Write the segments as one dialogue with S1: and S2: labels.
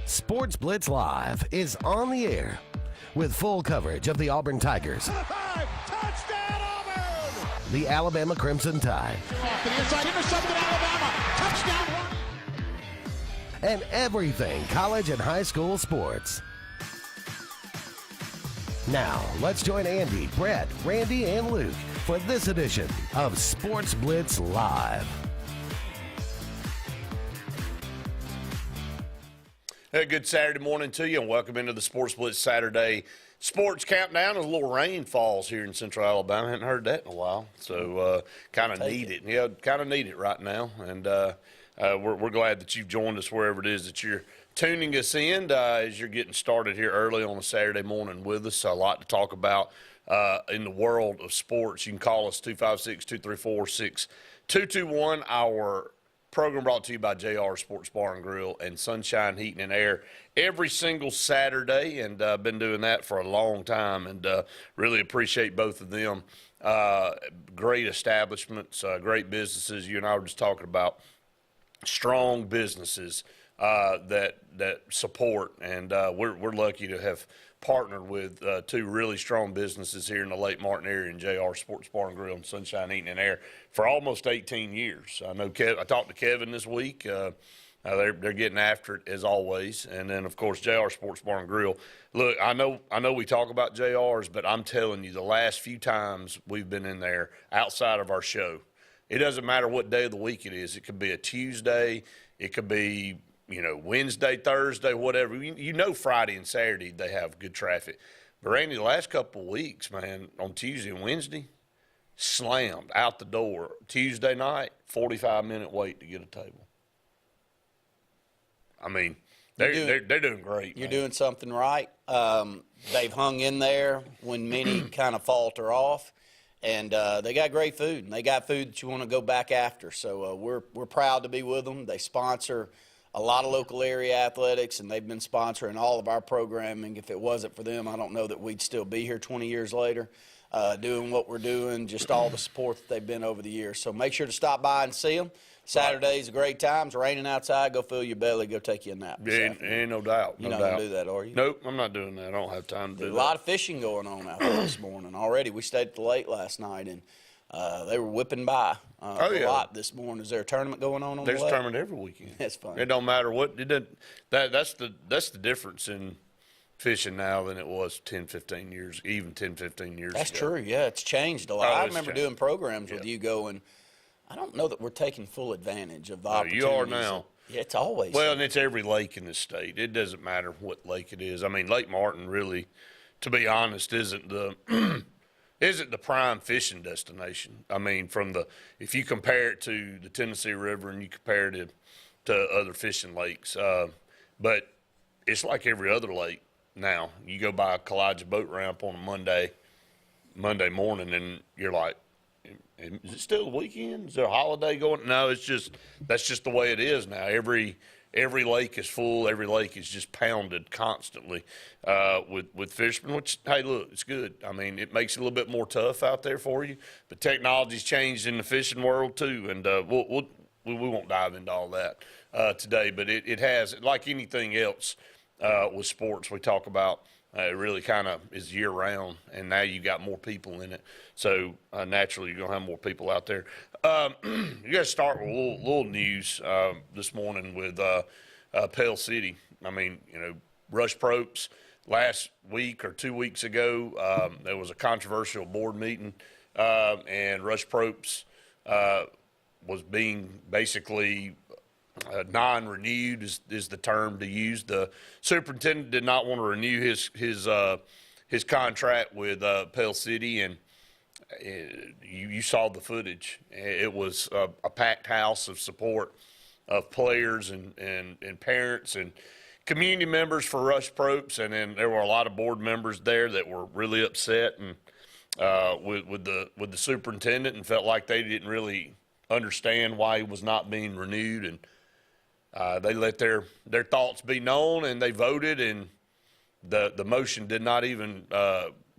S1: Sports Blitz Live is on the air with full coverage of the Auburn Tigers,
S2: Touchdown Auburn!
S1: the Alabama Crimson Tide,
S2: Off to the inside, intercepted Alabama. Touchdown run.
S1: and everything college and high school sports. Now, let's join Andy, Brett, Randy, and Luke for this edition of Sports Blitz Live.
S3: Hey, good Saturday morning to you, and welcome into the Sports Blitz Saturday Sports Countdown. A little rain falls here in Central Alabama. I hadn't heard that in a while, so kind of need it. Yeah, kind of need it right now, and we're glad that you've joined us wherever it is that you're tuning us in as you're getting started here early on a Saturday morning with us. A lot to talk about in the world of sports. You can call us 256-234-6221. Our program brought to you by JR Sports Bar and Grill and Sunshine Heating and Air every single Saturday, and been doing that for a long time, and really appreciate both of them. Great establishments, great businesses. You and I were just talking about strong businesses that support, and we're lucky to have partnered with two really strong businesses here in the Lake Martin area in JR Sports Bar and Grill and Sunshine Heating and Air for almost 18 years. I know I talked to Kevin this week. They're getting after it as always, and then of course JR Sports Bar and Grill. Look, I know we talk about JR's, but I'm telling you, the last few times we've been in there outside of our show, it doesn't matter what day of the week it is. It could be a Tuesday, it could be Wednesday, Thursday, whatever. Friday and Saturday they have good traffic. But Randy, the last couple of weeks, man, on Tuesday and Wednesday, slammed out the door. Tuesday night, 45-minute wait to get a table. I mean, they're doing great.
S4: You're
S3: man.
S4: doing something right. They've hung in there when many kind of falter off, and they got great food, and they got food that you want to go back after. So we're proud to be with them. They sponsor a lot of local area athletics, and they've been sponsoring all of our programming. If it wasn't for them, I don't know that we'd still be here 20 years later doing what we're doing, just all the support that they've been over the years. So make sure to stop by and see them. Saturday's a great time. It's raining outside. Go fill your belly. Go take you a nap.
S3: Ain't no doubt.
S4: You're not going to do that, are you?
S3: Nope, I'm not doing that. I don't have time to do that.
S4: A lot of fishing going on out there this morning already. We stayed at the lake last night, and they were whipping by a lot this morning. Is there a tournament going on the lake?
S3: There's a tournament every weekend.
S4: That's fun.
S3: It don't matter what. That's the difference in fishing now than it was 10, 15 years, even 10, 15 years
S4: That's
S3: ago.
S4: true. Yeah, it's changed a lot. I remember
S3: changed.
S4: doing programs with you going, I don't know that we're taking full advantage of the opportunities.
S3: You are now.
S4: Yeah, it's always.
S3: Well, and it's every lake in the state. It doesn't matter what lake it is. I mean, Lake Martin really, to be honest, isn't the prime fishing destination. I mean, if you compare it to the Tennessee River and you compare it to other fishing lakes, but it's like every other lake now. You go by a Kalijah boat ramp on a Monday morning, and you're like, is it still the weekend? Is there a holiday going? No, that's just the way it is now. Every lake is full. Every lake is just pounded constantly with fishermen, which, hey, look, it's good. I mean, it makes it a little bit more tough out there for you. But technology's changed in the fishing world, too, and we won't dive into all that today. But it has, like anything else with sports we talk about, it really kind of is year-round, and now you got more people in it. So, naturally, you're going to have more people out there. You got to start with a little news this morning with Pell City. I mean, Rush Propst last week or 2 weeks ago, there was a controversial board meeting, and Rush Propst was being basically non-renewed is the term to use. The superintendent did not want to renew his contract with Pell City, and you saw the footage. It was a packed house of support of players and parents and community members for Rush Propst, and then there were a lot of board members there that were really upset and with the superintendent and felt like they didn't really understand why he was not being renewed, and they let their thoughts be known, and they voted, and the motion did not even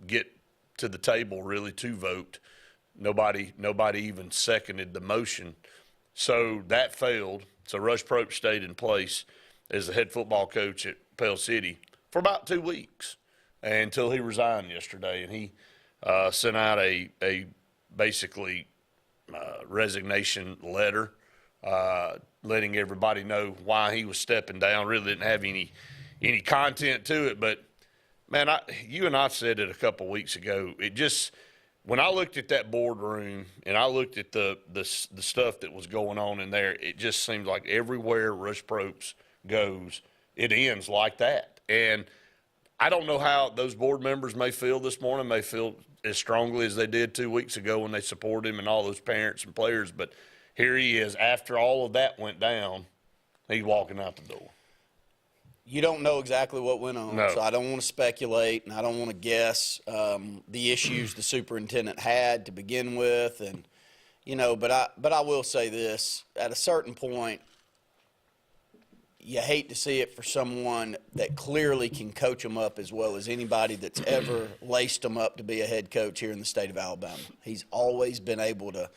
S3: get to the table really to vote. Nobody even seconded the motion. So that failed. So Rush Propst stayed in place. as the head football coach at Pell City for about 2 weeks until he resigned yesterday. And he sent out a basically resignation letter letting everybody know why he was stepping down. Really didn't have any content to it. But, man, you and I said it a couple weeks ago. It just – when I looked at that boardroom and I looked at the stuff that was going on in there, it just seems like everywhere Rush Probst goes, it ends like that. And I don't know how those board members may feel this morning, may feel as strongly as they did 2 weeks ago when they supported him and all those parents and players. But here he is. After all of that went down, he's walking out the door.
S4: You don't know exactly what went on,
S3: No.
S4: so I don't want to speculate and I don't want to guess the issues the superintendent had to begin with, and but I will say this: at a certain point, you hate to see it for someone that clearly can coach them up as well as anybody that's ever laced them up to be a head coach here in the state of Alabama. He's always been able to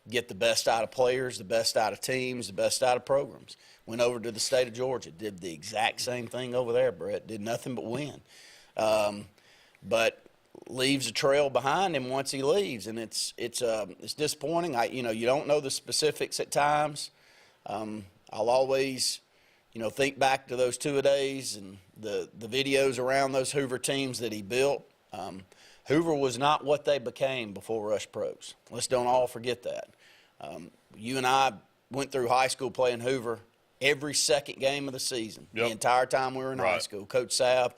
S4: get the best out of players, the best out of teams, the best out of programs. Went over to the state of Georgia, did the exact same thing over there, Brett. Did nothing but win. But leaves a trail behind him once he leaves, and it's disappointing. You don't know the specifics at times. I'll always, think back to those two-a-days and the videos around those Hoover teams that he built. Hoover was not what they became before Rush Probst. Let's don't all forget that. You and I went through high school playing Hoover every second game of the season.
S3: Yep.
S4: The entire time we were in high school. Coach Sabb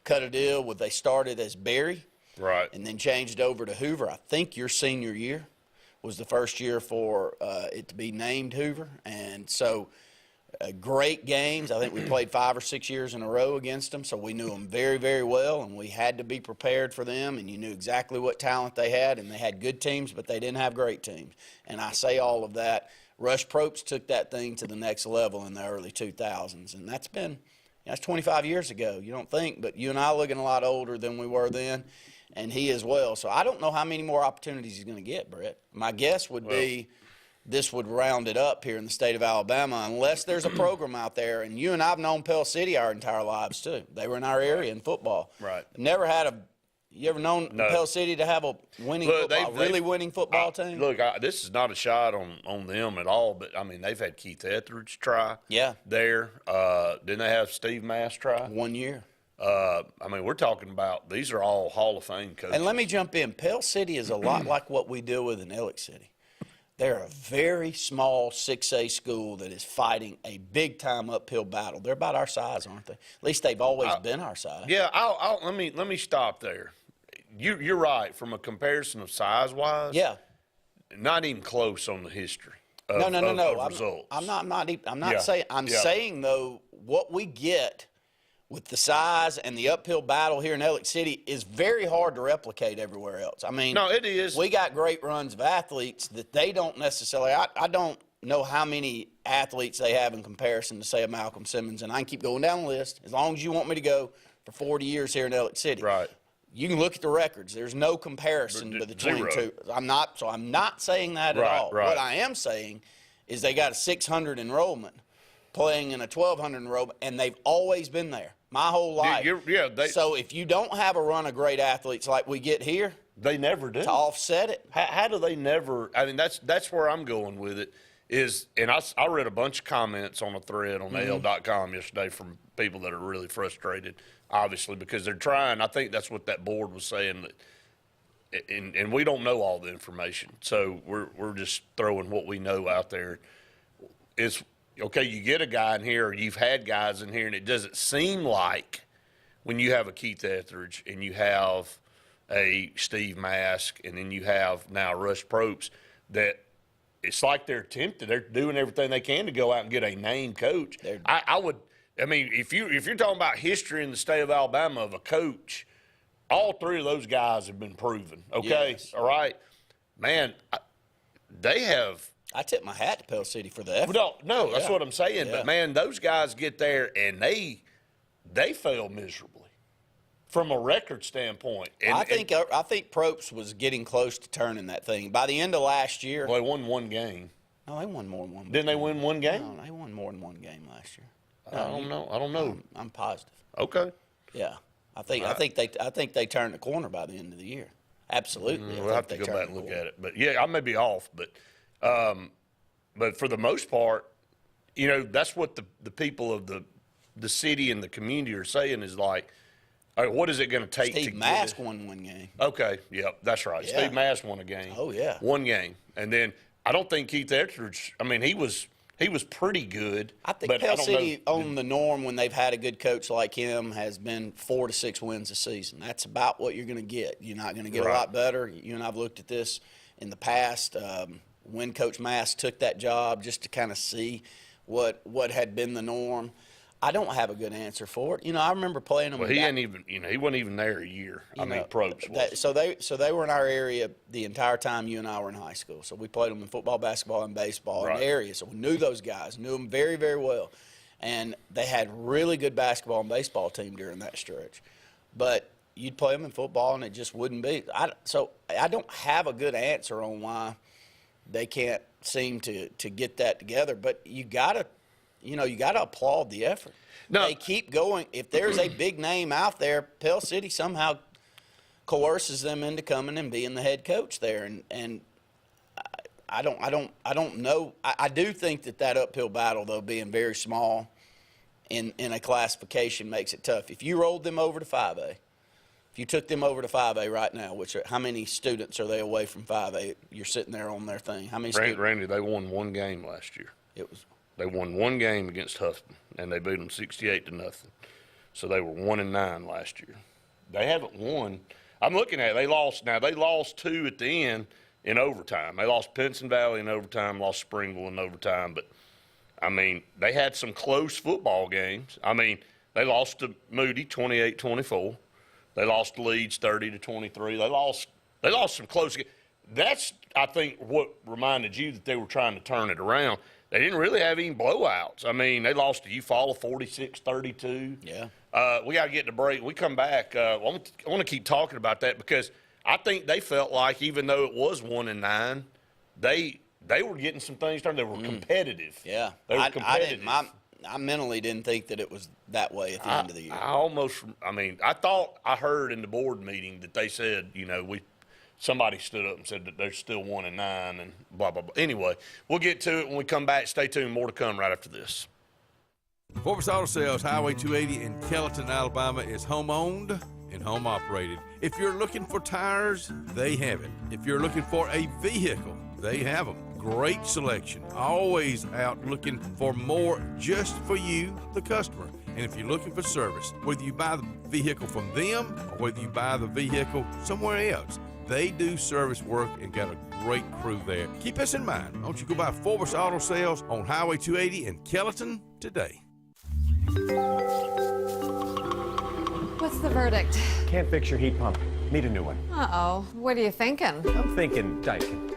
S4: cut a deal where they started as Berry.
S3: Right.
S4: And then changed over to Hoover. I think your senior year was the first year for it to be named Hoover. And so great games. I think we played 5 or 6 years in a row against them, so we knew them very, very well, and we had to be prepared for them, and you knew exactly what talent they had, and they had good teams, but they didn't have great teams. And I say all of that. Rush Probst took that thing to the next level in the early 2000s, and that's 25 years ago. You don't think, but you and I are looking a lot older than we were then, and he as well. So I don't know how many more opportunities he's going to get, Brett. My guess would be this would round it up here in the state of Alabama unless there's a program out there. And you and I have known Pell City our entire lives too. They were in our area in football.
S3: Right.
S4: Never had you ever known Pell City to have a winning winning football team?
S3: Look, this is not a shot on them at all, but, I mean, they've had Keith Etheridge try there. Didn't they have Steve Mass try?
S4: 1 year.
S3: I mean, we're talking about these are all Hall of Fame coaches.
S4: And let me jump in. Pell City is a lot like what we deal with in Ellick City. They're a very small 6A school that is fighting a big-time uphill battle. They're about our size, aren't they? At least they've always been our size.
S3: Yeah, let me stop there. You're right. From a comparison of size-wise, not even close on the history of,
S4: no.
S3: of results.
S4: I'm not saying. I'm saying, though, what we get with the size and the uphill battle here in Ellick City is very hard to replicate everywhere else. I mean,
S3: no, it is.
S4: We got great runs of athletes that they don't necessarily. I don't know how many athletes they have in comparison to, say, a Malcolm Simmons, and I can keep going down the list as long as you want me to go for 40 years here in Ellick City.
S3: Right.
S4: You can look at the records. There's no comparison between the two. I'm not saying that at all.
S3: Right.
S4: What I am saying is they got a 600 enrollment playing in a 1,200 enrollment, and they've always been there my whole life. So if you don't have a run of great athletes like we get here,
S3: they never do.
S4: To offset it.
S3: How do they never? I mean, that's where I'm going with it. And I read a bunch of comments on a thread on AL.com yesterday from people that are really frustrated, obviously, because they're trying. I think that's what that board was saying. And we don't know all the information, so we're just throwing what we know out there. It's okay. You get a guy in here, or you've had guys in here, and it doesn't seem like when you have a Keith Etheridge and you have a Steve Mask, and then you have now Rush Probst, that it's like they're tempted. They're doing everything they can to go out and get a named coach. I mean, if you're talking about history in the state of Alabama of a coach, all three of those guys have been proven. Okay,
S4: yes.
S3: All right, man, they have.
S4: I tip my hat to Pell City for the effort.
S3: No, that's what I'm saying.
S4: Yeah.
S3: But man, those guys get there and they fail miserably from a record standpoint. And,
S4: I think Probst was getting close to turning that thing. By the end of last year,
S3: well, they won one game.
S4: No, they won more than one.
S3: Didn't they win one game?
S4: No, they won more than one game last year.
S3: I don't know.
S4: I'm positive.
S3: Okay.
S4: Yeah, I think they turn the corner by the end of the year. Absolutely.
S3: We'll have to go back and look at it. But yeah, I may be off, but for the most part, you know, that's what the people of the city and the community are saying is like, all right, what is it going to take
S4: Steve
S3: to
S4: Mask
S3: get it?
S4: won one game.
S3: Okay, yep, that's right.
S4: Yeah.
S3: Steve Mask won a game.
S4: Oh, yeah.
S3: One game. And then I don't think Keith Etheridge, I mean, he was pretty good.
S4: I think
S3: but
S4: Pell
S3: don't
S4: City
S3: know.
S4: on the norm when they've had a good coach like him has been 4 to 6 wins a season. That's about what you're going to get. You're not going to get a lot better. You and I've looked at this in the past when Coach Mask took that job just to kind of see what had been the norm. I don't have a good answer for it. You know, I remember playing them.
S3: Well, he wasn't even there a year. Probst was.
S4: So they were in our area the entire time you and I were in high school. So we played them in football, basketball, and baseball in the area. So we knew those guys, knew them very, very well. And they had really good basketball and baseball team during that stretch. But you'd play them in football, and it just wouldn't be. So I don't have a good answer on why they can't seem to get that together. But you gotta applaud the effort. No. They keep going. If there's a big name out there, Pell City somehow coerces them into coming and being the head coach there. And I don't know. I do think that uphill battle, though, being very small in a classification makes it tough. If you rolled them over to 5A, if you took them over to 5A right now, how many students are they away from 5A? You're sitting there on their thing. How many students?
S3: Randy, they won one game last year. They won one game against Huston, and they beat them 68-0. So they were 1-9 last year. They haven't won. I'm looking at it. They lost. Now, they lost 2 at the end in overtime. They lost Pinson Valley in overtime, lost Springville in overtime. But, I mean, they had some close football games. I mean, they lost to Moody 28-24. They lost to Leeds 30-23. They lost some close games. That's, I think, what reminded you that they were trying to turn it around. They didn't really have any blowouts. I mean, they lost to Eufaula 46-32.
S4: Yeah.
S3: We got to get to break. We come back. I want to keep talking about that because I think they felt like even though it was 1-9, they were getting some things done. They were competitive.
S4: Yeah.
S3: They were competitive.
S4: I mentally didn't think that it was that way at the end of the year.
S3: I thought I heard in the board meeting that they said, you know, somebody stood up and said that they're still 1-9 and blah, blah, blah. Anyway, we'll get to it when we come back. Stay tuned. More to come right after this.
S5: Sportz Auto Sales, Highway 280 in Kellyton, Alabama is home-owned and home-operated. If you're looking for tires, they have it. If you're looking for a vehicle, they have them. Great selection. Always out looking for more just for you, the customer. And if you're looking for service, whether you buy the vehicle from them or whether you buy the vehicle somewhere else, they do service work and got a great crew there. Keep this in mind. Don't you go by Sportz Auto Sales on Highway 280 in Kellyton today.
S6: What's the verdict?
S7: Can't fix your heat pump. Need a new one.
S6: Uh-oh. What are you thinking?
S7: I'm thinking Daikin.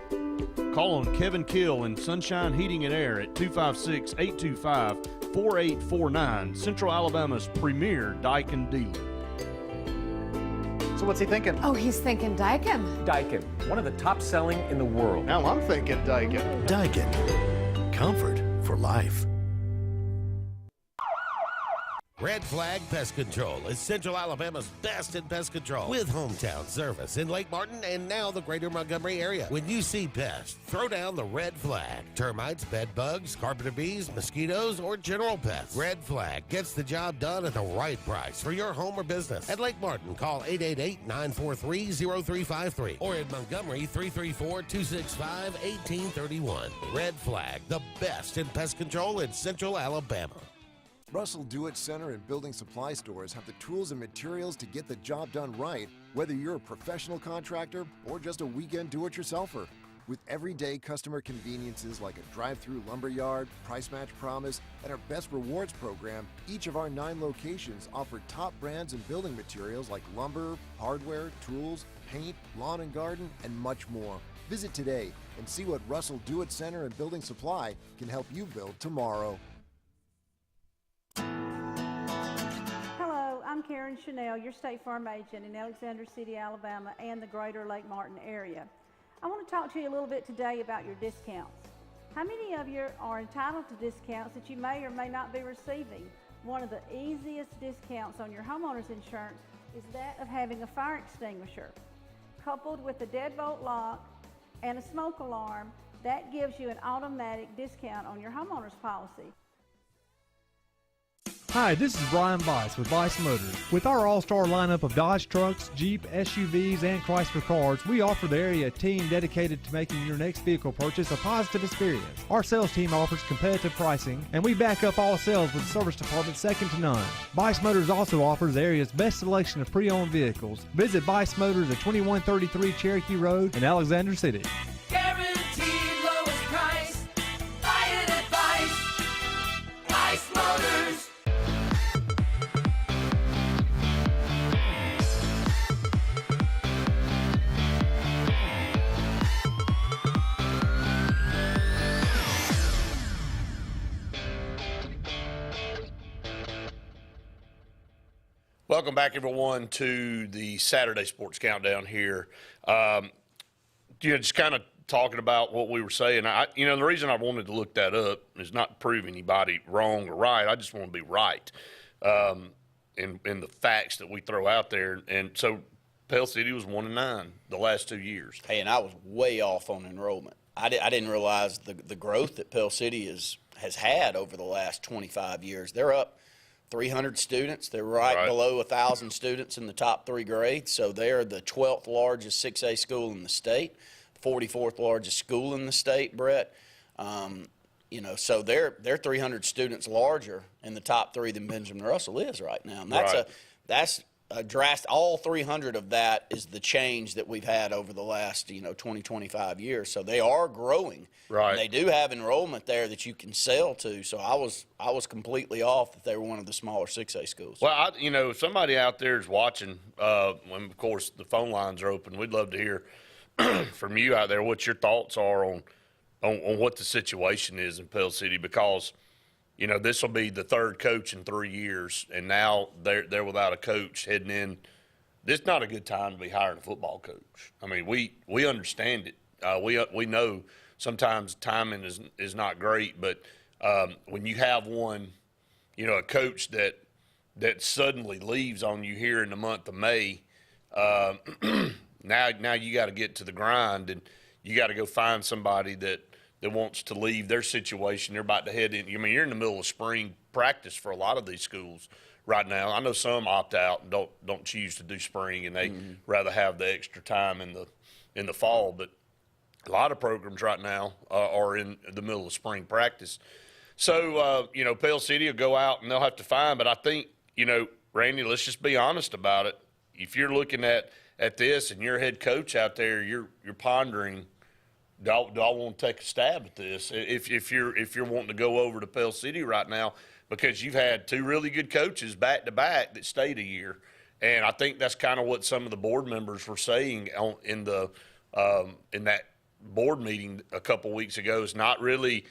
S8: Call on Kevin Kill in Sunshine Heating and Air at 256-825-4849, Central Alabama's premier Daikin dealer.
S7: So what's he thinking?
S6: Oh, he's thinking Daikin.
S7: Daikin, one of the top selling in the world.
S2: Now I'm thinking Daikin.
S1: Daikin. Comfort for life. Red Flag Pest Control is Central Alabama's best in pest control with hometown service in Lake Martin and now the greater Montgomery area. When you see pests, throw down the red flag. Termites, bed bugs, carpenter bees, mosquitoes, or general pests. Red Flag gets the job done at the right price for your home or business. At Lake Martin, call 888-943-0353 or in Montgomery, 334-265-1831. Red Flag, the best in pest control in Central Alabama.
S9: Russell Do-It Center and building supply stores have the tools and materials to get the job done right, whether you're a professional contractor or just a weekend do-it-yourselfer. With everyday customer conveniences like a drive-through lumberyard, price match promise, and our Best Rewards program, each of our 9 locations offer top brands and building materials like lumber, hardware, tools, paint, lawn and garden, and much more. Visit today and see what Russell Do-It Center and Building Supply can help you build tomorrow.
S10: Hello, I'm Karen Chanel, your State Farm agent in Alexander City, Alabama, and the greater Lake Martin area. I want to talk to you a little bit today about your discounts. How many of you are entitled to discounts that you may or may not be receiving? One of the easiest discounts on your homeowner's insurance is that of having a fire extinguisher. Coupled with a deadbolt lock and a smoke alarm, that gives you an automatic discount on your homeowner's policy.
S11: Hi, this is Brian Weiss with Weiss Motors. With our all-star lineup of Dodge trucks, Jeep, SUVs, and Chrysler cars, we offer the area team dedicated to making your next vehicle purchase a positive experience. Our sales team offers competitive pricing, and we back up all sales with a service department second to none. Weiss Motors also offers the area's best selection of pre-owned vehicles. Visit Weiss Motors at 2133 Cherokee Road in Alexander City.
S12: Guaranteed lowest price. Buy it at Weiss Motors.
S3: Welcome back, everyone, to the Saturday Sports Countdown here. Just kind of talking about what we were saying. The reason I wanted to look that up is not to prove anybody wrong or right. I just want to be right in the facts that we throw out there. And so Pell City was 1-9 the last 2 years.
S4: Hey, and I was way off on enrollment. I didn't realize the growth that Pell City has had over the last 25 years. They're up 300 students. They're right below 1,000 students in the top 3 grades. So they're the 12th largest 6A school in the state, 44th largest school in the state, Brett. So they're 300 students larger in the top 3 than Benjamin Russell is right now. And that's a drastic. All 300 of that is the change that we've had over the last 20, 25 years. So they are growing.
S3: Right.
S4: And they do have enrollment there that you can sell to. So I was completely off that they were one of the smaller 6A schools.
S3: Well, if somebody out there is watching, when of course the phone lines are open, we'd love to hear from you out there what your thoughts are on what the situation is in Pell City, because this will be the 3rd coach in 3 years, and now they're without a coach heading in. This is not a good time to be hiring a football coach. I mean, we understand it. We know sometimes timing is not great, but when you have one, a coach that suddenly leaves on you here in the month of May, now you got to get to the grind, and you got to go find somebody that wants to leave their situation. They're about to head in. You're in the middle of spring practice for a lot of these schools right now. I know some opt out and don't choose to do spring, and they rather have the extra time in the fall. But a lot of programs right now are in the middle of spring practice. So, Pell City will go out and they'll have to find. But I think, Randy, let's just be honest about it. If you're looking at this and you're a head coach out there, you're pondering, do I want to take a stab at this? If you're wanting to go over to Pell City right now, because you've had 2 really good coaches back to back that stayed a year, and I think that's kind of what some of the board members were saying in that board meeting a couple weeks ago, is not really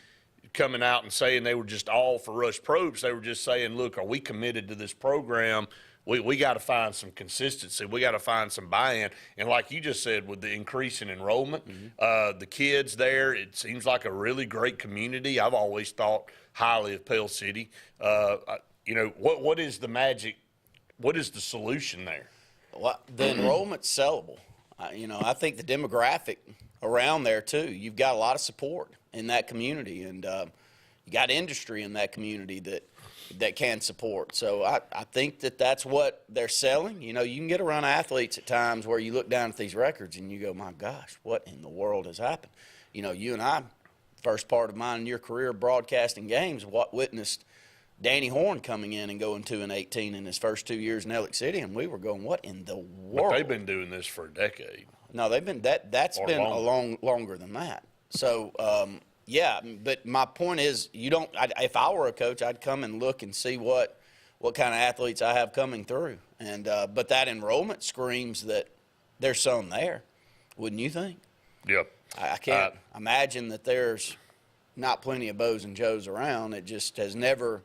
S3: coming out and saying they were just all for Rush Probst. They were just saying, look, are we committed to this program? We got to find some consistency. We got to find some buy-in. And like you just said, with the increase in enrollment, the kids there, it seems like a really great community. I've always thought highly of Pell City. What is the magic? What is the solution there?
S4: Well, the enrollment's sellable. I think the demographic around there too. You've got a lot of support in that community, and you got industry in that community that can support. So I think that's what they're selling. You can get around athletes at times where you look down at these records and you go, my gosh, what in the world has happened? You and I, first part of mine in your career broadcasting games, witnessed Danny Horn coming in and going 2-18 in his first 2 years in Ellick City, and we were going, what in the world?
S3: But they've been doing this for a decade.
S4: No, they've been that's been longer than that. So yeah, but my point is, if I were a coach, I'd come and look and see what kind of athletes I have coming through, and but that enrollment screams that there's some there, wouldn't you think?
S3: Yep.
S4: I can't imagine that there's not plenty of Bows and Joes around. It just has never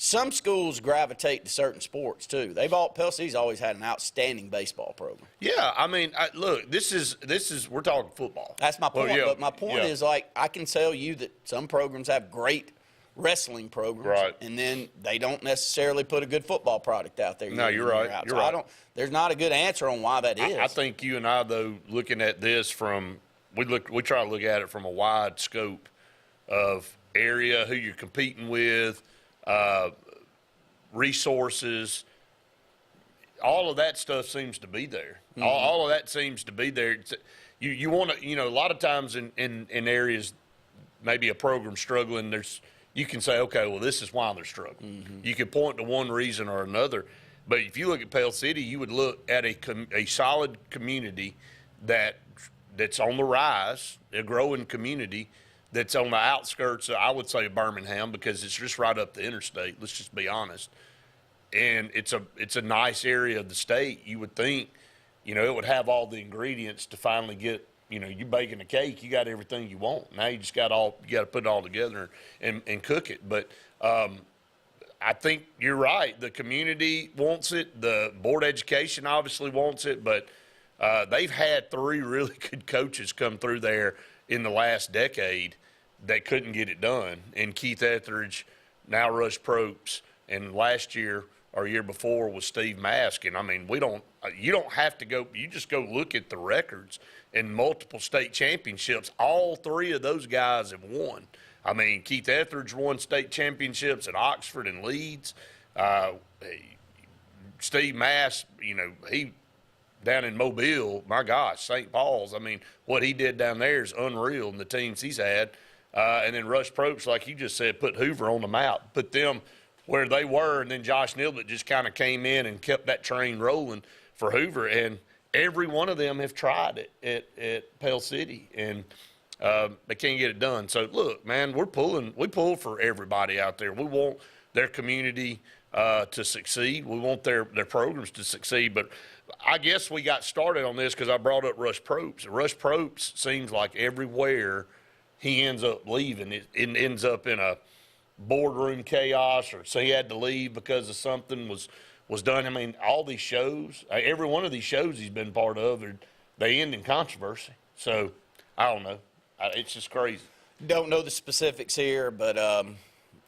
S4: some schools gravitate to certain sports too. Pell City's always had an outstanding baseball program.
S3: Yeah, I mean, look, this is we're talking football.
S4: That's my point.
S3: Well, yeah,
S4: but my point is, like, I can tell you that some programs have great wrestling programs,
S3: right,
S4: and then they don't necessarily put a good football product out there.
S3: No, you're right. You're right.
S4: There's not a good answer on why that is.
S3: I think you and I, though, looking at this we try to look at it from a wide scope of area, who you're competing with, resources. All of that stuff seems to be there. Mm-hmm. All of that seems to be there. You want to, a lot of times in areas, maybe a program struggling, you can say, okay, well, this is why they're struggling. Mm-hmm. You can point to one reason or another. But if you look at Pell City, you would look at a solid community that's on the rise, a growing community that's on the outskirts, I would say, of Birmingham, because it's just right up the interstate. Let's just be honest. And it's a nice area of the state. You would think, it would have all the ingredients to finally get, you baking a cake, you got everything you want. Now you just got to put it all together and cook it. But I think you're right. The community wants it. The board of education obviously wants it. But they've had 3 really good coaches come through there in the last decade that couldn't get it done. And Keith Etheridge, now Rush Probst, and last year or year before was Steve Mask. And I mean, you don't have to go, you just go look at the records in multiple state championships. All 3 of those guys have won. I mean, Keith Etheridge won state championships at Oxford and Leeds. Steve Mask, he down in Mobile, my gosh, St. Paul's. I mean, what he did down there is unreal in the teams he's had. And then Rush Probst, like you just said, put Hoover on the map, put them where they were, and then Josh Nilbert just kind of came in and kept that train rolling for Hoover. And every one of them have tried it at Pell City, and they can't get it done. So, look, man, we pull for everybody out there. We want their community to succeed. We want their programs to succeed. But I guess we got started on this because I brought up Rush Probst. Rush Probst seems like everywhere he ends up leaving, it ends up in a boardroom chaos, or so he had to leave because of something was done. I mean, all these shows, every one of these shows he's been part of, they end in controversy. So, I don't know. It's just crazy.
S4: Don't know the specifics here, but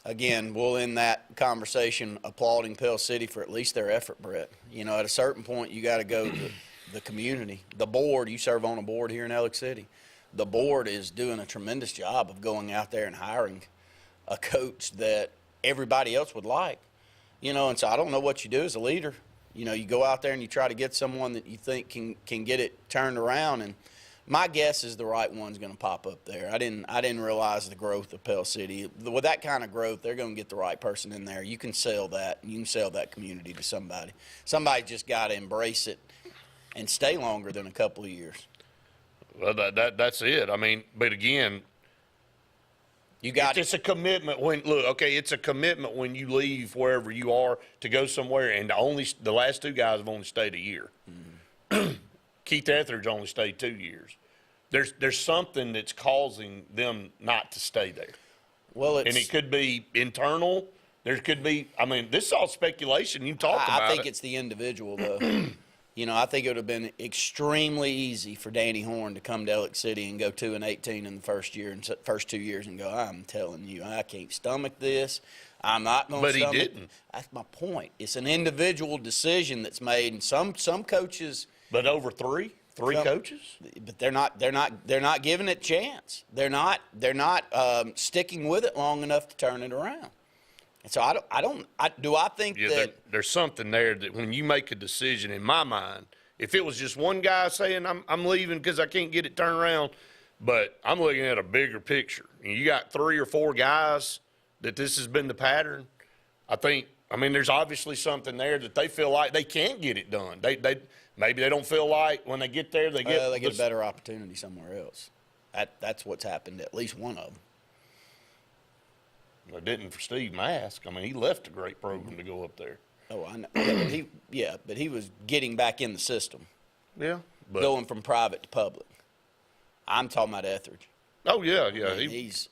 S4: again, we'll end that conversation applauding Pell City for at least their effort, Brett. At a certain point, you got to go to the community. The board, you serve on a board here in Alex City. The board is doing a tremendous job of going out there and hiring a coach that everybody else would like. And so I don't know what you do as a leader. You go out there and you try to get someone that you think can get it turned around, and my guess is the right one's going to pop up there. I didn't realize the growth of Pell City. With that kind of growth, they're going to get the right person in there. You can sell that. You can sell that community to somebody. Somebody just got to embrace it and stay longer than a couple of years.
S3: Well, that's it. I mean, but again, it's a commitment it's a commitment when you leave wherever you are to go somewhere, and the last 2 guys have only stayed a year. Mm-hmm. Keith Etheridge only stayed 2 years. There's something that's causing them not to stay there.
S4: Well,
S3: and it could be internal. There could be. I mean, this is all speculation. You talked about it.
S4: I think it's the individual, though. I think it would have been extremely easy for Danny Horn to come to Alex City and go 2-18 in the first 2 years and go, I'm telling you, I can't stomach this. I'm not going to stomach it.
S3: But he didn't.
S4: That's my point. It's an individual decision that's made, and some coaches.
S3: But over three coaches.
S4: But they're not giving it a chance. They're not sticking with it long enough to turn it around. And so I think that
S3: there's something there that when you make a decision, in my mind, if it was just one guy saying I'm leaving because I can't get it turned around, but I'm looking at a bigger picture. And you got 3 or 4 guys that this has been the pattern. I mean, there's obviously something there that they feel like they can't get it done. Maybe they don't feel like when they get there they get
S4: a better opportunity somewhere else. That's what's happened to at least one of them.
S3: It didn't for Steve Mask. I mean, he left a great program to go up there.
S4: Oh, I know. But he was getting back in the system.
S3: Yeah.
S4: Going from private to public. I'm talking about Etheridge.
S3: Oh, yeah.
S4: He's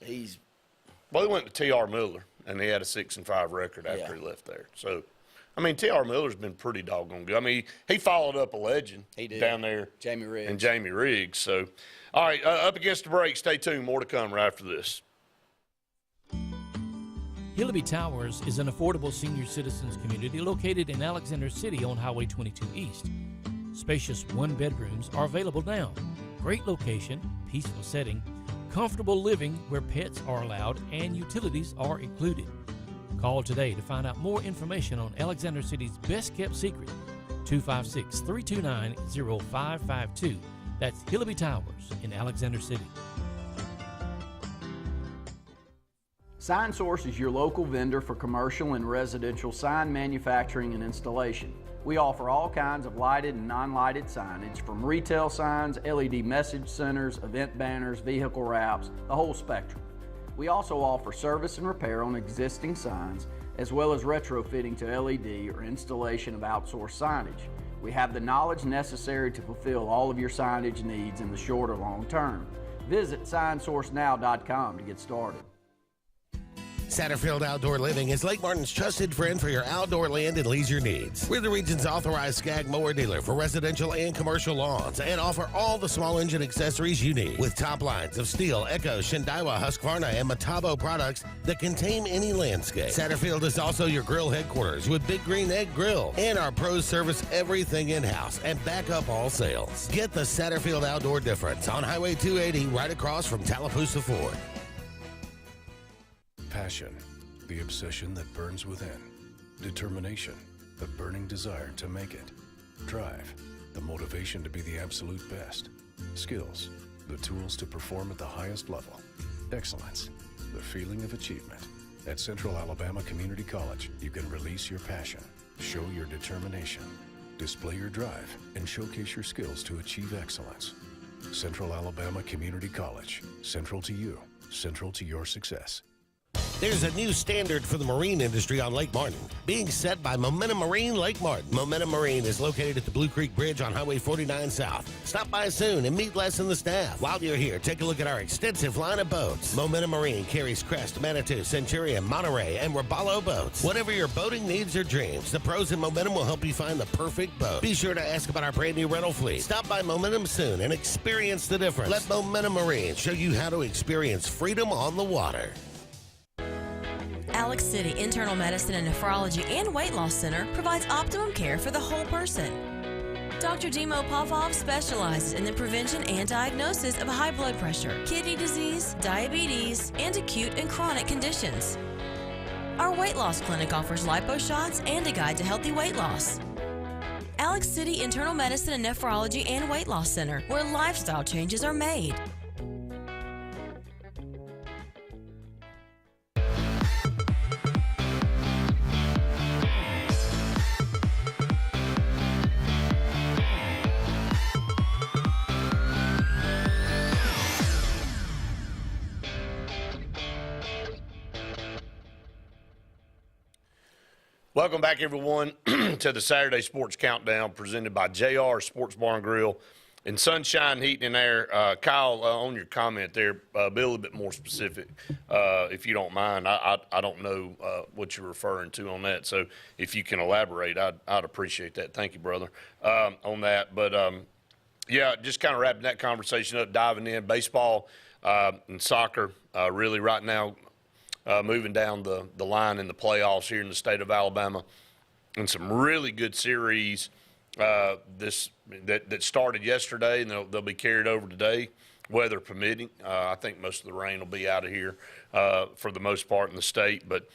S3: Well, he went to T.R. Miller. and he had a 6-5 record after he left there. So, I mean, T.R. Miller's been pretty doggone good. I mean, he followed up a legend down there.
S4: Jamie Riggs.
S3: And Jamie Riggs. So, all right, up against the break. Stay tuned. More to come right after this.
S13: Hillaby Towers is an affordable senior citizens community located in Alexander City on Highway 22 East. Spacious one-bedrooms are available now. Great location, peaceful setting, comfortable living where pets are allowed and utilities are included. Call today to find out more information on Alexander City's best-kept secret, 256-329-0552. That's Hillaby Towers in Alexander City.
S14: Sign Source is your local vendor for commercial and residential sign manufacturing and installation. We offer all kinds of lighted and non-lighted signage, from retail signs, LED message centers, event banners, vehicle wraps, the whole spectrum. We also offer service and repair on existing signs, as well as retrofitting to LED or installation of outsourced signage. We have the knowledge necessary to fulfill all of your signage needs in the short or long term. Visit signsourcenow.com to get started.
S1: Satterfield Outdoor Living is Lake Martin's trusted friend for your outdoor land and leisure needs. We're the region's authorized Skag mower dealer for residential and commercial lawns and offer all the small engine accessories you need. With top lines of Steel, Echo, Shindaiwa, Husqvarna, and Metabo products that contain any landscape. Satterfield is also your grill headquarters with Big Green Egg Grill. And our pros service everything in-house and back up all sales. Get the Satterfield Outdoor difference on Highway 280 right across from Tallapoosa Ford.
S15: Passion, the obsession that burns within. Determination, the burning desire to make it. Drive, the motivation to be the absolute best. Skills, the tools to perform at the highest level. Excellence, the feeling of achievement. At Central Alabama Community College, you can release your passion, show your determination, display your drive, and showcase your skills to achieve excellence. Central Alabama Community College, central to you, central to your success.
S1: There's a new standard for the marine industry on Lake Martin, being set by Momentum Marine Lake Martin. Momentum Marine is located at the Blue Creek Bridge on Highway 49 South. Stop by soon and meet Les and the staff. While you're here, take a look at our extensive line of boats. Momentum Marine carries Crest, Manitou, Centurion, Monterey, and Robalo boats. Whatever your boating needs or dreams, the pros in Momentum will help you find the perfect boat. Be sure to ask about our brand new rental fleet. Stop by Momentum soon and experience the difference. Let Momentum Marine show you how to experience freedom on the water.
S16: Alex City Internal Medicine and Nephrology and Weight Loss Center provides optimum care for the whole person. Dr. Dimo Pavlov specializes in the prevention and diagnosis of high blood pressure, kidney disease, diabetes, and acute and chronic conditions. Our weight loss clinic offers lipo shots and a guide to healthy weight loss. Alex City Internal Medicine and Nephrology and Weight Loss Center, where lifestyle changes are made.
S3: Welcome back, everyone, to the Saturday Sports Countdown presented by JR Sports Bar and Grill and Sunshine Heating and Air. Kyle, on your comment there, be a little bit more specific, if you don't mind. I don't know what you're referring to on that, so if you can elaborate, I'd appreciate that. Thank you, brother, on that. But, yeah, just kind of wrapping that conversation up, diving in. Baseball and soccer really right now moving down the line in the playoffs here in the state of Alabama, and some really good series that started yesterday, and they'll be carried over today, weather permitting. I think most of the rain will be out of here for the most part in the state, but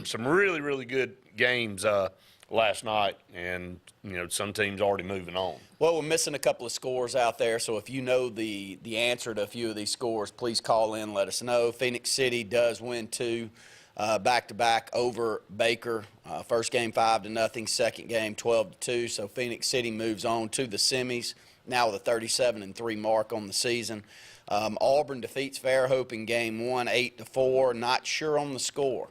S3: some really, really good games last night, and some teams already moving on.
S4: Well, we're missing a couple of scores out there, so if you know the answer to a few of these scores, please call in, let us know. Phoenix City does win 2 back-to-back over Baker. First game 5-0, second game 12-2, so Phoenix City moves on to the semis, now with a 37-3 mark on the season. Auburn defeats Fairhope in game 1, 8-4, not sure on the score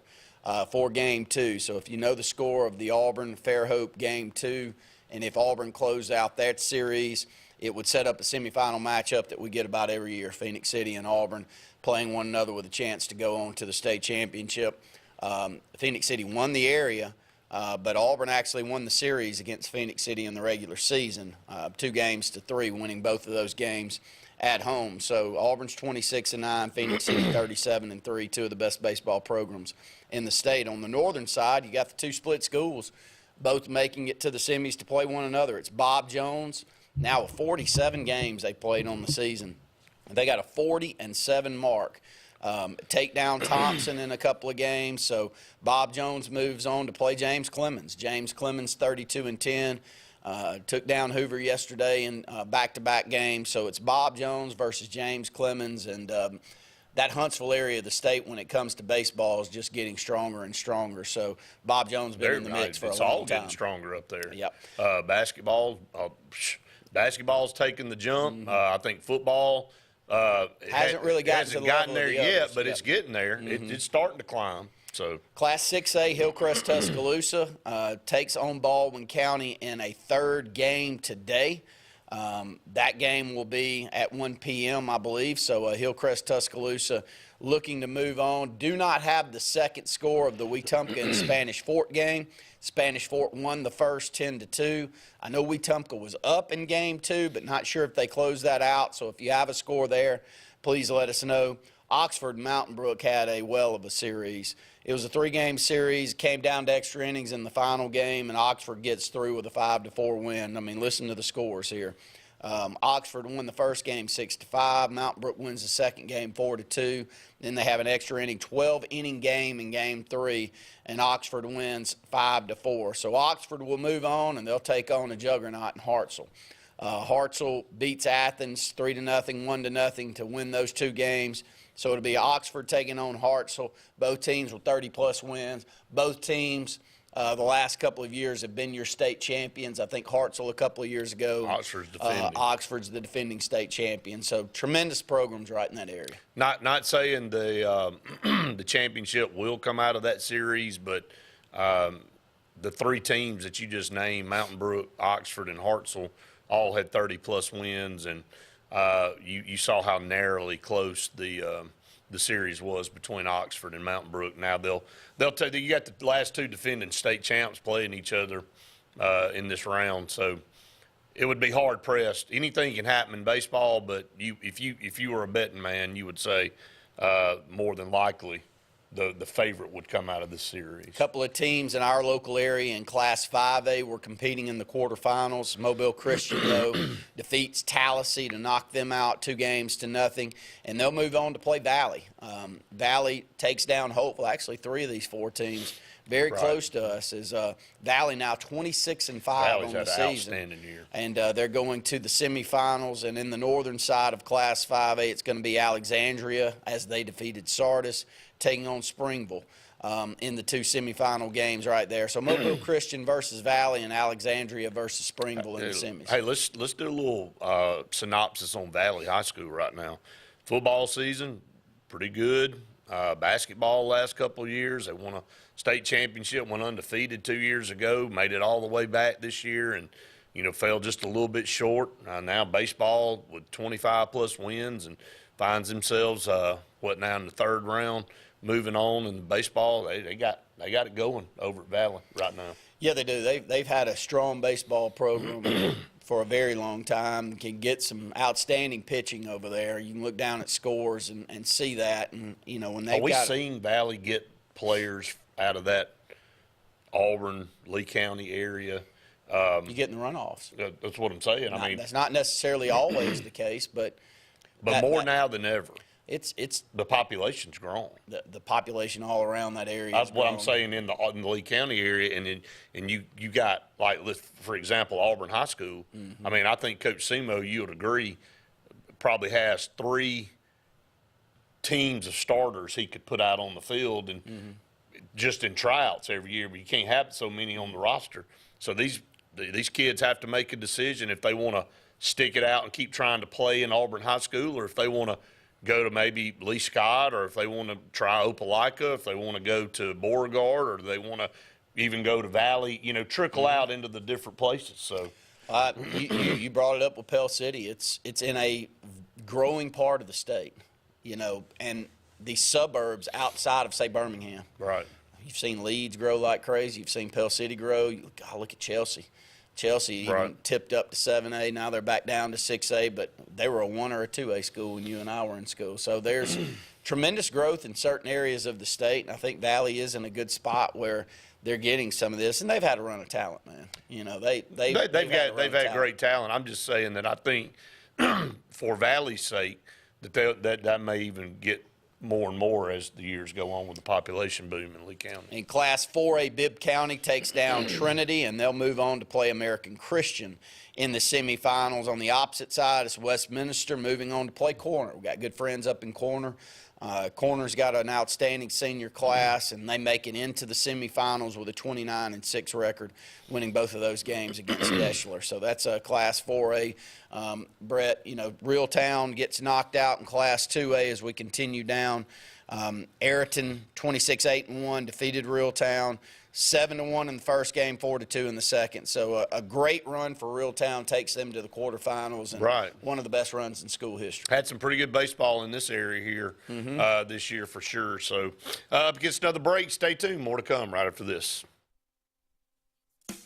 S4: for game 2. So if you know the score of the Auburn-Fairhope game 2, and if Auburn closed out that series, it would set up a semifinal matchup that we get about every year, Phoenix City and Auburn playing one another with a chance to go on to the state championship. Phoenix City won the area, but Auburn actually won the series against Phoenix City in the regular season, 2-3, winning both of those games at home. So Auburn's 26-9, Phoenix City 37-3, two of the best baseball programs in the state. On the northern side, you got the two split schools, both making it to the semis to play one another. It's Bob Jones, now with 47 games they played on the season. They got a 40-7 mark. Take down Thompson in a couple of games, so Bob Jones moves on to play James Clemens. James Clemens 32-10. Took down Hoover yesterday in back-to-back games, so it's Bob Jones versus James Clemens, and that Huntsville area of the state when it comes to baseball is just getting stronger and stronger. So Bob Jones been in the mix for a long time.
S3: It's all getting stronger up there.
S4: Yep.
S3: Basketball's taking the jump. I think football
S4: hasn't really gotten
S3: there yet, but it's getting there. It's starting to climb. So
S4: Class 6A, Hillcrest Tuscaloosa takes on Baldwin County in a third game today. That game will be at 1 p.m., I believe. So Hillcrest Tuscaloosa looking to move on. Do not have the second score of the Wetumpka and Spanish Fort game. Spanish Fort won the first 10-2. I know Wetumpka was up in game 2, but not sure if they closed that out. So if you have a score there, please let us know. Oxford and Mountain Brook had a well of a series. It was a 3-game series, came down to extra innings in the final game, and Oxford gets through with a 5-4 win. I mean, listen to the scores here. Oxford won the first game 6-5. Mountain Brook wins the second game 4-2. Then they have an extra inning, 12-inning game in game 3, and Oxford wins 5-4. So Oxford will move on, and they'll take on a juggernaut in Hartselle. Hartselle beats Athens 3-0, 1-0 to win those 2 games. So it'll be Oxford taking on Hartselle. Both teams with 30-plus wins. Both teams the last couple of years have been your state champions. I think Hartselle a couple of years ago. Oxford's the defending state champion. So tremendous programs right in that area.
S3: Not saying the the championship will come out of that series, but the 3 teams that you just named, Mountain Brook, Oxford, and Hartselle, all had 30-plus wins, and you saw how narrowly close the series was between Oxford and Mountain Brook. Now you got the last 2 defending state champs playing each other in this round, so it would be hard pressed. Anything can happen in baseball, but if you were a betting man, you would say more than likely the favorite would come out of this series.
S4: A couple of teams in our local area in Class 5A were competing in the quarterfinals. Mobile Christian, though, defeats Tallahassee to knock them out 2-0, and they'll move on to play Valley. Valley takes down Hopeful. Actually, 3 of these 4 teams very close to us. Is Valley now 26-5 on the season.
S3: Outstanding year.
S4: And they're going to the semifinals. And in the northern side of Class 5A, it's going to be Alexandria, as they defeated Sardis, taking on Springville in the 2 semifinal games right there. So Mobile Christian versus Valley and Alexandria versus Springville in the semis.
S3: Hey, let's do a little synopsis on Valley High School right now. Football season, pretty good. Basketball last couple of years, they won a state championship, went undefeated 2 years ago, made it all the way back this year, and fell just a little bit short. Now baseball with 25-plus wins and finds themselves now in the 3rd round, moving on. In baseball, they got it going over at Valley right now.
S4: Yeah, they do. They've had a strong baseball program for a very long time. Can get some outstanding pitching over there. You can look down at scores and see that. And when they've
S3: seen Valley get players out of that Auburn, Lee County area.
S4: You getting the runoffs.
S3: That's what I'm saying.
S4: That's not necessarily always the case, but
S3: more now than ever.
S4: It's
S3: the population's grown.
S4: The population all around that area.
S3: That's what I'm saying in the Lee County area, and you got, like, for example, Auburn High School.
S4: Mm-hmm.
S3: I think Coach Semo, you would agree, probably has 3 teams of starters he could put out on the field and just in tryouts every year, but you can't have so many on the roster. So these kids have to make a decision if they want to stick it out and keep trying to play in Auburn High School, or if they want to go to maybe Lee Scott, or if they want to try Opelika, if they want to go to Beauregard, or they want to even go to Valley, trickle out into the different places. So
S4: You brought it up with Pell City. It's in a growing part of the state, you know, and the suburbs outside of, say, Birmingham.
S3: Right.
S4: You've seen Leeds grow like crazy. You've seen Pell City grow. Look at Chelsea. Chelsea even tipped up to 7A. Now they're back down to 6A, but they were a 1 or a 2A school when you and I were in school. So there's tremendous growth in certain areas of the state, and I think Valley is in a good spot where they're getting some of this, and they've had a run of talent, man. You know, they've
S3: had great talent. I'm just saying that I think for Valley's sake that may even get more and more as the years go on with the population boom in Lee County.
S4: In Class 4A, Bibb County takes down Trinity, and they'll move on to play American Christian in the semifinals. On the opposite side, it's Westminster moving on to play Corner. We've got good friends up in Corner. Corner's got an outstanding senior class, and they make it into the semifinals with a 29-6 record, winning both of those games against Deschler. So that's a Class 4A. Brett, you know, Reeltown gets knocked out in Class 2A as we continue down. Ayrton, 26-8-1, defeated Reeltown. 7-1 in the first game, 4-2 in the second. So a great run for Reeltown, takes them to the quarterfinals, and one of the best runs in school history.
S3: Had some pretty good baseball in this area here this year for sure. So against another break, stay tuned. More to come right after this.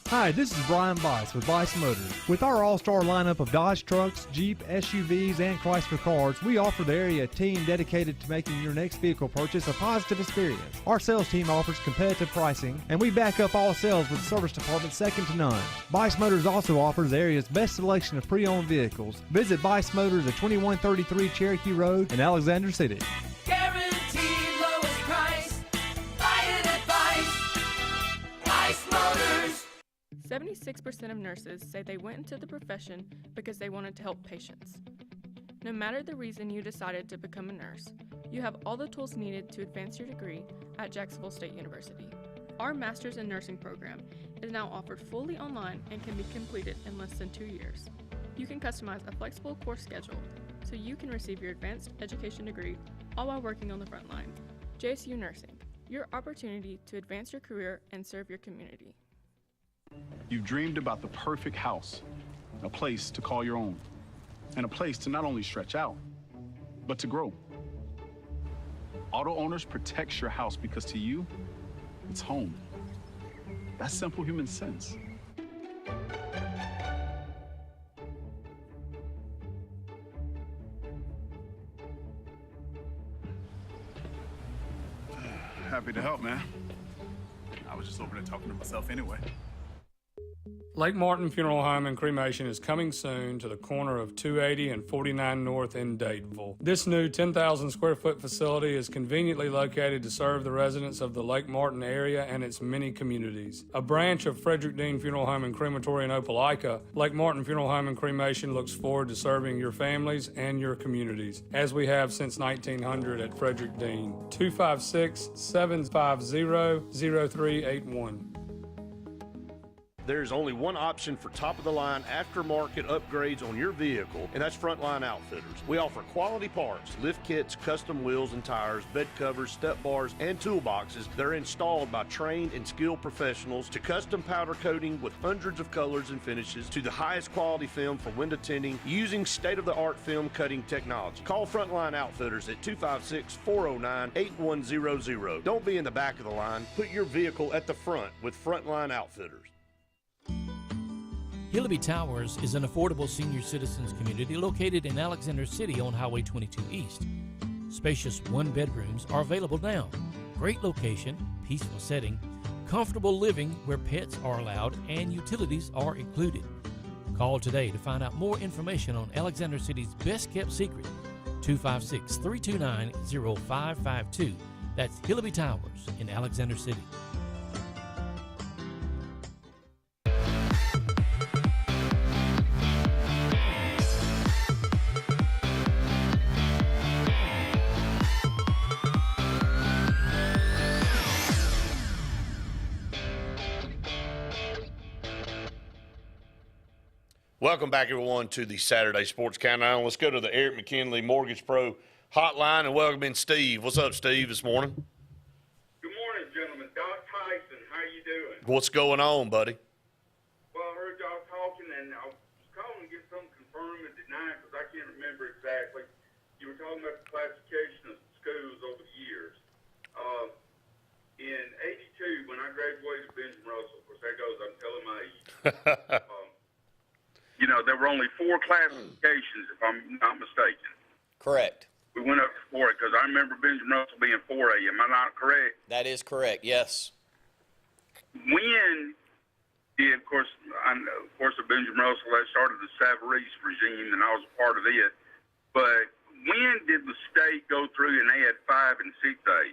S11: Hi, this is Brian Bice with Bice Motors. With our all-star lineup of Dodge trucks, Jeep, SUVs, and Chrysler cars, we offer the area team dedicated to making your next vehicle purchase a positive experience. Our sales team offers competitive pricing, and we back up all sales with a service department second to none. Bice Motors also offers the area's best selection of pre-owned vehicles. Visit Bice Motors at 2133 Cherokee Road in Alexander City.
S12: Guaranteed lowest price. Buy it at Bice Motors.
S17: 76% of nurses say they went into the profession because they wanted to help patients. No matter the reason you decided to become a nurse, you have all the tools needed to advance your degree at Jacksonville State University. Our Master's in Nursing program is now offered fully online and can be completed in less than 2 years. You can customize a flexible course schedule so you can receive your advanced education degree all while working on the front line. JSU Nursing, your opportunity to advance your career and serve your community.
S18: You've dreamed about the perfect house, a place to call your own, and a place to not only stretch out, but to grow. Auto Owners protects your house because to you, it's home. That's simple human sense. Happy to help, man. I was just over there talking to myself anyway.
S19: Lake Martin Funeral Home and Cremation is coming soon to the corner of 280 and 49 North in Dadeville. This new 10,000 square foot facility is conveniently located to serve the residents of the Lake Martin area and its many communities. A branch of Frederick Dean Funeral Home and Crematory in Opelika, Lake Martin Funeral Home and Cremation looks forward to serving your families and your communities, as we have since 1900 at Frederick Dean. 256-750-0381.
S8: There's only one option for top-of-the-line aftermarket upgrades on your vehicle, and that's Frontline Outfitters. We offer quality parts, lift kits, custom wheels and tires, bed covers, step bars, and toolboxes that are installed by trained and skilled professionals, to custom powder coating with hundreds of colors and finishes, to the highest quality film for window tinting using state-of-the-art film cutting technology. Call Frontline Outfitters at 256-409-8100. Don't be in the back of the line. Put your vehicle at the front with Frontline Outfitters.
S13: Hillaby Towers is an affordable senior citizens community located in Alexander City on Highway 22 East. Spacious one-bedrooms are available now. Great location, peaceful setting, comfortable living where pets are allowed and utilities are included. Call today to find out more information on Alexander City's best-kept secret, 256-329-0552. That's Hillaby Towers in Alexander City.
S3: Welcome back, everyone, to the Saturday Sports Countdown. Let's go to the Eric McKinley Mortgage Pro hotline and welcome in Steve. What's up, Steve, this morning?
S20: Good morning, gentlemen. Doc Tyson, how you doing?
S3: What's going on, buddy?
S20: Well, I heard y'all talking, and I You know, there were only 4 classifications, if I'm not mistaken.
S4: Correct.
S20: We went up for it because I remember Benjamin Russell being 4A. Am I not correct?
S4: That is correct, yes.
S20: When did, of course, the Benjamin Russell, that started the Savarese regime, and I was a part of it. But when did the state go through and add 5 and 6A?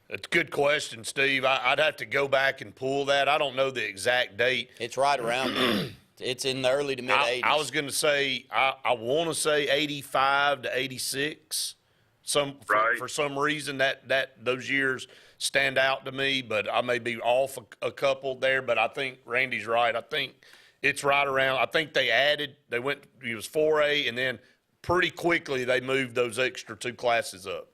S3: That's a good question, Steve. I'd have to go back and pull that. I don't know the exact date.
S4: It's right around there. It's in the early to mid-'80s.
S3: I was going to say, I want to say 85 to 86. For some reason, that those years stand out to me, but I may be off a couple there. But I think Randy's right. I think it's right around. I think it was 4A, and then pretty quickly they moved those extra 2 classes up.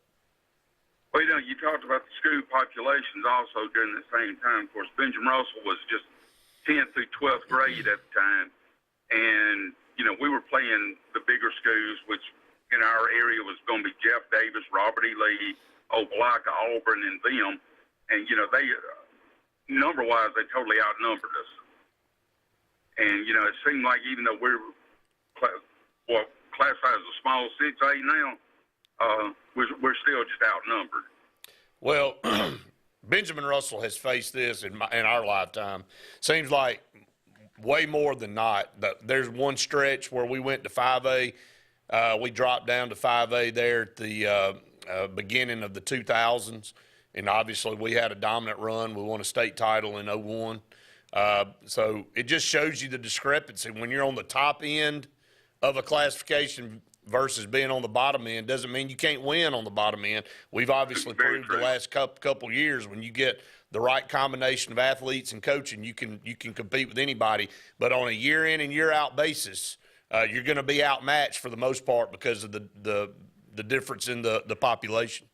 S20: Well, you know, you talked about the school populations also during the same time. Of course, Benjamin Russell was just 10th through 12th grade at the time. And, you know, we were playing the bigger schools, which in our area was going to be Jeff Davis, Robert E. Lee, Opelika, Auburn, and them. And, you know, they, number-wise, they totally outnumbered us. And, you know, it seemed like even though we're classified as a small 6A now, we're still just outnumbered.
S3: Well, Benjamin Russell has faced this in our lifetime. Seems like way more than not. There's one stretch where we went to 5A. We dropped down to 5A there at the beginning of the 2000s, and obviously we had a dominant run. We won a state title in 01. So it just shows you the discrepancy. When you're on the top end of a classification versus being on the bottom end doesn't mean you can't win on the bottom end. We've obviously proved the last couple years when you get the right combination of athletes and coaching, you can compete with anybody. But on a year in and year out basis, you're going to be outmatched for the most part because of the difference in the population.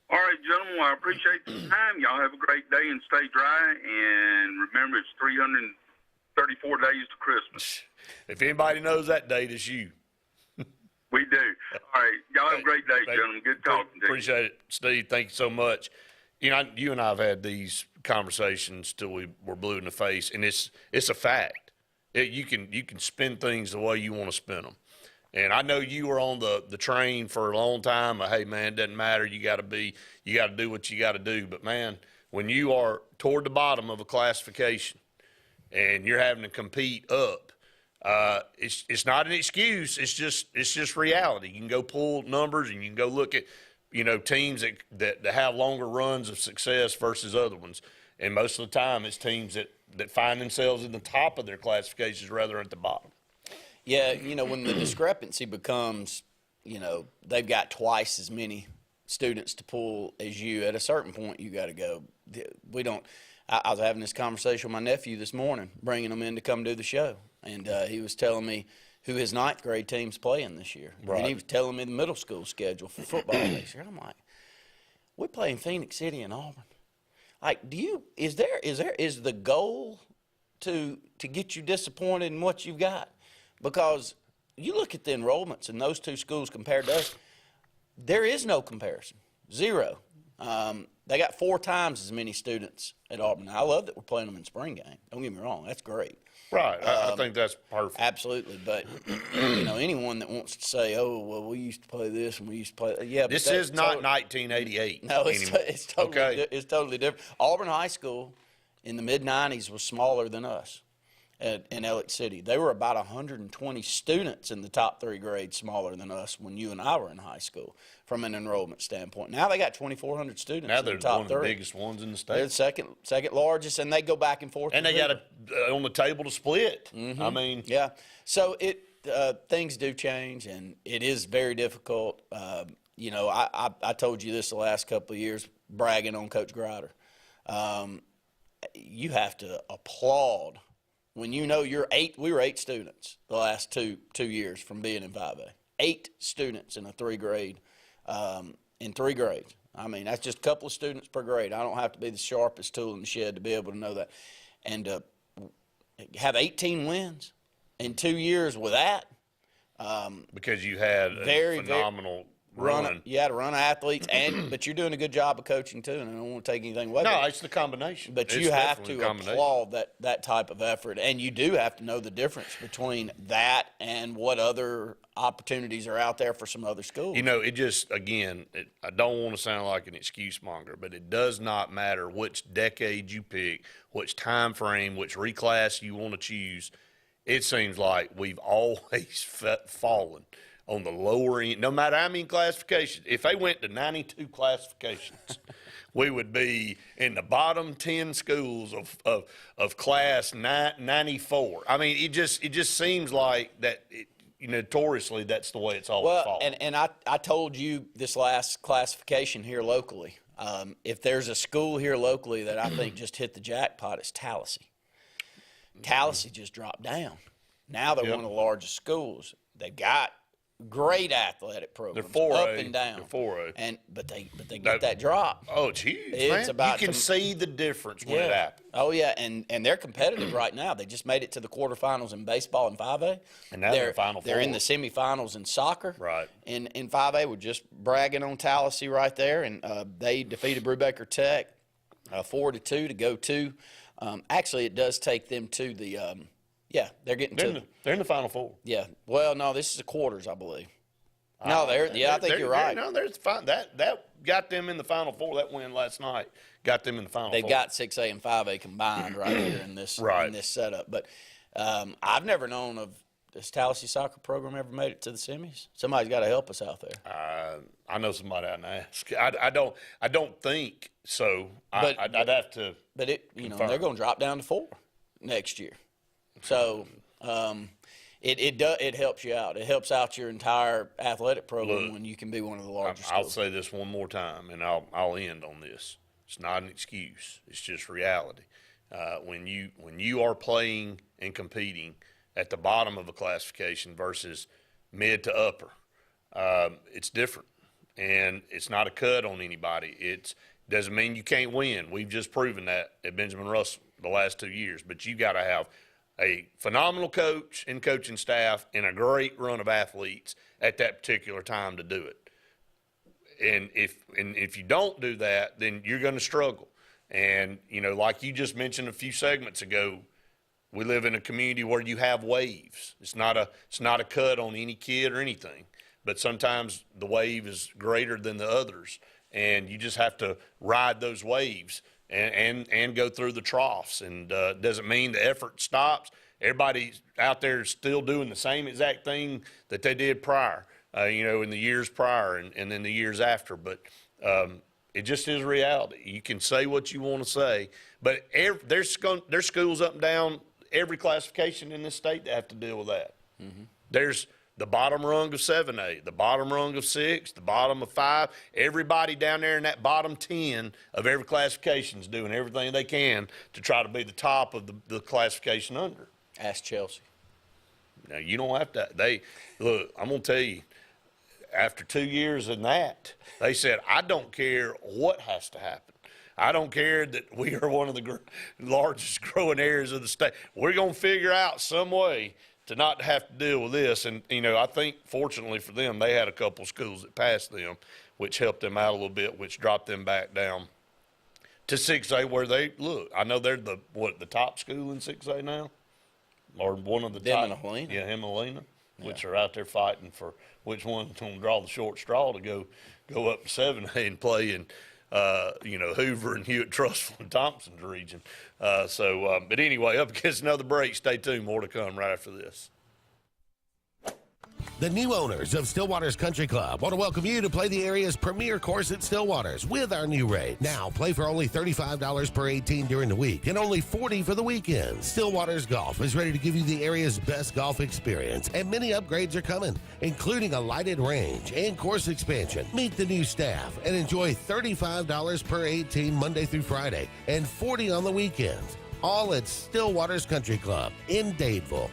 S20: All right, gentlemen, well, I appreciate the time. Y'all have a great day and stay dry. And remember, it's 334 days to Christmas.
S3: If anybody knows that date, it's you.
S20: We do. All right. Y'all have a great day, gentlemen. Good talking to you.
S3: Appreciate it, Steve. Thank you so much. You know, you and I have had these conversations till we were blue in the face, and it's a fact. You can spin things the way you want to spin them. And I know you were on the train for a long time. Hey, man, it doesn't matter. You got to do what you got to do. But, man, when you are toward the bottom of a classification and you're having to compete up, it's not an excuse. It's just reality. You can go pull numbers and you can go look at, you know, teams that have longer runs of success versus other ones. And most of the time it's teams that find themselves in the top of their classifications rather than at the bottom.
S4: Yeah, you know, when the discrepancy becomes, you know, they've got twice as many students to pull as you, at a certain point you got to go. I was having this conversation with my nephew this morning, bringing him in to come do the show. And he was telling me who his 9th grade team's playing this year. Right. And he was telling me the middle school schedule for football this year. I'm like, we're playing Phoenix City and Auburn. Like, is the goal to get you disappointed in what you've got? Because you look at the enrollments in those 2 schools compared to us, there is no comparison. 0. They got 4 times as many students at Auburn. Now, I love that we're playing them in spring game. Don't get me wrong. That's great.
S3: Right. I think that's perfect.
S4: Absolutely. But, you know, anyone that wants to say, oh, well, we used to play this and we used to play that. Yeah, but
S3: this is not 1988
S4: No,
S3: anymore.
S4: It's totally different. Auburn High School in the mid-'90s was smaller than us in Elliott City. They were about 120 students in the top 3 grades smaller than us when you and I were in high school from an enrollment standpoint. Now they got 2,400 students
S3: now
S4: in the top 3.
S3: Now they're one of the biggest ones in the state.
S4: They're the second largest, and they go back and forth.
S3: And they got on the table to split.
S4: Mm-hmm.
S3: I mean.
S4: Yeah. So things do change, and it is very difficult. You know, I told you this the last couple of years, bragging on Coach Grider. You have to applaud when you know we were 8 students the last two years from being in 5A. 8 students in a 3 grade, in 3 grades. I mean, that's just a couple of students per grade. I don't have to be the sharpest tool in the shed to be able to know that. And have 18 wins in 2 years with that.
S3: Because you had a phenomenal run.
S4: You had to run athletes, but you're doing a good job of coaching too, and I don't want to take anything away.
S3: No, it's the combination.
S4: But
S3: It's
S4: you have
S3: definitely
S4: to
S3: a combination.
S4: applaud that type of effort, and you do have to know the difference between that and what other opportunities are out there for some other schools.
S3: You know, it just, again, I don't want to sound like an excuse monger, but it does not matter which decade you pick, which time frame, which reclass you want to choose. It seems like we've always fallen on the lower end, no matter how many classifications. If they went to 92 classifications, we would be in the bottom 10 schools of class 94. I mean, it just seems like that. Notoriously, that's the way it's always fallen.
S4: And I told you this last classification here locally. If there's a school here locally that I think just hit the jackpot, it's Tallahassee. Tallahassee just dropped down. Now they're one of the largest schools. They've got great athletic programs,
S3: They're 4A,
S4: up and down.
S3: They're 4A.
S4: But they get that drop.
S3: Oh, it's huge,
S4: It's
S3: man.
S4: about
S3: You can see the difference when it happens.
S4: Oh, yeah, and they're competitive right now. They just made it to the quarterfinals in baseball in 5A.
S3: And now they're Final
S4: They're in
S3: Four.
S4: the semifinals in soccer.
S3: Right.
S4: In 5A, we're just bragging on Tallahassee right there, and they defeated Brubaker Tech 4-2 to go to. Actually, it does take them to the they're getting
S3: They're in the Final Four.
S4: Yeah. Well, no, this is the quarters, I believe. No, I think you're right.
S3: No, there's fine. That got them in the Final Four. That win last night got them in the Final Four.
S4: They've got 6A and 5A combined right here in this setup. But I've never known of this Tallahassee soccer program ever made it to the semis. Somebody's got to help us out there.
S3: I know somebody I can ask. I don't think so. I'd have to.
S4: But
S3: confirm.
S4: they're going to drop down to 4 next year. So it helps you out. It helps out your entire athletic program when you can be one of the largest.
S3: I'll say this one more time, and I'll end on this. It's not an excuse. It's just reality. When you are playing and competing at the bottom of a classification versus mid to upper, it's different, and it's not a cut on anybody. It doesn't mean you can't win. We've just proven that at Benjamin Russell the last 2 years. But you got to have a phenomenal coach and coaching staff and a great run of athletes at that particular time to do it. And if you don't do that, then you're going to struggle. And, like you just mentioned a few segments ago, we live in a community where you have waves. It's not a cut on any kid or anything, but sometimes the wave is greater than the others, and you just have to ride those waves and go through the troughs. And doesn't mean the effort stops. Everybody out there is still doing the same exact thing that they did prior, in the years prior and then the years after. But it just is reality. You can say what you want to say, but there's schools up and down every classification in this state that have to deal with that. Mm-hmm. There's the bottom rung of 7A, the bottom rung of 6, the bottom of 5. Everybody down there in that bottom 10 of every classification is doing everything they can to try to be the top of the classification under.
S4: Ask Chelsea.
S3: Now, you don't have to. Look, I'm going to tell you, after 2 years in that, they said, I don't care what has to happen. I don't care that we are one of the largest growing areas of the state. We're going to figure out some way to not have to deal with this. And, I think fortunately for them, they had a couple schools that passed them, which helped them out a little bit, which dropped them back down to 6A where I know they're the top school in 6A now? Or one of the top.
S4: Helena.
S3: Yeah, Helena, which are out there fighting for which one's going to draw the short straw to go up to 7A and play in, Hoover and Hewitt, Trussville, and Thompson's region. But anyway, up against another break. Stay tuned. More to come right after this.
S1: The new owners of Stillwater's Country Club want to welcome you to play the area's premier course at Stillwater's with our new rate. Now, play for only $35 per 18 during the week and only $40 for the weekend. Stillwater's Golf is ready to give you the area's best golf experience, and many upgrades are coming, including a lighted range and course expansion. Meet the new staff and enjoy $35 per 18 Monday through Friday and $40 on the weekends. All at Stillwater's Country Club in Dadeville.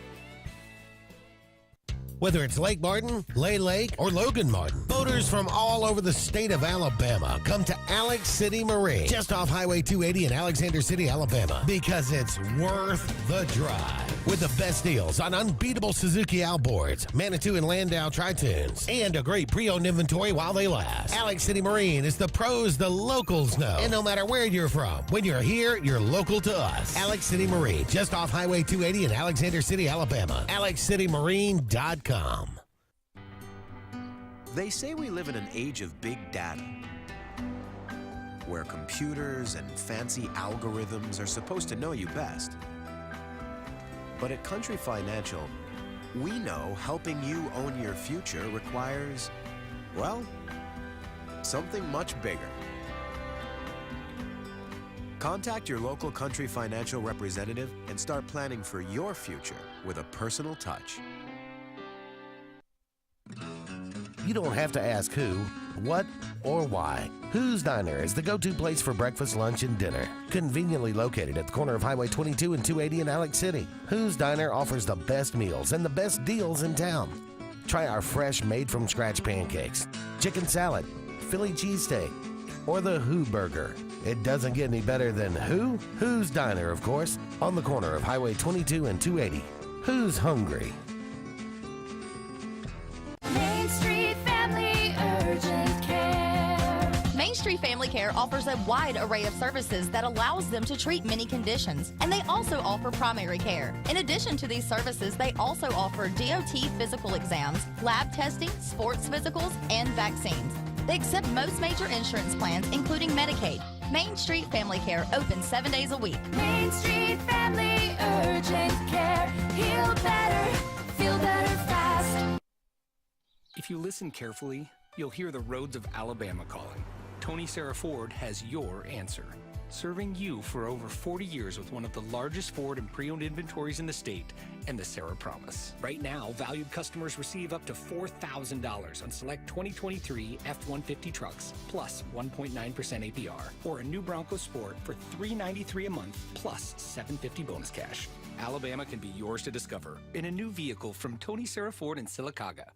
S1: Whether it's Lake Martin, Lay Lake, or Logan Martin, boaters from all over the state of Alabama come to Alex City Marine, just off Highway 280 in Alexander City, Alabama, because it's worth the drive. with the best deals on unbeatable Suzuki outboards, Manitou and Landau tri-tunes, and a great pre-owned inventory while they last. Alex City Marine is the pros the locals know. And no matter where you're from, when you're here, you're local to us. Alex City Marine, just off Highway 280 in Alexander City, Alabama. AlexCityMarine.com.
S21: They say we live in an age of big data, where computers and fancy algorithms are supposed to know you best. But at Country Financial, we know helping you own your future requires, well, something much bigger. Contact your local Country Financial representative and start planning for your future with a personal touch.
S1: You don't have to ask who, what, or why. Who's Diner is the go-to place for breakfast, lunch, and dinner. Conveniently located at the corner of Highway 22 and 280 in Alex City. Who's Diner offers the best meals and the best deals in town. Try our fresh, made-from-scratch pancakes, chicken salad, Philly cheesesteak, or the Who Burger. It doesn't get any better than who? Who's Diner, of course, on the corner of Highway 22 and 280. Who's hungry?
S12: Main Street Family Urgent Care.
S22: Main Street Family Care offers a wide array of services that allows them to treat many conditions, and they also offer primary care. In addition to these services, they also offer DOT physical exams, lab testing, sports physicals, and vaccines. They accept most major insurance plans, including Medicaid. Main Street Family Care, open 7 days a week.
S12: Main Street Family Urgent Care. Heal better, feel better fast.
S23: If you listen carefully, you'll hear the roads of Alabama calling. Tony Sarah Ford has your answer. Serving you for over 40 years with one of the largest Ford and pre-owned inventories in the state and the Sarah Promise. Right now, valued customers receive up to $4,000 on select 2023 F-150 trucks, plus 1.9% APR, or a new Bronco Sport for $393 a month, plus $750 bonus cash. Alabama can be yours to discover in a new vehicle from Tony Sarah Ford in Sylacauga.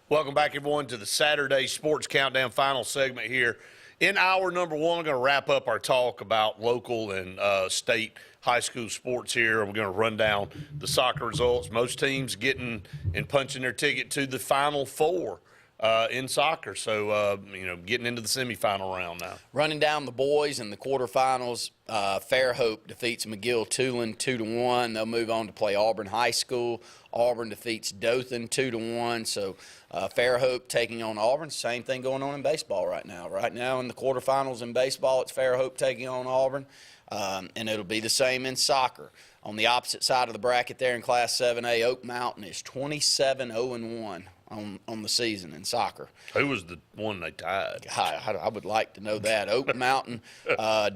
S3: Welcome back, everyone, to the Saturday Sports Countdown final segment here. In hour number one, we're going to wrap up our talk about local and state high school sports here. We're going to run down the soccer results. Most teams getting and punching their ticket to the Final Four in soccer. So, getting into the semifinal round now.
S4: Running down the boys in the quarterfinals, Fairhope defeats McGill-Tulane 2-1. They'll move on to play Auburn High School. Auburn defeats Dothan 2-1. So Fairhope taking on Auburn. Same thing going on in baseball right now. Right now in the quarterfinals in baseball, it's Fairhope taking on Auburn. And it'll be the same in soccer. On the opposite side of the bracket there in Class 7A, Oak Mountain is 27-0-1 on the season in soccer.
S3: Who was the one they tied?
S4: I would like to know that. Oak Mountain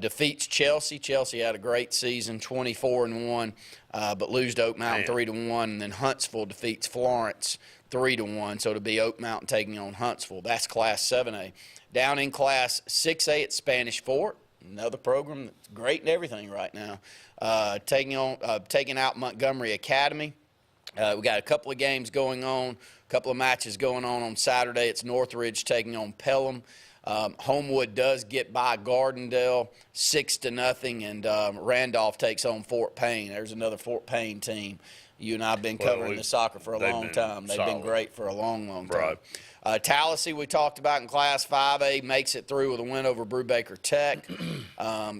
S4: defeats Chelsea. Chelsea had a great season, 24-1, but lose to Oak Mountain 3-1. And then Huntsville defeats Florence 3-1. So it'll be Oak Mountain taking on Huntsville. That's Class 7A. Down in Class 6A at Spanish Fort. Another program that's great and everything right now. Taking out Montgomery Academy. We got a couple of games going on, a couple of matches going on Saturday. It's Northridge taking on Pelham. Homewood does get by Gardendale 6-0, and Randolph takes on Fort Payne. There's another Fort Payne team. You and I have been covering the soccer for a long time. They've been great for a long, long time. Right. Tallahassee, we talked about in Class 5A, makes it through with a win over Brubaker Tech.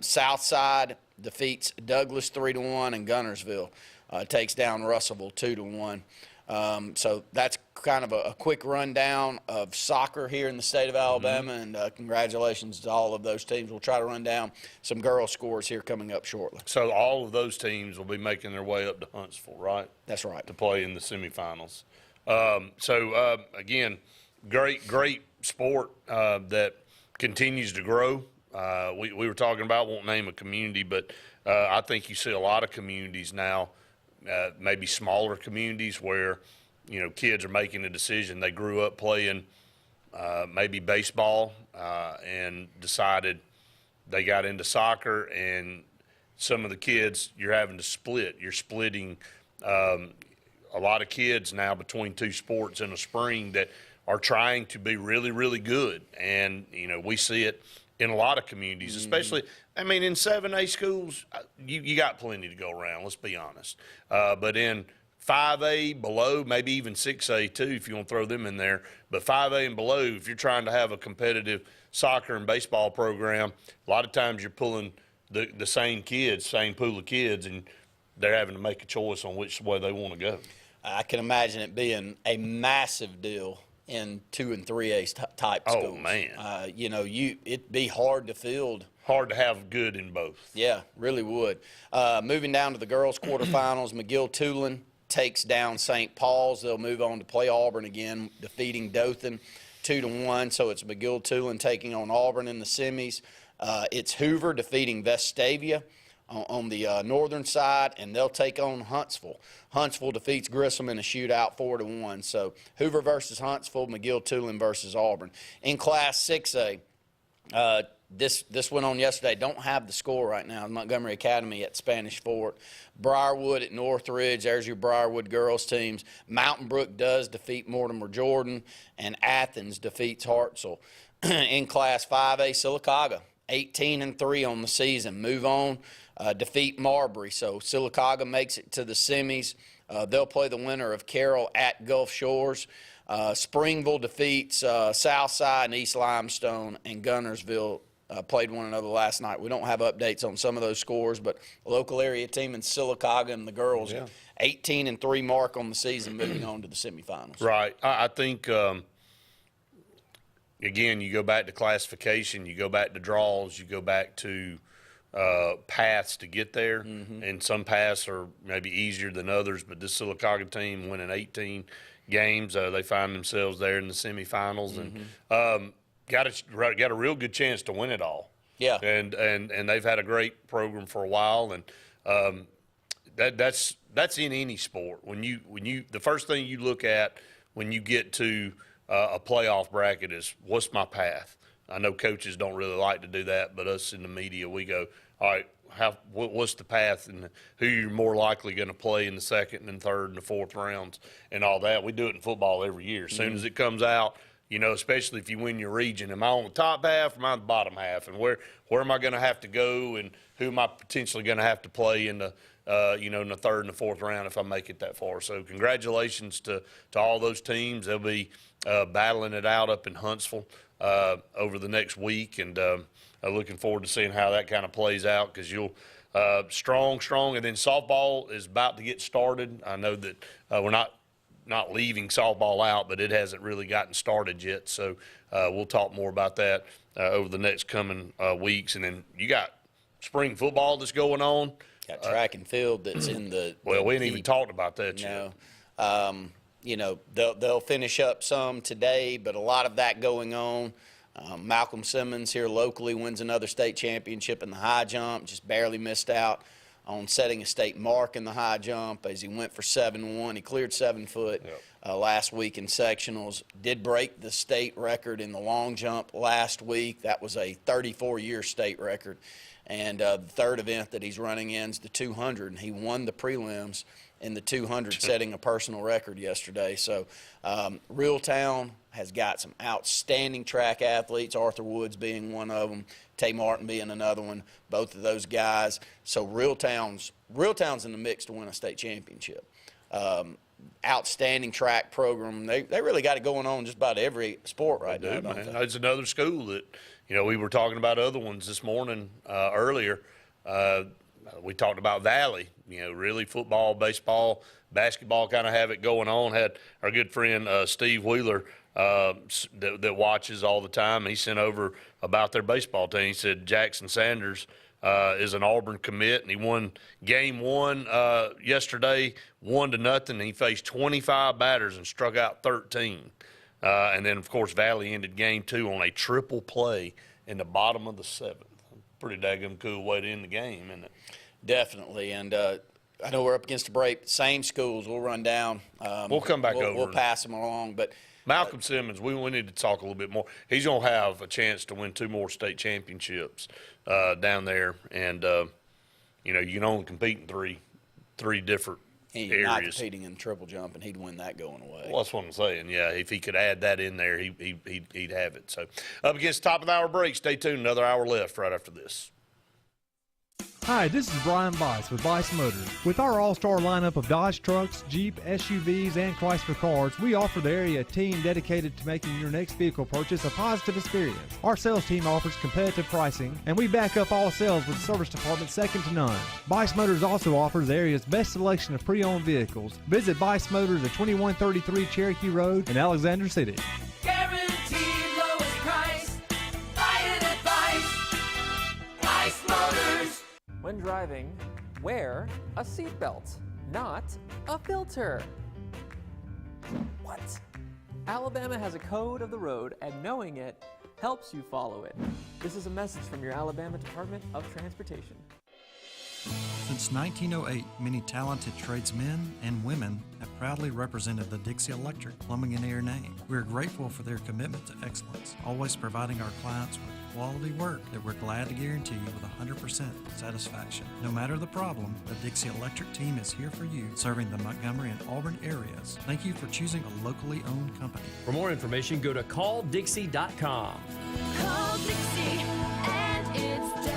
S4: Southside defeats Douglas 3-1, and Gunnersville takes down Russellville 2-1. So that's kind of a quick rundown of soccer here in the state of Alabama, and congratulations to all of those teams. We'll try to run down some girls' scores here coming up shortly.
S3: So all of those teams will be making their way up to Huntsville, right?
S4: That's right.
S3: To play in the semifinals. Again, great sport that continues to grow. We were talking about, won't name a community, but I think you see a lot of communities now, maybe smaller communities where, kids are making a decision. They grew up playing maybe baseball and decided they got into soccer, and some of the kids you're having to split. You're splitting a lot of kids now between two sports in a spring that are trying to be really, really good. And, you know, we see it in a lot of communities, especially, I mean, in 7A schools, you got plenty to go around, let's be honest. But in 5A below, maybe even 6A too, if you want to throw them in there. But 5A and below, if you're trying to have a competitive soccer and baseball program, a lot of times you're pulling the same kids, same pool of kids, and they're having to make a choice on which way they want to go.
S4: I can imagine it being a massive deal in 2 and 3A type schools.
S3: Oh, man.
S4: You know, it'd be hard to field.
S3: Hard to have good in both.
S4: Yeah, really would. Moving down to the girls' quarterfinals, McGill-Tulane takes down St. Paul's. They'll move on to play Auburn again, defeating Dothan 2-1. So it's McGill-Tulane taking on Auburn in the semis. It's Hoover defeating Vestavia on the northern side, and they'll take on Huntsville. Huntsville defeats Grissom in a shootout 4-1. So Hoover versus Huntsville, McGill-Tulane versus Auburn. In Class 6A, this went on yesterday. Don't have the score right now. Montgomery Academy at Spanish Fort. Briarwood at Northridge. There's your Briarwood girls teams. Mountain Brook does defeat Mortimer Jordan, and Athens defeats Hartselle. In Class 5A, Sylacauga 18-3 on the season. Move on. Defeat Marbury. So Sylacauga makes it to the semis. They'll play the winner of Carroll at Gulf Shores. Springville defeats Southside and East Limestone, and Gunnersville played one another last night. We don't have updates on some of those scores, but a local area team in Sylacauga and the girls, 18-3 mark on the season, moving on to the semifinals.
S3: Right. I think, again, you go back to classification, you go back to draws, you go back to paths to get there, and some paths are maybe easier than others, but this Sylacauga team winning 18 games, they find themselves there in the semifinals, and got a real good chance to win it all.
S4: Yeah,
S3: and they've had a great program for a while, and that's in any sport. When you the first thing you look at when you get to a playoff bracket is, what's my path? I know coaches don't really like to do that, but us in the media, we go, all right, what's the path and who you're more likely going to play in the second and third and the fourth rounds and all that. We do it in football every year. As soon as it comes out, you know, especially if you win your region, am I on the top half or am I on the bottom half? And where am I going to have to go, and who am I potentially going to have to play in the in the third and the fourth round if I make it that far. So congratulations to all those teams. They'll be battling it out up in Huntsville over the next week, and looking forward to seeing how that kind of plays out, because you'll strong, and then softball is about to get started. I know that we're not leaving softball out, but it hasn't really gotten started yet, so we'll talk more about that over the next coming weeks. And then you got spring football that's going on.
S4: Got track and field that's in the
S3: well, we ain't even talked about that
S4: yet. You know, they'll finish up some today, but a lot of that going on. Malcolm Simmons here locally wins another state championship in the high jump, just barely missed out on setting a state mark in the high jump as he went for 7-1. He cleared 7 foot last week in sectionals. Did break the state record in the long jump last week. That was a 34-year state record. And the third event that he's running in is the 200, and he won the prelims in the 200, setting a personal record yesterday. So Reeltown has got some outstanding track athletes, Arthur Woods being one of them, Tay Martin being another one, both of those guys. So Reeltown's in the mix to win a state championship. Outstanding track program. They really got it going on just about every sport right now.
S3: Man. It's another school that, you know, we were talking about other ones this morning earlier. We talked about Valley, you know, really football, baseball, basketball kind of have it going on. Had our good friend Steve Wheeler that watches all the time. He sent over about their baseball team. He said Jackson Sanders is an Auburn commit, and he won game one yesterday, 1-0. He faced 25 batters and struck out 13. And then, of course, Valley ended game 2 on a triple play in the bottom of the 7th. Pretty daggum cool way to end the game, isn't it?
S4: Definitely. And I know we're up against a break. Same schools. We'll run down.
S3: We'll come back over.
S4: We'll pass them along. But
S3: Malcolm Simmons, we need to talk a little bit more. He's going to have a chance to win 2 more state championships down there. And you can only compete in three different
S4: He's
S3: areas.
S4: not competing in triple jump, and he'd win that going away.
S3: Well, that's what I'm saying. Yeah, if he could add that in there, he'd have it. So up against top of the hour break. Stay tuned. Another hour left right after this.
S11: Hi, this is Brian Bice with Bice Motors. With our all-star lineup of Dodge trucks, Jeep, SUVs, and Chrysler cars, we offer the area team dedicated to making your next vehicle purchase a positive experience. Our sales team offers competitive pricing, and we back up all sales with service department second to none. Bice Motors also offers the area's best selection of pre-owned vehicles. Visit Bice Motors at 2133 Cherokee Road in Alexander City.
S12: Guaranteed lowest price. Buy it at Bice Motors.
S5: When driving, wear a seatbelt, not a filter. What? Alabama has a code of the road, and knowing it helps you follow it. This is a message from your Alabama Department of Transportation.
S6: Since 1908, many talented tradesmen and women have proudly represented the Dixie Electric Plumbing and Air name. We're grateful for their commitment to excellence, always providing our clients with quality work that we're glad to guarantee with 100% satisfaction. No matter the problem, the Dixie Electric team is here for you, serving the Montgomery and Auburn areas. Thank you for choosing a locally owned company.
S7: For more information, go to calldixie.com.
S12: Call Dixie and it's done.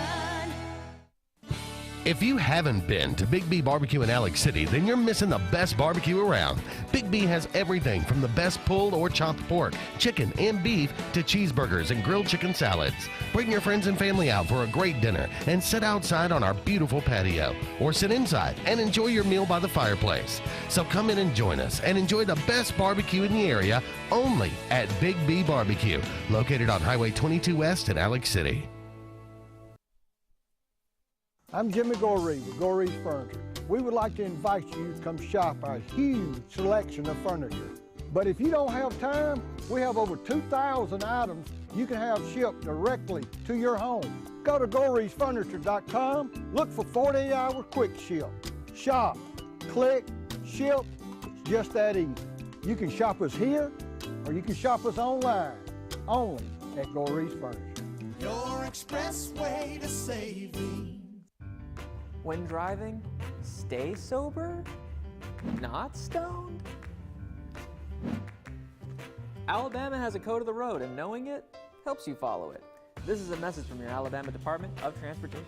S1: If you haven't been to Big B Barbecue in Alex City, then you're missing the best barbecue around. Big B has everything from the best pulled or chopped pork, chicken, and beef to cheeseburgers and grilled chicken salads. Bring your friends and family out for a great dinner and sit outside on our beautiful patio, or sit inside and enjoy your meal by the fireplace. So come in and join us and enjoy the best barbecue in the area only at Big B Barbecue, located on Highway 22 West in Alex City.
S24: I'm Jimmy Goree with Goree's Furniture. We would like to invite you to come shop our huge selection of furniture. But if you don't have time, we have over 2,000 items you can have shipped directly to your home. Go to GoreesFurniture.com, look for 48-hour quick ship. Shop, click, ship, it's just that easy. You can shop us here, or you can shop us online, only at Goree's Furniture.
S12: Your express way to saving.
S5: When driving, stay sober, not stoned. Alabama has a code of the road, and knowing it helps you follow it. This is a message from your Alabama Department of Transportation.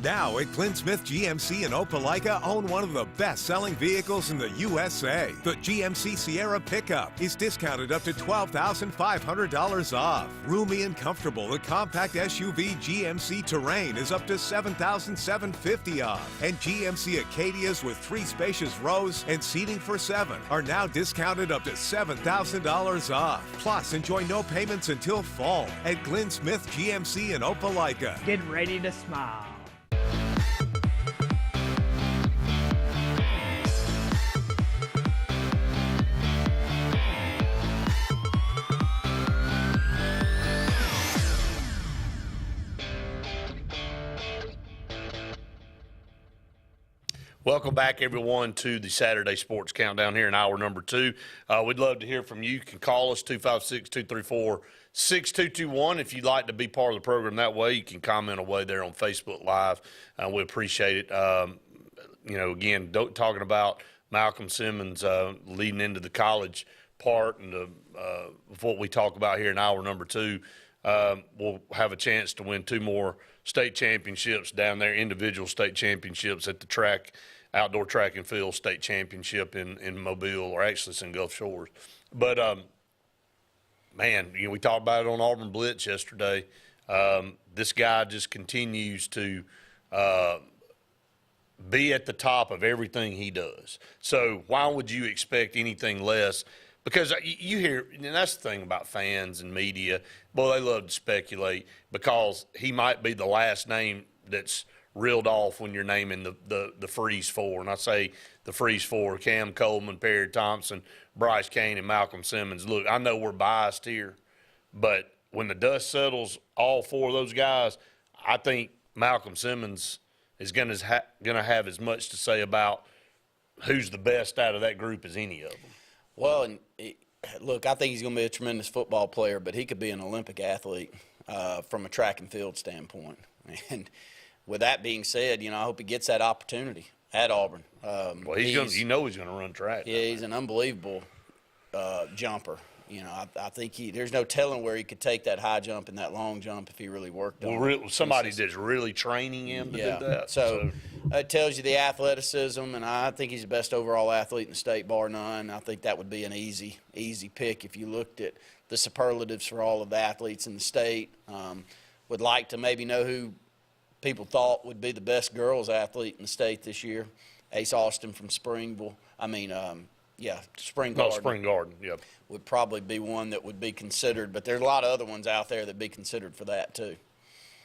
S25: Now at Clint Smith GMC in Opelika, own one of the best-selling vehicles in the USA. The GMC Sierra pickup is discounted up to $12,500 off. Roomy and comfortable, the compact SUV GMC Terrain is up to $7,750 off. And GMC Acadias with 3 spacious rows and seating for 7 are now discounted up to $7,000 off. Plus, enjoy no payments until fall at Glenn Smith GMC in Opelika.
S26: Get ready to smile.
S3: Welcome back, everyone, to the Saturday Sports Countdown here in hour number 2. We'd love to hear from you. You can call us 256-234-6221. If you'd like to be part of the program that way, you can comment away there on Facebook Live. We appreciate it. Again, talking about Malcolm Simmons leading into the college part and of what we talk about here in hour number 2. We'll have a chance to win 2 more state championships down there, individual state championships at the track, outdoor track and field state championship in Mobile, or actually it's in Gulf Shores. But, man, we talked about it on Auburn Blitz yesterday. This guy just continues to be at the top of everything he does. So why would you expect anything less? Because you hear, and that's the thing about fans and media, boy, they love to speculate because he might be the last name that's reeled off when you're naming the Freeze Four. And I say the Freeze Four: Cam Coleman, Perry Thompson, Bryce Kane, and Malcolm Simmons. Look, I know we're biased here, but when the dust settles, all 4 of those guys, I think Malcolm Simmons is going to have as much to say about who's the best out of that group as any of them.
S4: Well, and look, I think he's going to be a tremendous football player, but he could be an Olympic athlete from a track and field standpoint. And with that being said, I hope he gets that opportunity at Auburn.
S3: Well, he's going. He's going to run track.
S4: Yeah, he's an unbelievable jumper. I think there's no telling where he could take that high jump and that long jump if he really worked on it.
S3: Well, somebody that's really training him to do that.
S4: So it tells you the athleticism, and I think he's the best overall athlete in the state, bar none. I think that would be an easy pick if you looked at the superlatives for all of the athletes in the state. Would like to maybe know who people thought would be the best girls athlete in the state this year. Ace Austin from Spring Garden.
S3: Spring Garden, yep.
S4: Would probably be one that would be considered, but there's a lot of other ones out there that be considered for that too.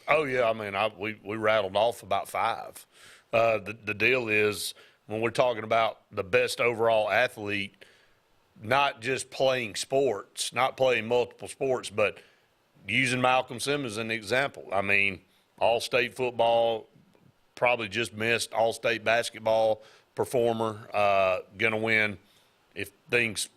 S3: Oh yeah, we rattled off about 5. The deal is, when we're talking about the best overall athlete, not just playing sports, not playing multiple sports, but using Malcolm Simmons as an example. All-state football, probably just missed all-state basketball performer, going to win, if things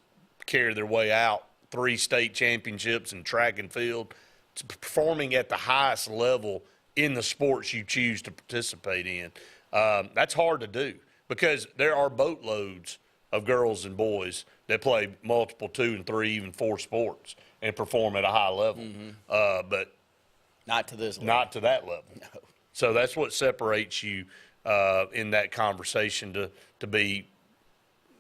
S3: carry their way out, 3 state championships in track and field. It's performing at the highest level in the sports you choose to participate in. That's hard to do because there are boatloads of girls and boys that play multiple 2 and 3, even 4 sports and perform at a high level. But
S4: not to this level.
S3: Not to that level.
S4: No.
S3: So that's what separates you in that conversation to be,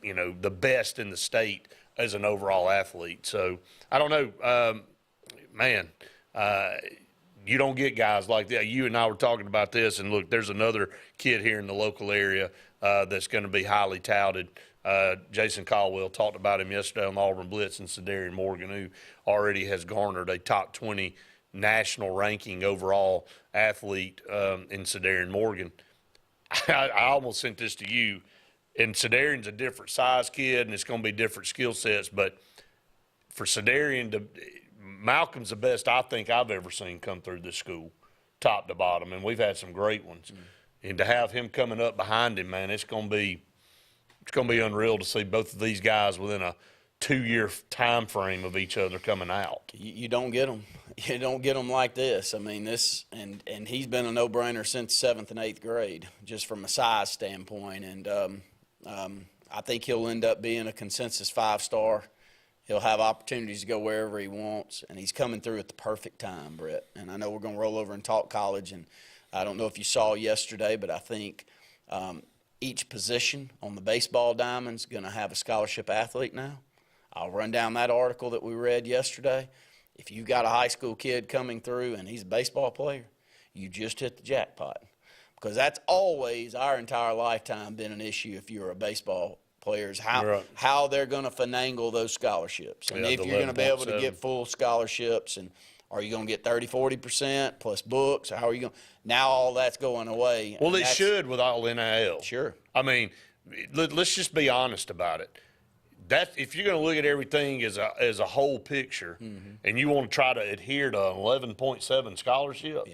S3: the best in the state as an overall athlete. So I don't know, you don't get guys like that. You and I were talking about this, and look, there's another kid here in the local area that's going to be highly touted. Jason Caldwell talked about him yesterday on the Auburn Blitz, and Cedarian Morgan, who already has garnered a top 20 national ranking overall athlete in Cedarian Morgan. I almost sent this to you. And Cedarian's a different size kid, and it's going to be different skill sets. But for Cedarian, Malcolm's the best I think I've ever seen come through this school, top to bottom. And we've had some great ones. And to have him coming up behind him, man, it's going to be unreal to see both of these guys within a 2-year time frame of each other coming out.
S4: You don't get them. You don't get them like this. And he's been a no-brainer since 7th and 8th grade, just from a size standpoint. And I think he'll end up being a consensus 5-star. He'll have opportunities to go wherever he wants, and he's coming through at the perfect time, Brett. And I know we're going to roll over and talk college, and I don't know if you saw yesterday, but I think each position on the baseball diamond is going to have a scholarship athlete now. I'll run down that article that we read yesterday. If you got a high school kid coming through and he's a baseball player, you just hit the jackpot. Because that's always, our entire lifetime, been an issue if you're a baseball player, is how they're going to finagle those scholarships. And if you're going to be able to get full scholarships, and are you going to get 30, 40% plus books? How are you going? Now all that's going away.
S3: Well, it should with all NIL.
S4: Sure.
S3: Let's just be honest about it. If you're going to look at everything as a whole picture, and you want to try to adhere to an 11.7 scholarship,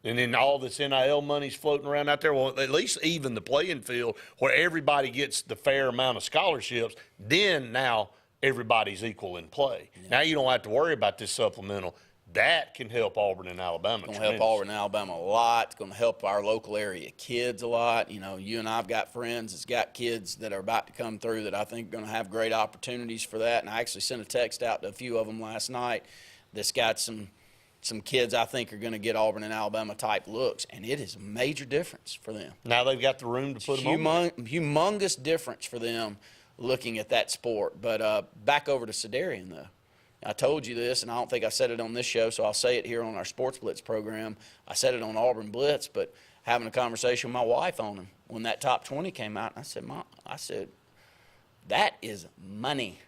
S3: and then all this NIL money's floating around out there, well, at least even the playing field where everybody gets the fair amount of scholarships, then now everybody's equal in play. Now you don't have to worry about this supplemental. That can help Auburn and Alabama.
S4: It's going to help Auburn and Alabama a lot. It's going to help our local area kids a lot. You and I've got friends that's got kids that are about to come through that I think are going to have great opportunities for that. And I actually sent a text out to a few of them last night that's got some kids I think are going to get Auburn and Alabama type looks, and it is a major difference for them.
S3: Now they've got the room to put them on.
S4: Humongous difference for them looking at that sport. But back over to Cedarian, though. I told you this, and I don't think I said it on this show, so I'll say it here on our Sports Blitz program. I said it on Auburn Blitz, but having a conversation with my wife on him when that top 20 came out, I said, Mom, that is money.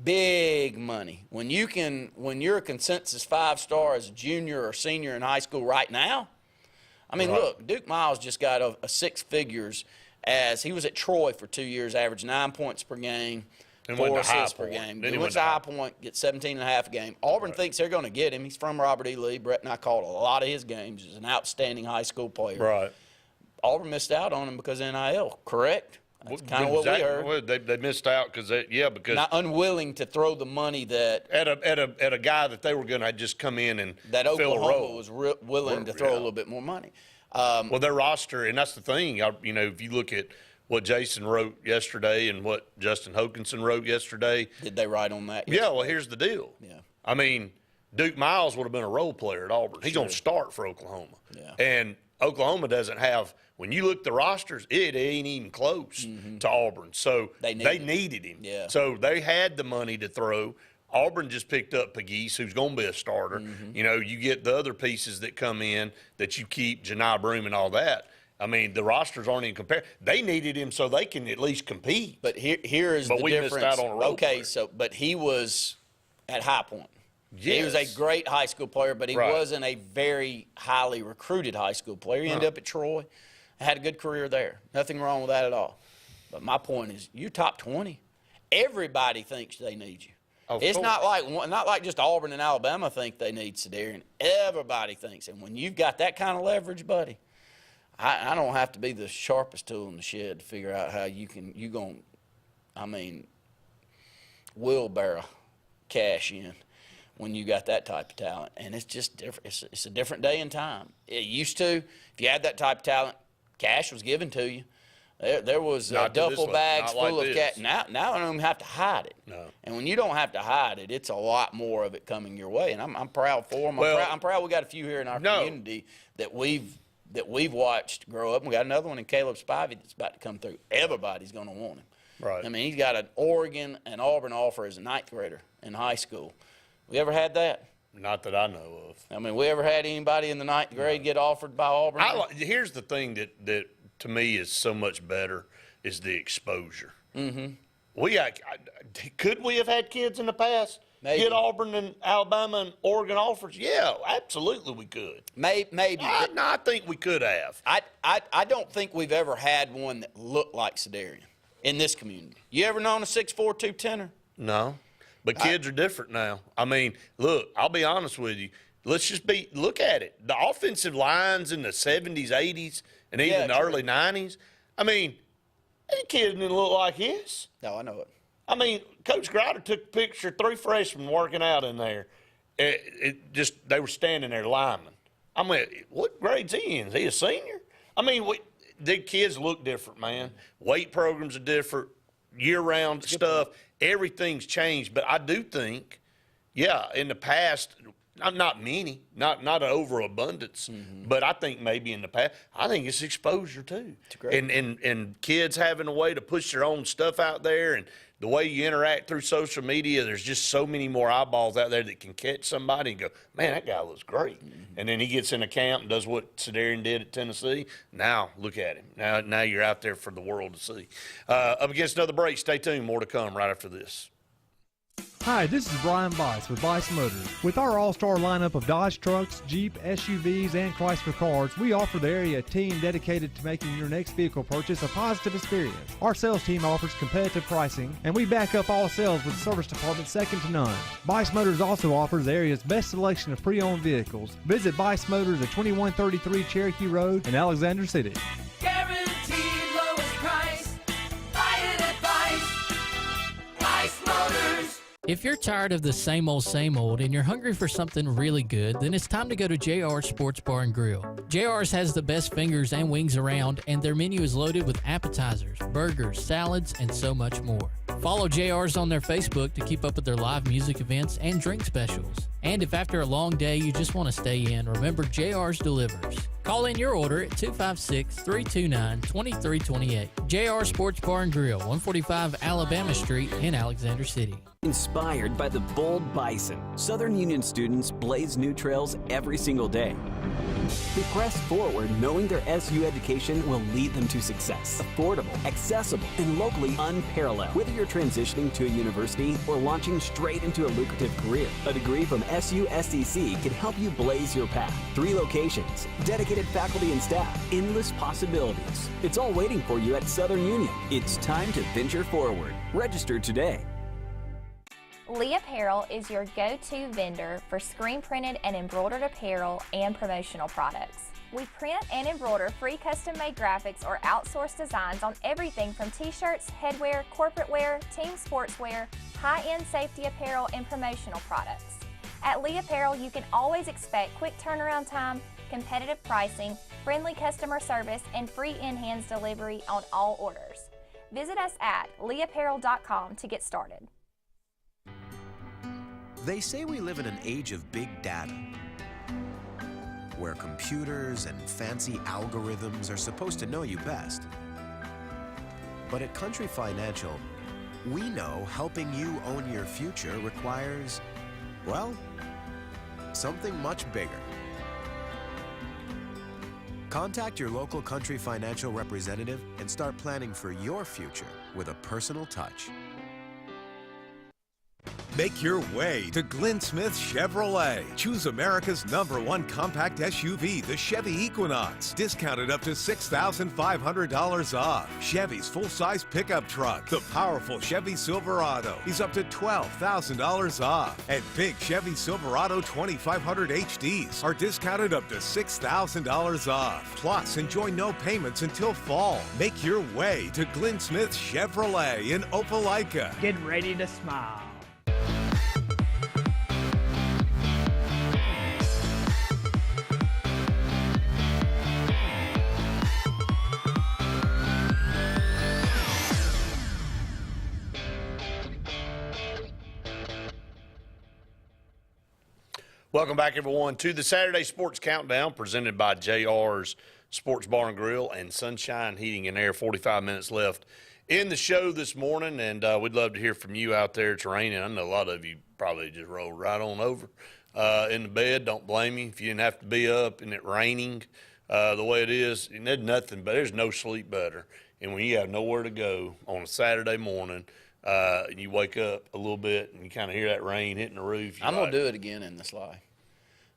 S4: Big money. When you're a consensus 5-star as a junior or senior in high school right now, look, Duke Miles just got a 6 figures as he was at Troy for 2 years, averaged 9 points per game,
S3: and
S4: 4 assists per game. He went to High Point, get 17.5 a game. Auburn thinks they're going to get him. He's from Robert E. Lee. Brett and I called a lot of his games. He's an outstanding high school player.
S3: Right.
S4: Auburn missed out on him because of NIL, correct? That's kind of what we heard.
S3: Well, they missed out because
S4: not unwilling to throw the money that
S3: at a guy that they were going to just come in and
S4: that
S3: fill
S4: Oklahoma
S3: a role.
S4: was willing to throw a little bit more money.
S3: Well, their roster, and that's the thing. You know, if you look at what Jason wrote yesterday and what Justin Hokanson wrote yesterday.
S4: Did they write on that yesterday?
S3: Yeah, well, here's the deal.
S4: Yeah.
S3: I mean, Duke Miles would have been a role player at Auburn. He's going to start for Oklahoma.
S4: Yeah.
S3: And Oklahoma doesn't have, when you look at the rosters, it ain't even close to Auburn. So they needed him.
S4: Yeah.
S3: So they had the money to throw. Auburn just picked up Pegues, who's going to be a starter. You know, you get the other pieces that come in that you keep, Janai Broom and all that. I mean, the rosters aren't even compared. They needed him so they can at least compete.
S4: But here is the difference. But we missed out on a role player. But he was at High Point. Yes. He was a great high school player, but he wasn't a very highly recruited high school player. He ended up at Troy, had a good career there. Nothing wrong with that at all. But my point is, you're top 20. Everybody thinks they need you. It's not like just Auburn and Alabama think they need Sedarian. Everybody thinks. And when you've got that kind of leverage, buddy, I don't have to be the sharpest tool in the shed to figure out how wheelbarrow cash in when you got that type of talent. And it's just different. It's a different day and time. It used to, if you had that type of talent, cash was given to you. There was duffel bags full of cash. Now I don't even have to hide it.
S3: No.
S4: And when you don't have to hide it, it's a lot more of it coming your way. And I'm proud for them. I'm proud we got a few here in our community that we've watched grow up. And we got another one in Caleb Spivey that's about to come through. Everybody's going to want him.
S3: Right.
S4: I mean, he's got an Oregon and Auburn offer as a 9th grader in high school. We ever had that?
S3: Not that I know of.
S4: I mean, we ever had anybody in the 9th grade get offered by Auburn?
S3: Here's the thing that to me is so much better is the exposure.
S4: Mm-hmm.
S3: Could we have had kids in the past get Auburn and Alabama and Oregon offers? Yeah, absolutely we could.
S4: Maybe.
S3: I think we could have.
S4: I don't think we've ever had one that looked like Sedarian in this community. You ever known a 6'4", 210er?
S3: No. But kids are different now. I mean, look, I'll be honest with you. Look at it. The offensive lines in the 70s, 80s, and even the early 90s, I mean, that kid didn't look like his.
S4: No, I know it.
S3: I mean, Coach Grider took a picture of 3 freshmen working out in there. They were standing there linemen. I mean, what grade's he in? Is he a senior? I mean, the kids look different, man. Weight programs are different, year-round stuff. Everything's changed. But I do think, in the past, not many, not an overabundance, but I think maybe in the past, I think it's exposure too.
S4: It's great.
S3: And kids having a way to push their own stuff out there, and the way you interact through social media, there's just so many more eyeballs out there that can catch somebody and go, man, that guy looks great. And then he gets in a camp and does what Sedarian did at Tennessee. Now, look at him. Now you're out there for the world to see. Up against another break. Stay tuned. More to come right after this.
S11: Hi, this is Brian Bice with Bice Motors. With our all-star lineup of Dodge trucks, Jeep, SUVs, and Chrysler cars, we offer the area team dedicated to making your next vehicle purchase a positive experience. Our sales team offers competitive pricing, and we back up all sales with a service department second to none. Bice Motors also offers the area's best selection of pre-owned vehicles. Visit Bice Motors at 2133 Cherokee Road in Alexander City.
S12: Guaranteed lowest price. Buy it at Bice Motors.
S13: If you're tired of the same old and you're hungry for something really good, then it's time to go to JR's Sports Bar and Grill. JR's has the best fingers and wings around, and their menu is loaded with appetizers, burgers, salads, and so much more. Follow JR's on their Facebook to keep up with their live music events and drink specials. And if after a long day you just want to stay in, remember JR's delivers. Call in your order at 256-329-2328. JR Sports Bar and Grill, 145 Alabama Street in Alexander City.
S2: Inspired by the bold bison, Southern Union students blaze new trails every single day. They press forward knowing their SU education will lead them to success. Affordable, accessible, and locally unparalleled. Whether you're transitioning to a university or launching straight into a lucrative career, a degree from SU SDC can help you blaze your path. 3 locations, dedicated faculty and staff, endless possibilities. It's all waiting for you at Southern Union. It's time to venture forward. Register today.
S9: Lee Apparel is your go-to vendor for screen printed and embroidered apparel and promotional products. We print and embroider free custom-made graphics or outsourced designs on everything from t-shirts, headwear, corporate wear, team sportswear, high-end safety apparel, and promotional products. At Lee Apparel, you can always expect quick turnaround time, competitive pricing, friendly customer service, and free in-hands delivery on all orders. Visit us at leeapparel.com to get started.
S21: They say we live in an age of big data, where computers and fancy algorithms are supposed to know you best. But at Country Financial, we know helping you own your future requires, well, something much bigger. Contact your local Country Financial representative and start planning for your future with a personal touch.
S25: Make your way to Glenn Smith Chevrolet. Choose America's #1 compact SUV, the Chevy Equinox. Discounted up to $6,500 off. Chevy's full-size pickup truck, the powerful Chevy Silverado, is up to $12,000 off. And big Chevy Silverado 2500 HDs are discounted up to $6,000 off. Plus, enjoy no payments until fall. Make your way to Glenn Smith Chevrolet in Opelika.
S10: Get ready to smile.
S3: Welcome back, everyone, to the Saturday Sports Countdown presented by JR's Sports Bar and Grill and Sunshine Heating and Air. 45 minutes left in the show this morning, and we'd love to hear from you out there. It's raining. I know a lot of you probably just rolled right on over in the bed. Don't blame you if you didn't have to be up and it raining the way it is. And there's nothing, but there's no sleep better. And when you have nowhere to go on a Saturday morning, and you wake up a little bit and you kind of hear that rain hitting the roof.
S4: I'm gonna do it again in the slide.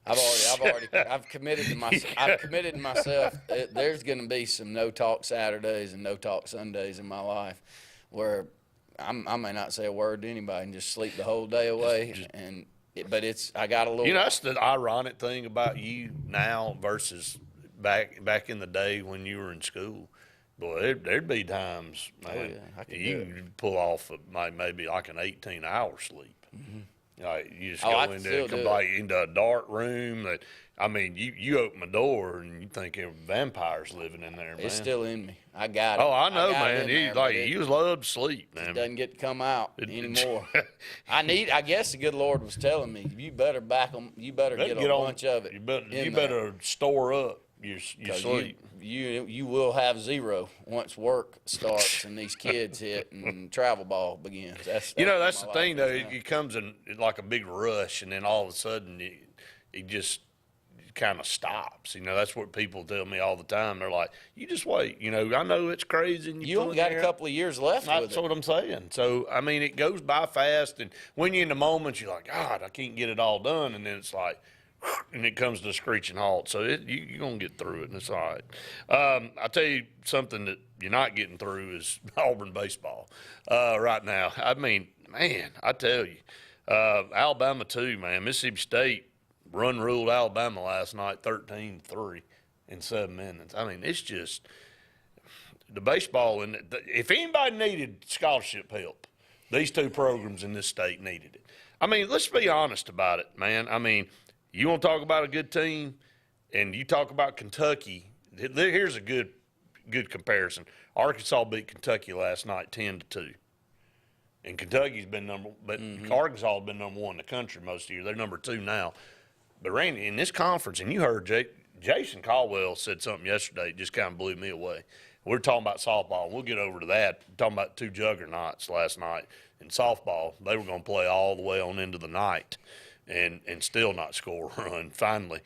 S4: I've committed to myself. I've committed to myself. There's gonna be some no talk Saturdays and no talk Sundays in my life, where I may not say a word to anybody and just sleep the whole day away. But I got a little.
S3: You know, that's the ironic thing about you now versus back in the day when you were in school. Boy, there'd be times, man, you can pull off maybe like an 18-hour sleep. Mm-hmm. Like you just go into a dark room that, I mean, you open the door and you think there are vampires living in there, man.
S4: It's still in me. I got it.
S3: Oh, I know, man. You love to sleep, man.
S4: It doesn't get to come out anymore. I guess the good Lord was telling me, you better back them. You better get a bunch of it.
S3: You better store up your sleep.
S4: You will have zero once work starts and these kids hit and travel ball begins. That's
S3: the thing, though. It comes in like a big rush, and then all of a sudden it just kind of stops. You know, that's what people tell me all the time. They're like, you just wait. You know, I know it's crazy. And
S4: you only got a couple of years left with it.
S3: That's what I'm saying. So, I mean, it goes by fast, and when you're in the moment, you're like, God, I can't get it all done, and then it's like, and it comes to a screeching halt. So you're going to get through it, and it's all right. I'll tell you something that you're not getting through is Auburn baseball right now. I mean, man, I tell you, Alabama too, man. Mississippi State ruled Alabama last night 13-3 in 7 minutes. I mean, it's just the baseball. And if anybody needed scholarship help, these two programs in this state needed it. I mean, let's be honest about it, man. I mean, you want to talk about a good team, and you talk about Kentucky. Here's a good comparison. Arkansas beat Kentucky last night 10-2, and Kentucky's been Arkansas has been number 1 in the country most of the year. They're number 2 now. But Randy, in this conference, and you heard Jason Caldwell said something yesterday that just kind of blew me away. We're talking about softball, and we'll get over to that. We're talking about 2 juggernauts last night in softball. They were going to play all the way on into the night. And still not score a run. Finally,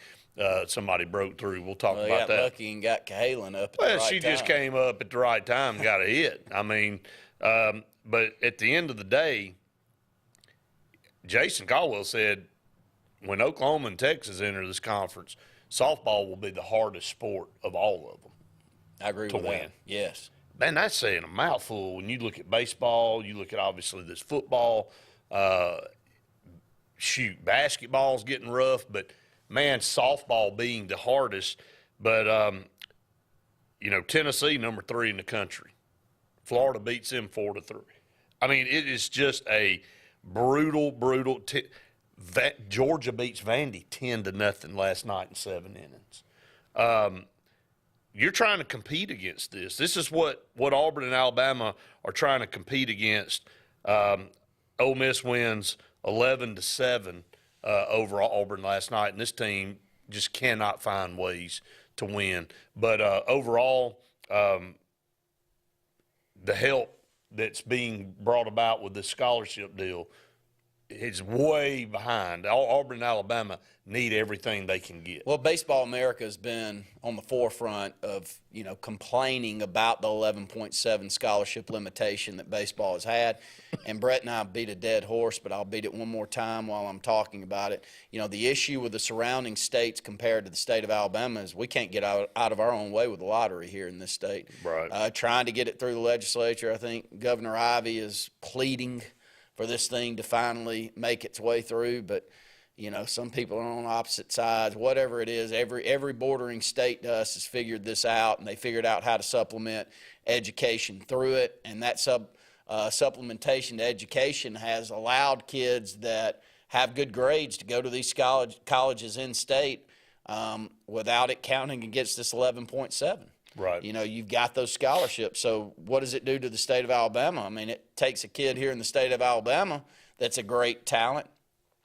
S3: somebody broke through. We'll talk about that.
S4: Got lucky and got Cahalan up at the right time.
S3: She just came up at the right time and got a hit. I mean, but at the end of the day, Jason Caldwell said when Oklahoma and Texas enter this conference, softball will be the hardest sport of all of them.
S4: I agree with that. Yes.
S3: Man, that's saying a mouthful. When you look at baseball, you look at obviously this football, basketball's getting rough, but man, softball being the hardest. But Tennessee number 3 in the country. Florida beats them 4-3. I mean, it is just a brutal. Georgia beats Vandy 10-0 last night in 7 innings. You're trying to compete against this. This is what Auburn and Alabama are trying to compete against. Ole Miss wins 11-7 over Auburn last night, and this team just cannot find ways to win. But overall, the help that's being brought about with this scholarship deal is way behind. Auburn and Alabama need everything they can get.
S4: Well, Baseball America has been on the forefront of, complaining about the 11.7 scholarship limitation that baseball has had. And Brett and I beat a dead horse, but I'll beat it one more time while I'm talking about it. The issue with the surrounding states compared to the state of Alabama is we can't get out of our own way with the lottery here in this state.
S3: Right.
S4: Trying to get it through the legislature, I think Governor Ivey is pleading for this thing to finally make its way through, but some people are on opposite sides. Whatever it is, every bordering state to us has figured this out, and they figured out how to supplement education through it, and that supplementation to education has allowed kids that have good grades to go to these colleges in state without it counting against this 11.7.
S3: Right.
S4: You've got those scholarships. So what does it do to the state of Alabama? I mean, it takes a kid here in the state of Alabama that's a great talent.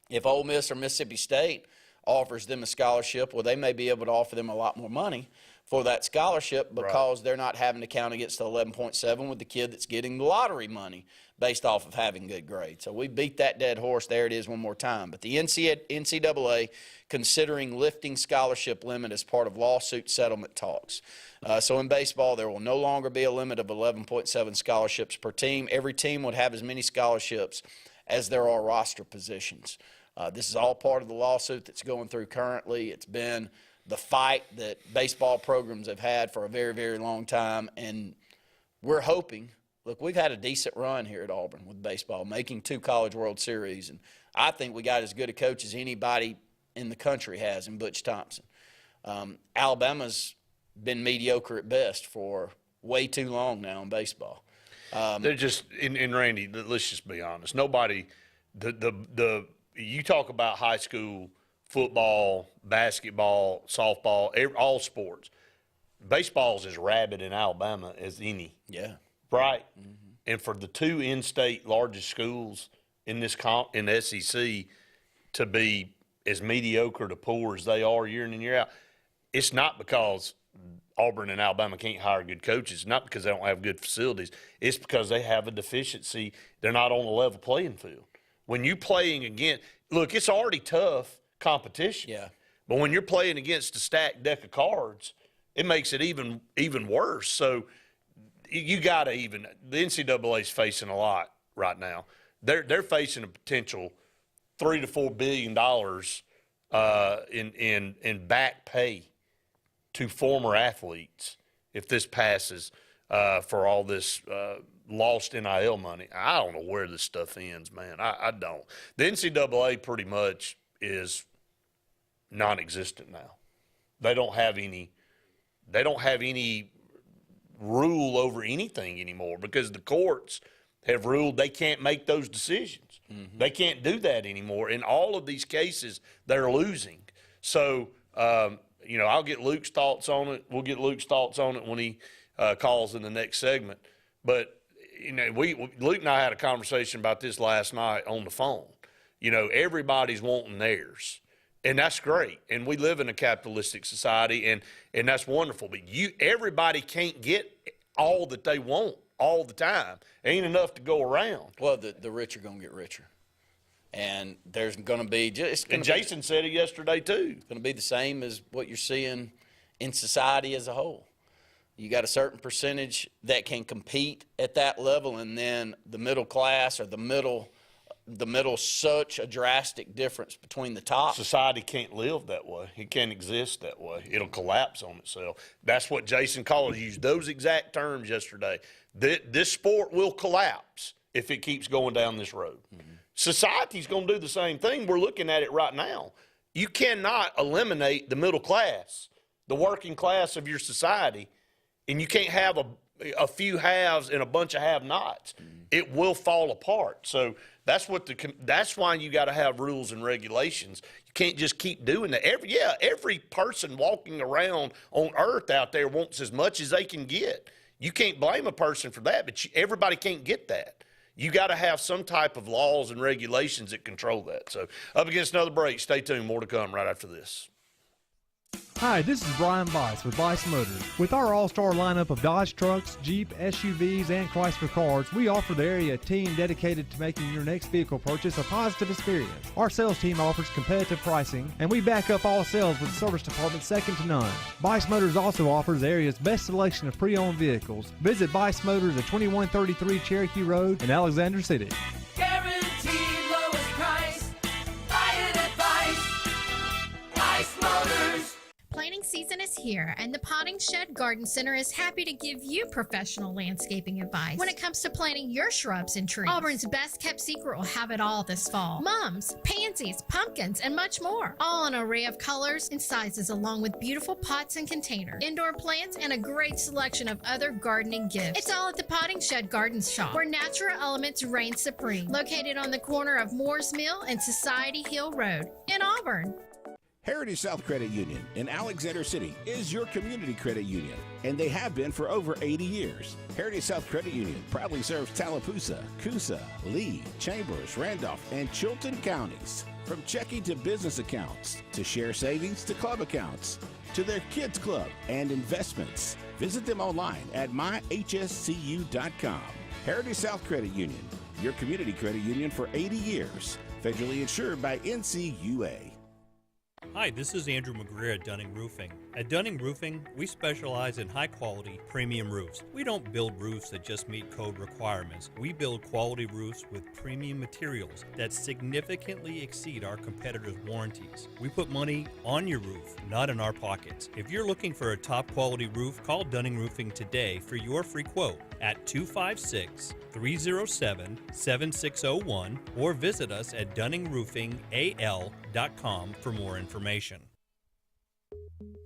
S4: If Ole Miss or Mississippi State offers them a scholarship, well, they may be able to offer them a lot more money for that scholarship because they're not having to count against the 11.7 with the kid that's getting the lottery money based off of having good grades. So we beat that dead horse. There it is one more time. But the NCAA considering lifting scholarship limit as part of lawsuit settlement talks. So in baseball, there will no longer be a limit of 11.7 scholarships per team. Every team would have as many scholarships as there are roster positions. This is all part of the lawsuit that's going through currently. It's been the fight that baseball programs have had for a very, very long time, and we're hoping. Look, we've had a decent run here at Auburn with baseball, making 2 College World Series, and I think we got as good a coach as anybody in the country has in Butch Thompson. Alabama's been mediocre at best for way too long now in baseball.
S3: They're just, and Randy, let's just be honest. Nobody, you talk about high school football, basketball, softball, all sports. Baseball's as rabid in Alabama as any.
S4: Yeah.
S3: Right. Mm-hmm. And for the 2 in-state largest schools in this in the SEC to be as mediocre to poor as they are year in and year out, it's not because Auburn and Alabama can't hire good coaches. It's not because they don't have good facilities. It's because they have a deficiency. They're not on a level playing field. When you're playing against – look, it's already tough competition.
S4: Yeah.
S3: But when you're playing against a stacked deck of cards, it makes it even worse. So you got to even – the NCAA is facing a lot right now. They're facing a potential $3 to $4 billion in back pay to former athletes if this passes for all this lost NIL money. I don't know where this stuff ends, man. I don't. The NCAA pretty much is non-existent now. They don't have any rule over anything anymore because the courts have ruled they can't make those decisions. Mm-hmm. They can't do that anymore. In all of these cases, they're losing. So, I'll get Luke's thoughts on it. We'll get Luke's thoughts on it when he calls in the next segment. But, Luke and I had a conversation about this last night on the phone. Everybody's wanting theirs. And that's great. And we live in a capitalistic society, and that's wonderful. But everybody can't get all that they want all the time. Ain't enough to go around.
S4: Well, the rich are going to get richer. And there's going to be –
S3: and Jason said it yesterday too.
S4: It's going to be the same as what you're seeing in society as a whole. You got a certain percentage that can compete at that level, and then the middle class or the middle such a drastic difference between the top.
S3: Society can't live that way. It can't exist that way. It'll collapse on itself. That's what Jason Collins used those exact terms yesterday. This sport will collapse if it keeps going down this road. Mm-hmm. Society's going to do the same thing. We're looking at it right now. You cannot eliminate the middle class, the working class of your society, and you can't have a few haves and a bunch of have-nots. Mm-hmm. It will fall apart. So That's why you got to have rules and regulations. You can't just keep doing that. Every person walking around on earth out there wants as much as they can get. You can't blame a person for that, but everybody can't get that. You got to have some type of laws and regulations that control that. So up against another break. Stay tuned. More to come right after this.
S11: Hi, this is Brian Bice with Bice Motors. With our all-star lineup of Dodge trucks, Jeep, SUVs, and Chrysler cars, we offer the area team dedicated to making your next vehicle purchase a positive experience. Our sales team offers competitive pricing, and we back up all sales with service department second to none. Bice Motors also offers the area's best selection of pre-owned vehicles. Visit Bice Motors at 2133 Cherokee Road in Alexander City.
S12: Guaranteed lowest price. Buy it at Bice Motors.
S10: Planting season is here, and the Potting Shed Garden Center is happy to give you professional landscaping advice when it comes to planting your shrubs and trees. Auburn's best kept secret will have it all this fall. Mums, pansies, pumpkins, and much more. All in an array of colors and sizes, along with beautiful pots and containers, indoor plants, and a great selection of other gardening gifts. It's all at the Potting Shed Garden Shop, where natural elements reign supreme. Located on the corner of Moore's Mill and Society Hill Road in Auburn.
S14: Heritage South Credit Union in Alexander City is your community credit union, and they have been for over 80 years. Heritage South Credit Union proudly serves Tallapoosa, Coosa, Lee, Chambers, Randolph, and Chilton counties. From checking to business accounts, to share savings to club accounts, to their kids club and investments. Visit them online at myhscu.com. Heritage South Credit Union, your community credit union for 80 years. Federally insured by NCUA.
S15: Hi, this is Andrew McGreer at Dunning Roofing. At Dunning Roofing, we specialize in high-quality, premium roofs. We don't build roofs that just meet code requirements. We build quality roofs with premium materials that significantly exceed our competitors' warranties. We put money on your roof, not in our pockets. If you're looking for a top-quality roof, call Dunning Roofing today for your free quote at 256-307-7601 or visit us at DunningRoofingAL.com for more information.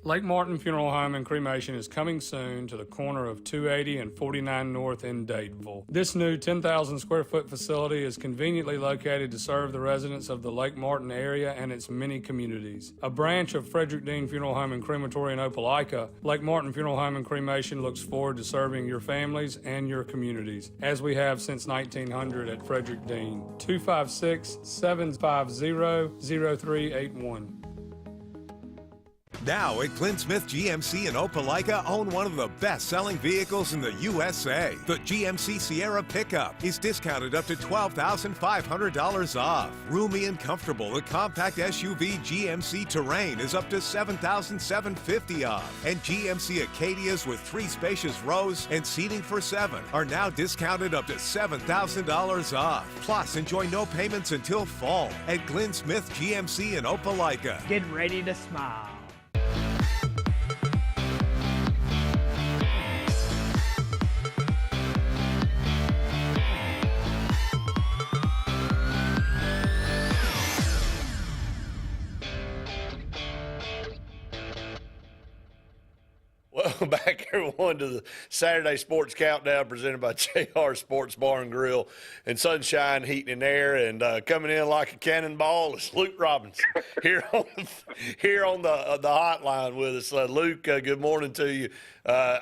S19: Lake Martin Funeral Home and Cremation is coming soon to the corner of 280 and 49 North in Dadeville. This new 10,000 square foot facility is conveniently located to serve the residents of the Lake Martin area and its many communities. A branch of Frederick Dean Funeral Home and Crematory in Opelika, Lake Martin Funeral Home and Cremation looks forward to serving your families and your communities, as we have since 1900 at Frederick Dean. 256-750-0381.
S25: Now at Clint Smith GMC in Opelika, own one of the best-selling vehicles in the USA. The GMC Sierra pickup is discounted up to $12,500 off. Roomy and comfortable, the compact SUV GMC Terrain is up to $7,750 off. And GMC Acadias with 3 spacious rows and seating for 7 are now discounted up to $7,000 off. Plus, enjoy no payments until fall at Glenn Smith GMC in Opelika.
S16: Get ready to smile.
S3: Welcome back, everyone, to the Saturday Sports Countdown presented by JR Sports Bar and Grill and Sunshine Heating and Air. And coming in like a cannonball is Luke Robinson here on the hotline with us. Luke, good morning to you.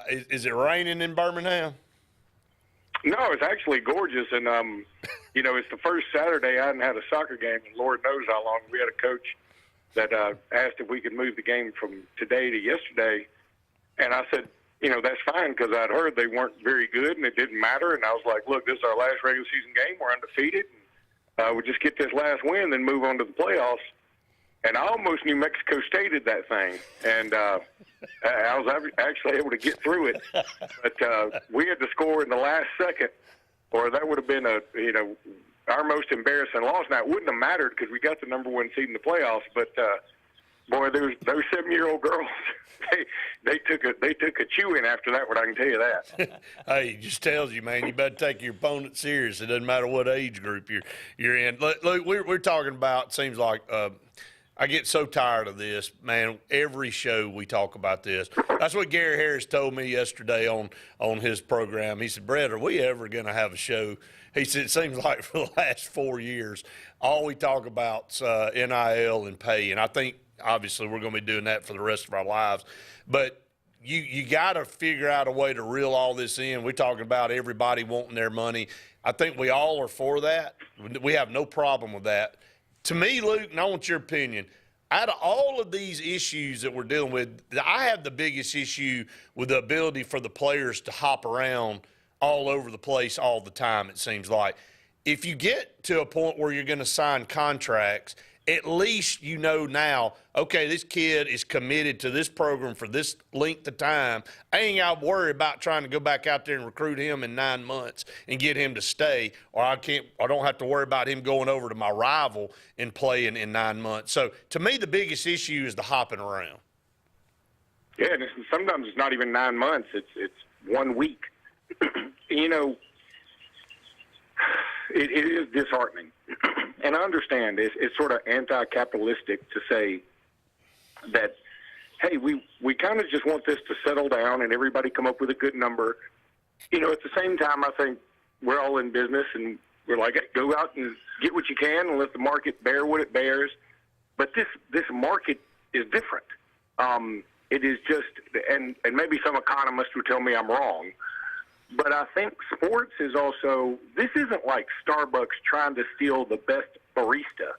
S3: Is it raining in Birmingham?
S17: No, it's actually gorgeous. And, it's the first Saturday I hadn't had a soccer game, and Lord knows how long. We had a coach that asked if we could move the game from today to yesterday. And I said, that's fine, because I'd heard they weren't very good and it didn't matter. And I was like, look, this is our last regular season game. We're undefeated. We'll just get this last win, then move on to the playoffs. And I almost New Mexico Stated that thing. And I was actually able to get through it. But we had to score in the last second, or that would have been our most embarrassing loss. Now, it wouldn't have mattered because we got the number 1 seed in the playoffs. But, boy, those 7-year-old girls, they took a chewing after that one, I can tell you that.
S3: Hey, it just tells you, man, you better take your opponent serious. It doesn't matter what age group you're in. Look, we're talking about, seems like I get so tired of this, man. Every show we talk about this. That's what Gary Harris told me yesterday on his program. He said, Brett, are we ever going to have a show? He said, it seems like for the last 4 years, all we talk about is NIL and pay. And I think, obviously, we're going to be doing that for the rest of our lives. But you got to figure out a way to reel all this in. We're talking about everybody wanting their money. I think we all are for that. We have no problem with that. To me, Luke, and I want your opinion, out of all of these issues that we're dealing with, I have the biggest issue with the ability for the players to hop around all over the place all the time, it seems like. If you get to a point where you're going to sign contracts, at least you know now, okay, this kid is committed to this program for this length of time. I ain't got to worry about trying to go back out there and recruit him in 9 months and get him to stay, or I don't have to worry about him going over to my rival and playing in 9 months. So to me, the biggest issue is the hopping around.
S17: Yeah, and sometimes it's not even 9 months. It's 1 week. You know, it is disheartening. And I understand it's sort of anti-capitalistic to say that, hey, we kind of just want this to settle down and everybody come up with a good number. You know, at the same time, I think we're all in business and we're like, hey, go out and get what you can and let the market bear what it bears. But this market is different. It is just, and maybe some economist would tell me I'm wrong, but I think sports is also, this isn't like Starbucks trying to steal the best barista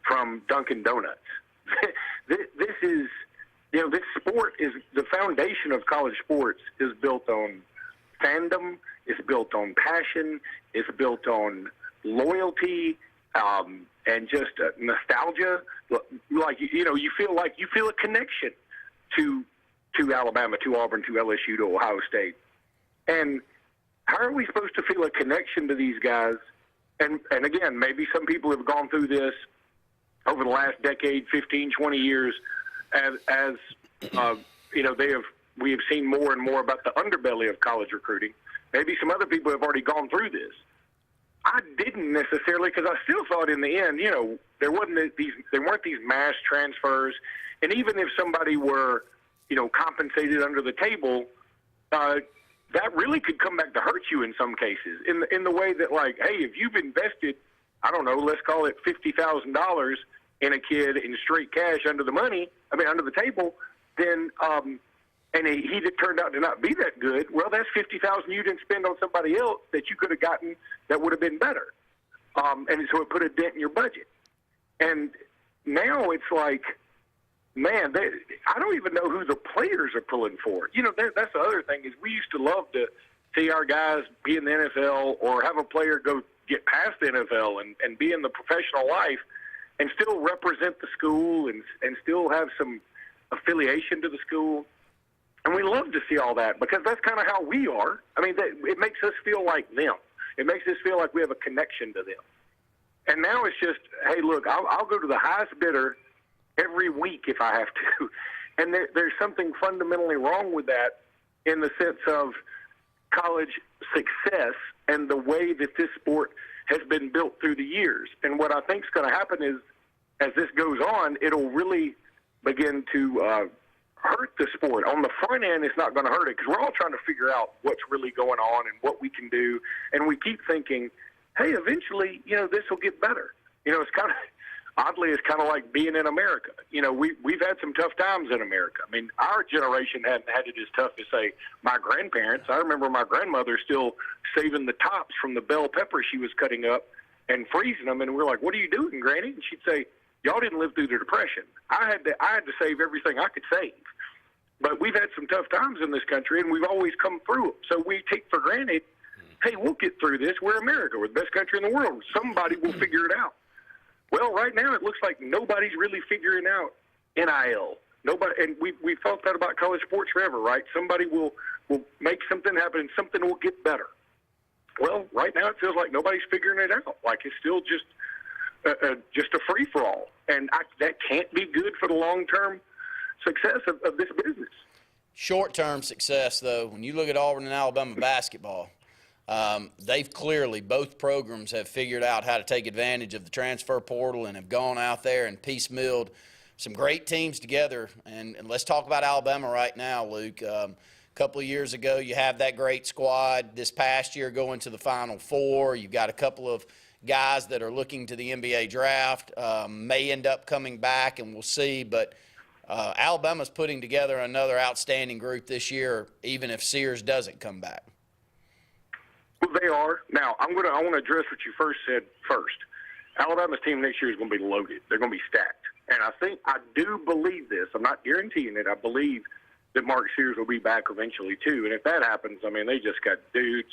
S17: from Dunkin' Donuts. This is, you know, this sport is, the foundation of college sports is built on fandom, it's built on passion, it's built on loyalty, and just nostalgia. Like, you know, you feel a connection to Alabama, to Auburn, to LSU, to Ohio State. And how are we supposed to feel a connection to these guys? And again, maybe some people have gone through this over the last decade, 15, 20 years, as you know, we have seen more and more about the underbelly of college recruiting. Maybe some other people have already gone through this. I didn't necessarily, because I still thought in the end, you know, there weren't these mass transfers, and even if somebody were, you know, compensated under the table, that really could come back to hurt you in some cases, in the way that, like, hey, if you've invested, I don't know, let's call it $50,000 in a kid in straight cash under the table, then and he turned out to not be that good, well, that's $50,000 you didn't spend on somebody else that you could have gotten that would have been better. And so it put a dent in your budget. And now it's like, man, I don't even know who the players are pulling for. You know, that's the other thing is we used to love to see our guys be in the NFL or have a player go get past the NFL and be in the professional life and still represent the school and still have some affiliation to the school. And we love to see all that because that's kind of how we are. I mean, it makes us feel like them. It makes us feel like we have a connection to them. And now it's just, hey, look, I'll go to the highest bidder every week if I have to. And there's something fundamentally wrong with that in the sense of college success and the way that this sport has been built through the years. And what I think is going to happen is, as this goes on, it'll really begin to hurt the sport. On the front end, it's not going to hurt it because we're all trying to figure out what's really going on and what we can do. And we keep thinking, hey, eventually, you know, this will get better. You know, it's kind of, oddly, it's kind of like being in America. You know, we've had some tough times in America. I mean, our generation hadn't had it as tough as, say, my grandparents. I remember my grandmother still saving the tops from the bell pepper she was cutting up and freezing them. And we're like, what are you doing, Granny? And she'd say, y'all didn't live through the Depression. I had to save everything I could save. But we've had some tough times in this country, and we've always come through them. So we take for granted, hey, we'll get through this. We're America. We're the best country in the world. Somebody will figure it out. Well, right now it looks like nobody's really figuring out NIL. Nobody, and we've thought that about college sports forever, right? Somebody will make something happen, and something will get better. Well, right now it feels like nobody's figuring it out. Like it's still just a free-for-all. And that can't be good for the long-term success of this business.
S4: Short-term success, though, when you look at Auburn and Alabama basketball, they've clearly, both programs have figured out how to take advantage of the transfer portal and have gone out there and piecemealed some great teams together. And let's talk about Alabama right now, Luke. A couple of years ago, you have that great squad. This past year, going to the Final Four. You've got a couple of guys that are looking to the NBA draft, may end up coming back, and we'll see. But Alabama's putting together another outstanding group this year, even if Sears doesn't come back.
S17: Well, they are. Now, I want to address what you first said first. Alabama's team next year is going to be loaded. They're going to be stacked. And I do believe this. I'm not guaranteeing it. I believe that Mark Sears will be back eventually, too. And if that happens, I mean, they just got dudes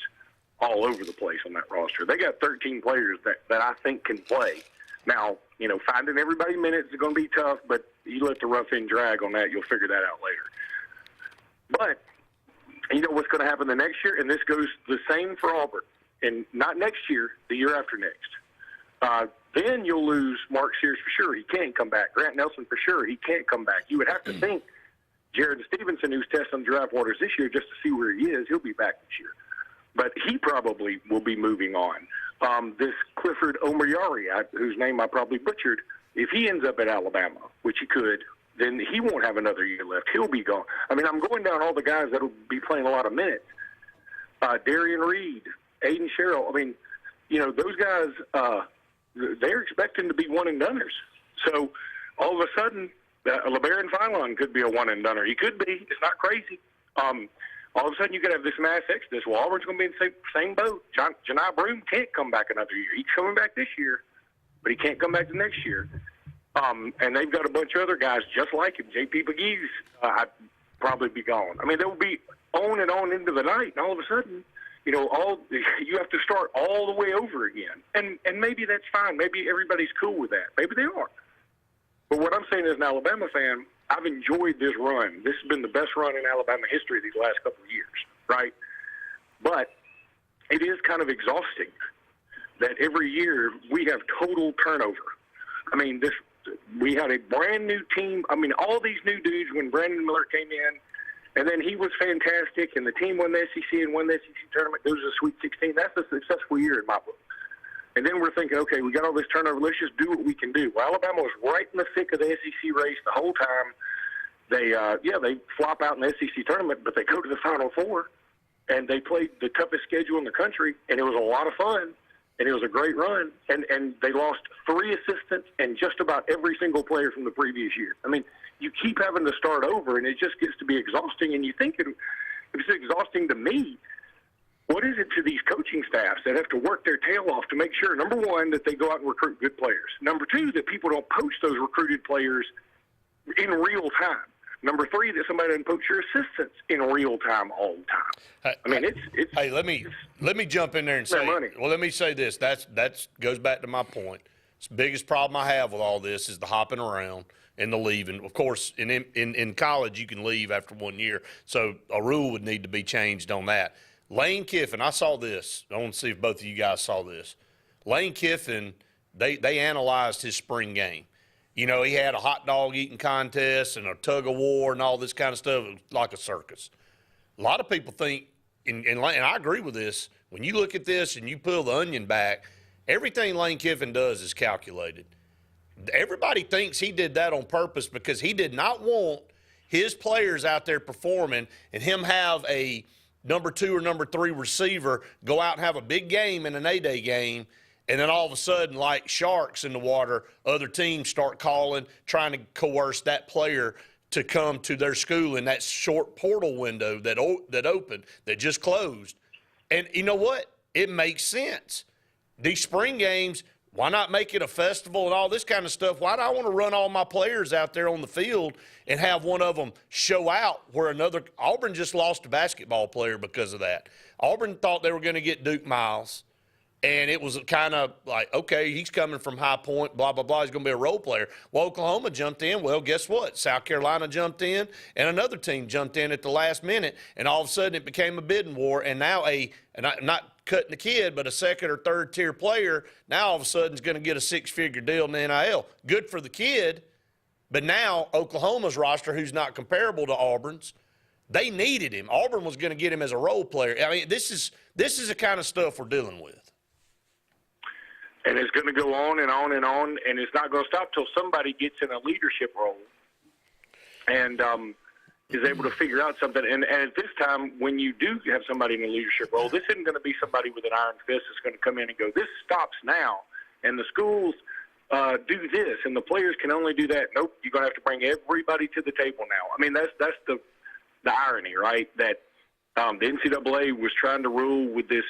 S17: all over the place on that roster. They got 13 players that I think can play. Now, you know, finding everybody minutes is going to be tough, but you let the rough end drag on that, you'll figure that out later. But you know what's going to happen the next year? And this goes the same for Auburn. And not next year, the year after next. Then you'll lose Mark Sears for sure. He can't come back. Grant Nelson for sure. He can't come back. You would have to think Jared Stevenson, who's testing the draft waters this year just to see where he is, he'll be back this year. But he probably will be moving on. This Clifford Omoyari, whose name I probably butchered, if he ends up at Alabama, which he could, then he won't have another year left. He'll be gone. I mean, I'm going down all the guys that will be playing a lot of minutes. Darian Reed, Aiden Sherrill. I mean, you know, those guys, they're expecting to be one-and-doners. So all of a sudden, LeBaron Philon could be a one-and-doner. He could be. It's not crazy. All of a sudden, you could have this mass exodus. Well, Auburn's going to be in the same boat. Janai Broome can't come back another year. He's coming back this year, but he can't come back the next year. And they've got a bunch of other guys just like him. J.P. McGee's I'd probably be gone. I mean, they'll be on and on into the night, and all of a sudden, you know, you have to start all the way over again. And maybe that's fine. Maybe everybody's cool with that. Maybe they are. But what I'm saying as an Alabama fan, I've enjoyed this run. This has been the best run in Alabama history these last couple of years, right? But it is kind of exhausting that every year we have total turnover. I mean, we had a brand-new team. I mean, all these new dudes when Brandon Miller came in, and then he was fantastic, and the team won the SEC and won the SEC tournament, goes to the Sweet 16. That's a successful year in my book. And then we're thinking, okay, we got all this turnover. Let's just do what we can do. Well, Alabama was right in the thick of the SEC race the whole time. They flop out in the SEC tournament, but they go to the Final Four, and they played the toughest schedule in the country, and it was a lot of fun, and it was a great run. And they lost 3 assistants and just about every single player from the previous year. I mean, you keep having to start over, and it just gets to be exhausting. And you think it's exhausting to me. What is it to these coaching staffs that have to work their tail off to make sure, number one, that they go out and recruit good players? Number two, that people don't poach those recruited players in real time. Number three, that somebody doesn't poach your assistants in real time all the time. I mean, it's
S3: hey, let me jump in there and say, well, let me say this. That goes back to my point. The biggest problem I have with all this is the hopping around and the leaving. Of course, in college, you can leave after 1 year, so a rule would need to be changed on that. Lane Kiffin, I saw this. I want to see if both of you guys saw this. Lane Kiffin, they analyzed his spring game. You know, he had a hot dog eating contest and a tug of war and all this kind of stuff. It was like a circus. A lot of people think, and I agree with this, when you look at this and you peel the onion back, everything Lane Kiffin does is calculated. Everybody thinks he did that on purpose because he did not want his players out there performing and him have a number 2 or number 3 receiver go out and have a big game in an A-Day game, and then all of a sudden, like sharks in the water, other teams start calling, trying to coerce that player to come to their school in that short portal window that opened, that just closed. And you know what? It makes sense. These spring games, why not make it a festival and all this kind of stuff? Why do I want to run all my players out there on the field and have one of them show out where another – Auburn just lost a basketball player because of that. Auburn thought they were going to get Duke Miles, and it was kind of like, okay, he's coming from High Point, blah, blah, blah. He's going to be a role player. Well, Oklahoma jumped in. Well, guess what? South Carolina jumped in, and another team jumped in at the last minute, and all of a sudden it became a bidding war, and now not cutting the kid, but a second or third tier player now all of a sudden is going to get a 6-figure deal in the NIL. Good for the kid, but now Oklahoma's roster, who's not comparable to Auburn's, they needed him. Auburn was going to get him as a role player. I mean, this is the kind of stuff we're dealing with.
S17: And it's going to go on and on and on, and it's not going to stop till somebody gets in a leadership role and is able to figure out something. And at this time, when you do have somebody in a leadership role, this isn't going to be somebody with an iron fist that's going to come in and go, this stops now, and the schools do this, and the players can only do that. Nope, you're going to have to bring everybody to the table now. I mean, that's the irony, right, that the NCAA was trying to rule with this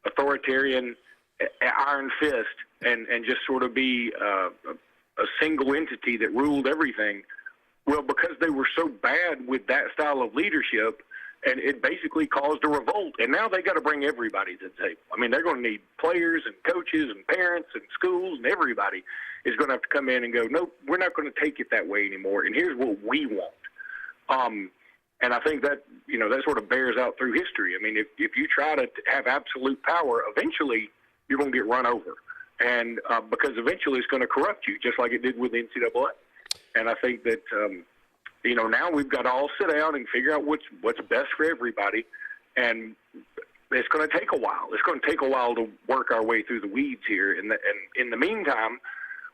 S17: authoritarian iron fist and just sort of be a single entity that ruled everything. Well, because they were so bad with that style of leadership, and it basically caused a revolt. And now they got to bring everybody to the table. I mean, they're going to need players and coaches and parents and schools, and everybody is going to have to come in and go, no, we're not going to take it that way anymore, and here's what we want. And I think that, that sort of bears out through history. I mean, if you try to have absolute power, eventually you're going to get run over. And because eventually it's going to corrupt you, just like it did with the NCAA. And I think that, now we've got to all sit down and figure out what's best for everybody. And it's going to take a while. It's going to take a while to work our way through the weeds here. And in the meantime,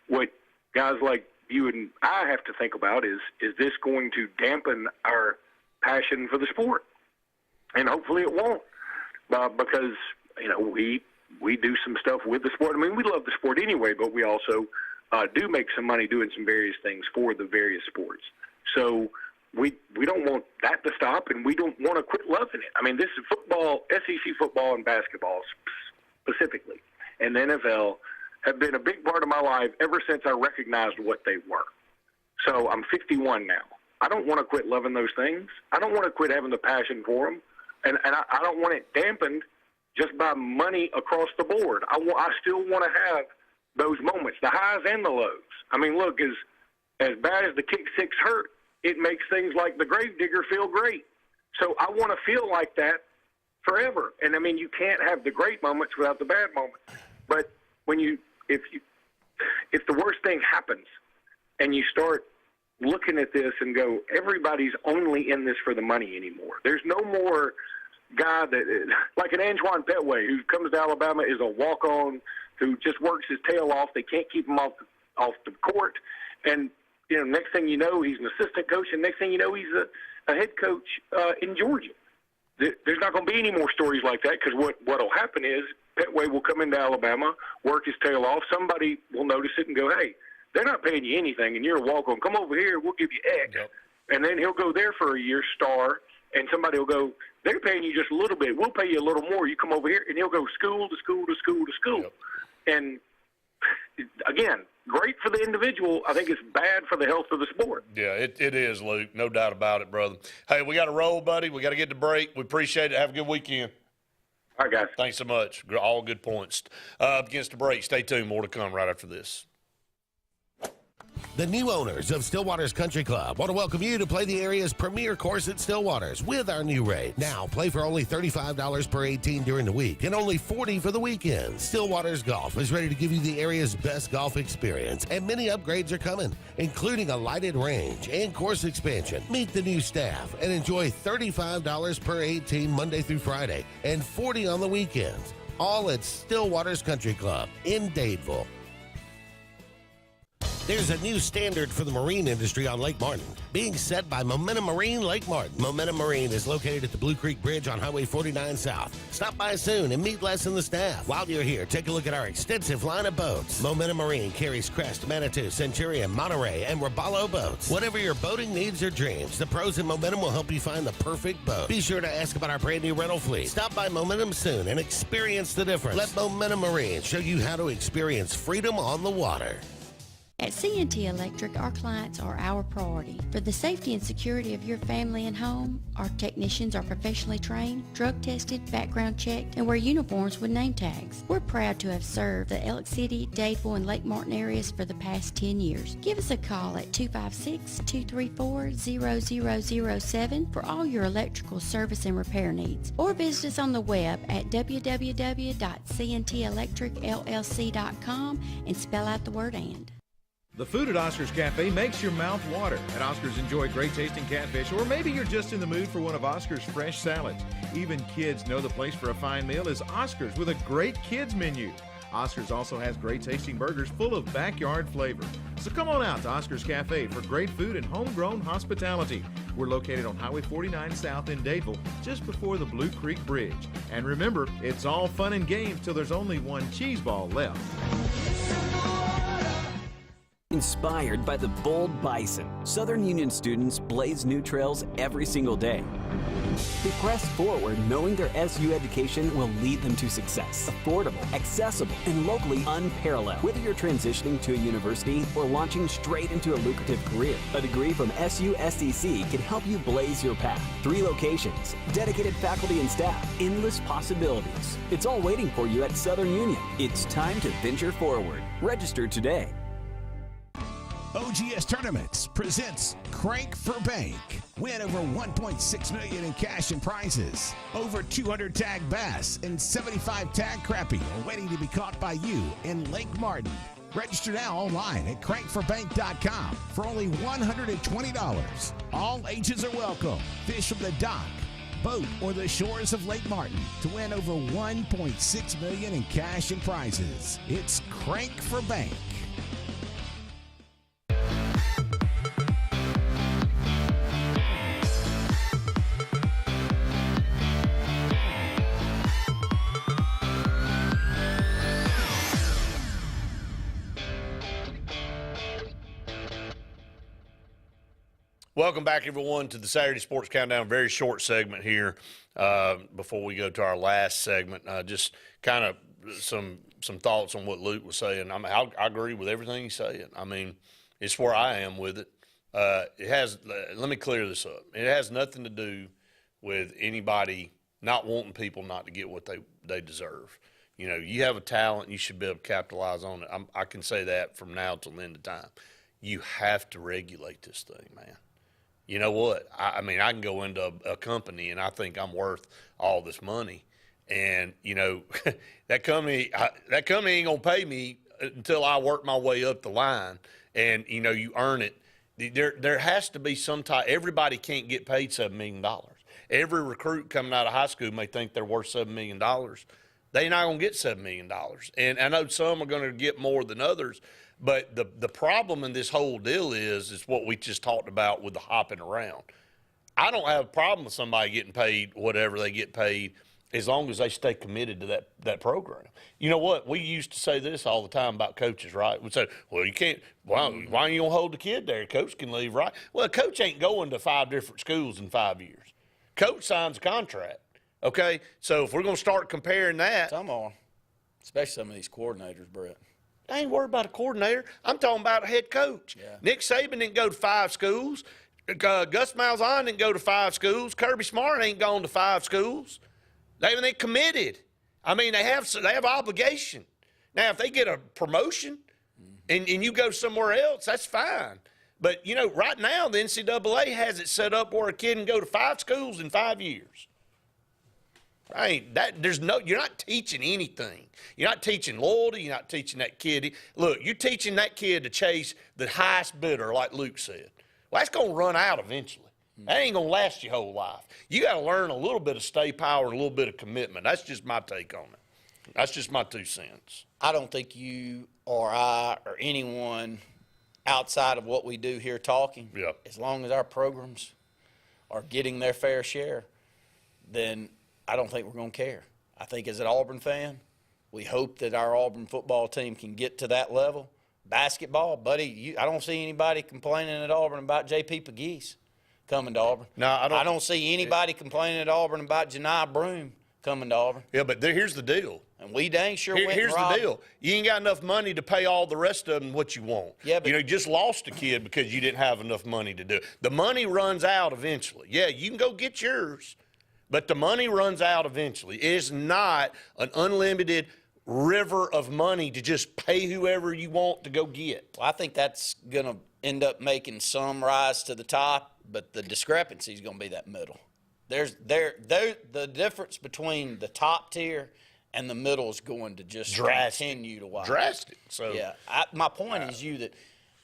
S17: what guys like you and I have to think about is this going to dampen our passion for the sport? And hopefully it won't, because, we do some stuff with the sport. I mean, we love the sport anyway, but we also do make some money doing some various things for the various sports. So we don't want that to stop, and we don't want to quit loving it. I mean, this is football, SEC football and basketball specifically, and the NFL have been a big part of my life ever since I recognized what they were. So I'm 51 now. I don't want to quit loving those things. I don't want to quit having the passion for them, and I don't want it dampened just by money across the board. I still want to have those moments, the highs and the lows. I mean, look, as bad as the kick six hurt, it makes things like the Gravedigger feel great. So I want to feel like that forever. And I mean, you can't have the great moments without the bad moments. But if the worst thing happens and you start looking at this and go, everybody's only in this for the money anymore. There's no more guy that, like an Antoine Petway, who comes to Alabama, is a walk-on, who just works his tail off. They can't keep him off the court. And, next thing you know, he's an assistant coach, and next thing you know, he's a head coach in Georgia. There's not going to be any more stories like that, because what will happen is Petway will come into Alabama, work his tail off. Somebody will notice it and go, hey, they're not paying you anything, and you're a walk-on. Come over here, we'll give you X. Yep. And then he'll go there for a year, star, and somebody will go, they're paying you just a little bit. We'll pay you a little more. You come over here, and he'll go school to school to school to school. Yep. And, again, great for the individual. I think it's bad for the health of the sport.
S3: Yeah, it is, Luke. No doubt about it, brother. Hey, we got to roll, buddy. We got to get to break. We appreciate it. Have a good weekend.
S17: All right, guys.
S3: Thanks so much. All good points. Against the break, stay tuned. More to come right after this.
S1: The new owners of Stillwater's Country Club want to welcome you to play the area's premier course at Stillwater's with our new rate. Now, play for only $35 per 18 during the week and only $40 for the weekend. Stillwater's Golf is ready to give you the area's best golf experience, and many upgrades are coming, including a lighted range and course expansion. Meet the new staff and enjoy $35 per 18 Monday through Friday and $40 on the weekends. All at Stillwater's Country Club in Dadeville. There's a new standard for the marine industry on Lake Martin, being set by Momentum Marine Lake Martin. Momentum Marine is located at the Blue Creek Bridge on Highway 49 South. Stop by soon and meet Les and the staff. While you're here, take a look at our extensive line of boats. Momentum Marine carries Crest, Manitou, Centurion, Monterey, and Robalo boats. Whatever your boating needs or dreams, the pros in Momentum will help you find the perfect boat. Be sure to ask about our brand new rental fleet. Stop by Momentum soon and experience the difference. Let Momentum Marine show you how to experience freedom on the water.
S8: At C&T Electric, our clients are our priority. For the safety and security of your family and home, our technicians are professionally trained, drug tested, background checked, and wear uniforms with name tags. We're proud to have served the Elk City, Dadeville, and Lake Martin areas for the past 10 years. Give us a call at 256-234-0007 for all your electrical service and repair needs, or visit us on the web at www.cntelectricllc.com and spell out the word "and."
S16: The food at Oscar's Cafe makes your mouth water. At Oscar's, enjoy great tasting catfish, or maybe you're just in the mood for one of Oscar's fresh salads. Even kids know the place for a fine meal is Oscar's with a great kids menu. Oscar's also has great tasting burgers full of backyard flavor. So come on out to Oscar's Cafe for great food and homegrown hospitality. We're located on Highway 49 South in Dadeville, just before the Blue Creek Bridge. And remember, it's all fun and games till there's only one cheese ball left.
S2: Inspired by the bold bison, Southern Union students blaze new trails every single day. They press forward knowing their SU education will lead them to success. Affordable, accessible, and locally unparalleled. Whether you're transitioning to a university or launching straight into a lucrative career, a degree from SU SDC can help you blaze your path. 3 locations, dedicated faculty and staff, endless possibilities. It's all waiting for you at Southern Union. It's time to venture forward. Register today.
S14: OGS Tournaments presents Crank for Bank. Win over $1.6 million in cash and prizes. Over 200 tag bass and 75 tag crappie are waiting to be caught by you in Lake Martin. Register now online at crankforbank.com for only $120. All ages are welcome. Fish from the dock, boat, or the shores of Lake Martin to win over $1.6 million in cash and prizes. It's Crank for Bank.
S3: Welcome back, everyone, to the Saturday Sports Countdown. Very short segment here before we go to our last segment. Just kind of some thoughts on what Luke was saying. I mean, I agree with everything he's saying. I mean, it's where I am with it. It has. Let me clear this up. It has nothing to do with anybody not wanting people not to get what they deserve. You know, you have a talent, you should be able to capitalize on it. I can say that from now till the end of time. You have to regulate this thing, man. You know what? I mean, I can go into a company and I think I'm worth all this money, and you know that company ain't gonna pay me until I work my way up the line, and you know you earn it. There has to be some type. Everybody can't get paid $7 million. Every recruit coming out of high school may think they're worth $7 million. They're not gonna get $7 million, and I know some are gonna get more than others. But the problem in this whole deal is what we just talked about with the hopping around. I don't have a problem with somebody getting paid whatever they get paid as long as they stay committed to that program. You know what? We used to say this all the time about coaches, right? We say, well, you can't, why are you going to hold the kid there? Coach can leave, right? Well, a coach ain't going to 5 different schools in 5 years. Coach signs a contract, okay? So if we're going to start comparing that.
S4: Some are, especially some of these coordinators, Brett.
S3: I ain't worried about a coordinator. I'm talking about a head coach. Yeah. Nick Saban didn't go to 5 schools. Gus Malzahn didn't go to 5 schools. Kirby Smart ain't gone to 5 schools. They committed. I mean, they have obligation. Now, if they get a promotion and you go somewhere else, that's fine. But, you know, right now the NCAA has it set up where a kid can go to 5 schools in 5 years. You're not teaching anything. You're not teaching loyalty. You're not teaching that kid. Look, you're teaching that kid to chase the highest bidder, like Luke said. Well, that's going to run out eventually. That ain't going to last your whole life. You got to learn a little bit of stay power and a little bit of commitment. That's just my take on it. That's just my 2 cents.
S4: I don't think you or I or anyone outside of what we do here talking, as long as our programs are getting their fair share, then I don't think we're going to care. I think as an Auburn fan, we hope that our Auburn football team can get to that level. Basketball, buddy, I don't see anybody complaining at Auburn about J.P. Pegues coming to Auburn.
S3: No,
S4: I don't see anybody complaining at Auburn about Janai Broome coming to Auburn.
S3: Yeah, but here's the deal.
S4: And we dang sure went
S3: Here's the deal. You ain't got enough money to pay all the rest of them what you want.
S4: Yeah, but
S3: you just lost a kid because you didn't have enough money to do it. The money runs out eventually. Yeah, you can go get yours. But the money runs out eventually. It is not an unlimited river of money to just pay whoever you want to go get.
S4: Well, I think that's going to end up making some rise to the top, but the discrepancy is going to be that middle. The difference between the top tier and the middle is going to just continue to widen.
S3: Drastic. So
S4: yeah, my point is that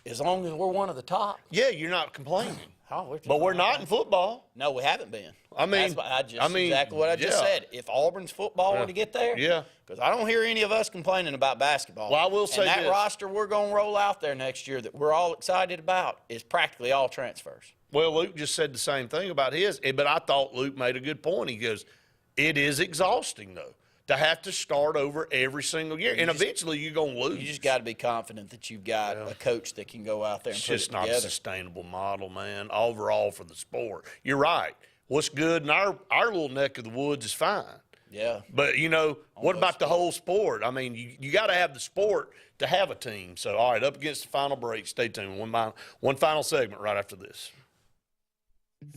S4: As long as we're one of the top.
S3: Yeah, you're not complaining.
S4: Oh,
S3: But we're not in football.
S4: No, we haven't been.
S3: I mean,
S4: exactly what I just said. If Auburn's football were to get there, because I don't hear any of us complaining about basketball.
S3: Well, I will say
S4: that
S3: this.
S4: roster we're going to roll out there next year that we're all excited about is practically all transfers.
S3: Well, Luke just said the same thing about his, but I thought Luke made a good point. He goes, it is exhausting, though, to have to start over every single year. And eventually you're going to lose.
S4: You just got to be confident that you've got a coach that can go out there and
S3: It's
S4: put it
S3: just not
S4: together.
S3: a sustainable model, man, overall for the sport. You're right. What's good in our little neck of the woods is fine.
S4: Yeah.
S3: But, what about the whole sport? I mean, you got to have the sport to have a team. So, all right, up against the final break. Stay tuned. One final segment right after this.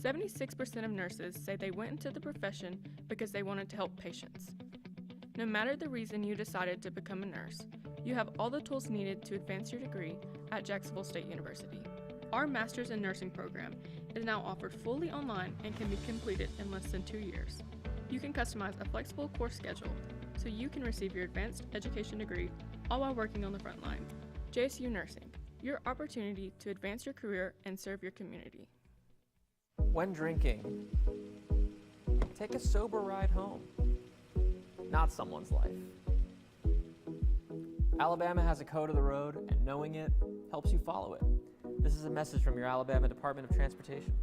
S6: 76% of nurses say they went into the profession because they wanted to help patients. No matter the reason you decided to become a nurse, you have all the tools needed to advance your degree at Jacksonville State University. Our Master's in Nursing program is now offered fully online and can be completed in less than 2 years. You can customize a flexible course schedule so you can receive your advanced education degree all while working on the front line. JSU Nursing, your opportunity to advance your career and serve your community.
S5: When drinking, take a sober ride home, not someone's life. Alabama has a code of the road, and knowing it helps you follow it. This is a message from your Alabama Department of Transportation.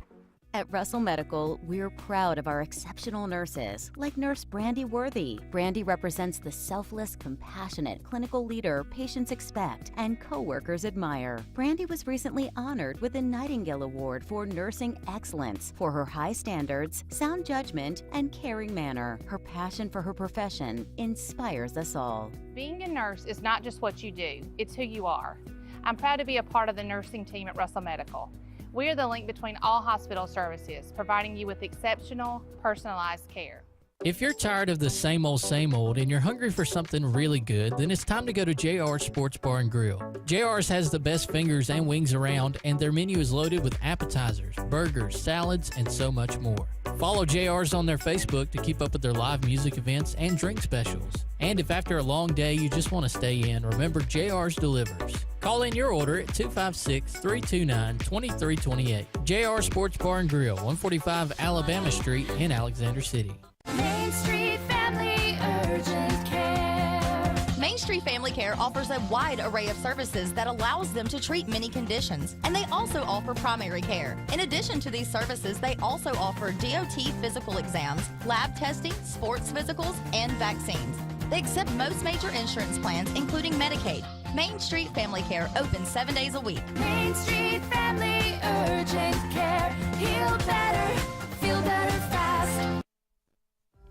S18: At Russell Medical, we're proud of our exceptional nurses, like Nurse Brandy Worthy. Brandy represents the selfless, compassionate clinical leader patients expect and coworkers admire. Brandy was recently honored with the Nightingale Award for Nursing Excellence for her high standards, sound judgment, and caring manner. Her passion for her profession inspires us all.
S20: Being a nurse is not just what you do, it's who you are. I'm proud to be a part of the nursing team at Russell Medical. We are the link between all hospital services, providing you with exceptional, personalized care.
S13: If you're tired of the same old, and you're hungry for something really good, then it's time to go to JR's Sports Bar and Grill. JR's has the best fingers and wings around, and their menu is loaded with appetizers, burgers, salads, and so much more. Follow JR's on their Facebook to keep up with their live music events and drink specials. And if after a long day you just want to stay in, remember JR's delivers. Call in your order at 256-329-2328. JR Sports Bar and Grill, 145 Alabama Street in Alexander City.
S12: Main Street Family Urgent Care.
S22: Main Street Family Care offers a wide array of services that allows them to treat many conditions, and they also offer primary care. In addition to these services, they also offer DOT physical exams, lab testing, sports physicals, and vaccines. They accept most major insurance plans, including Medicaid. Main Street Family Care opens 7 days a week.
S12: Main Street Family Urgent Care. Heal better, feel better fast.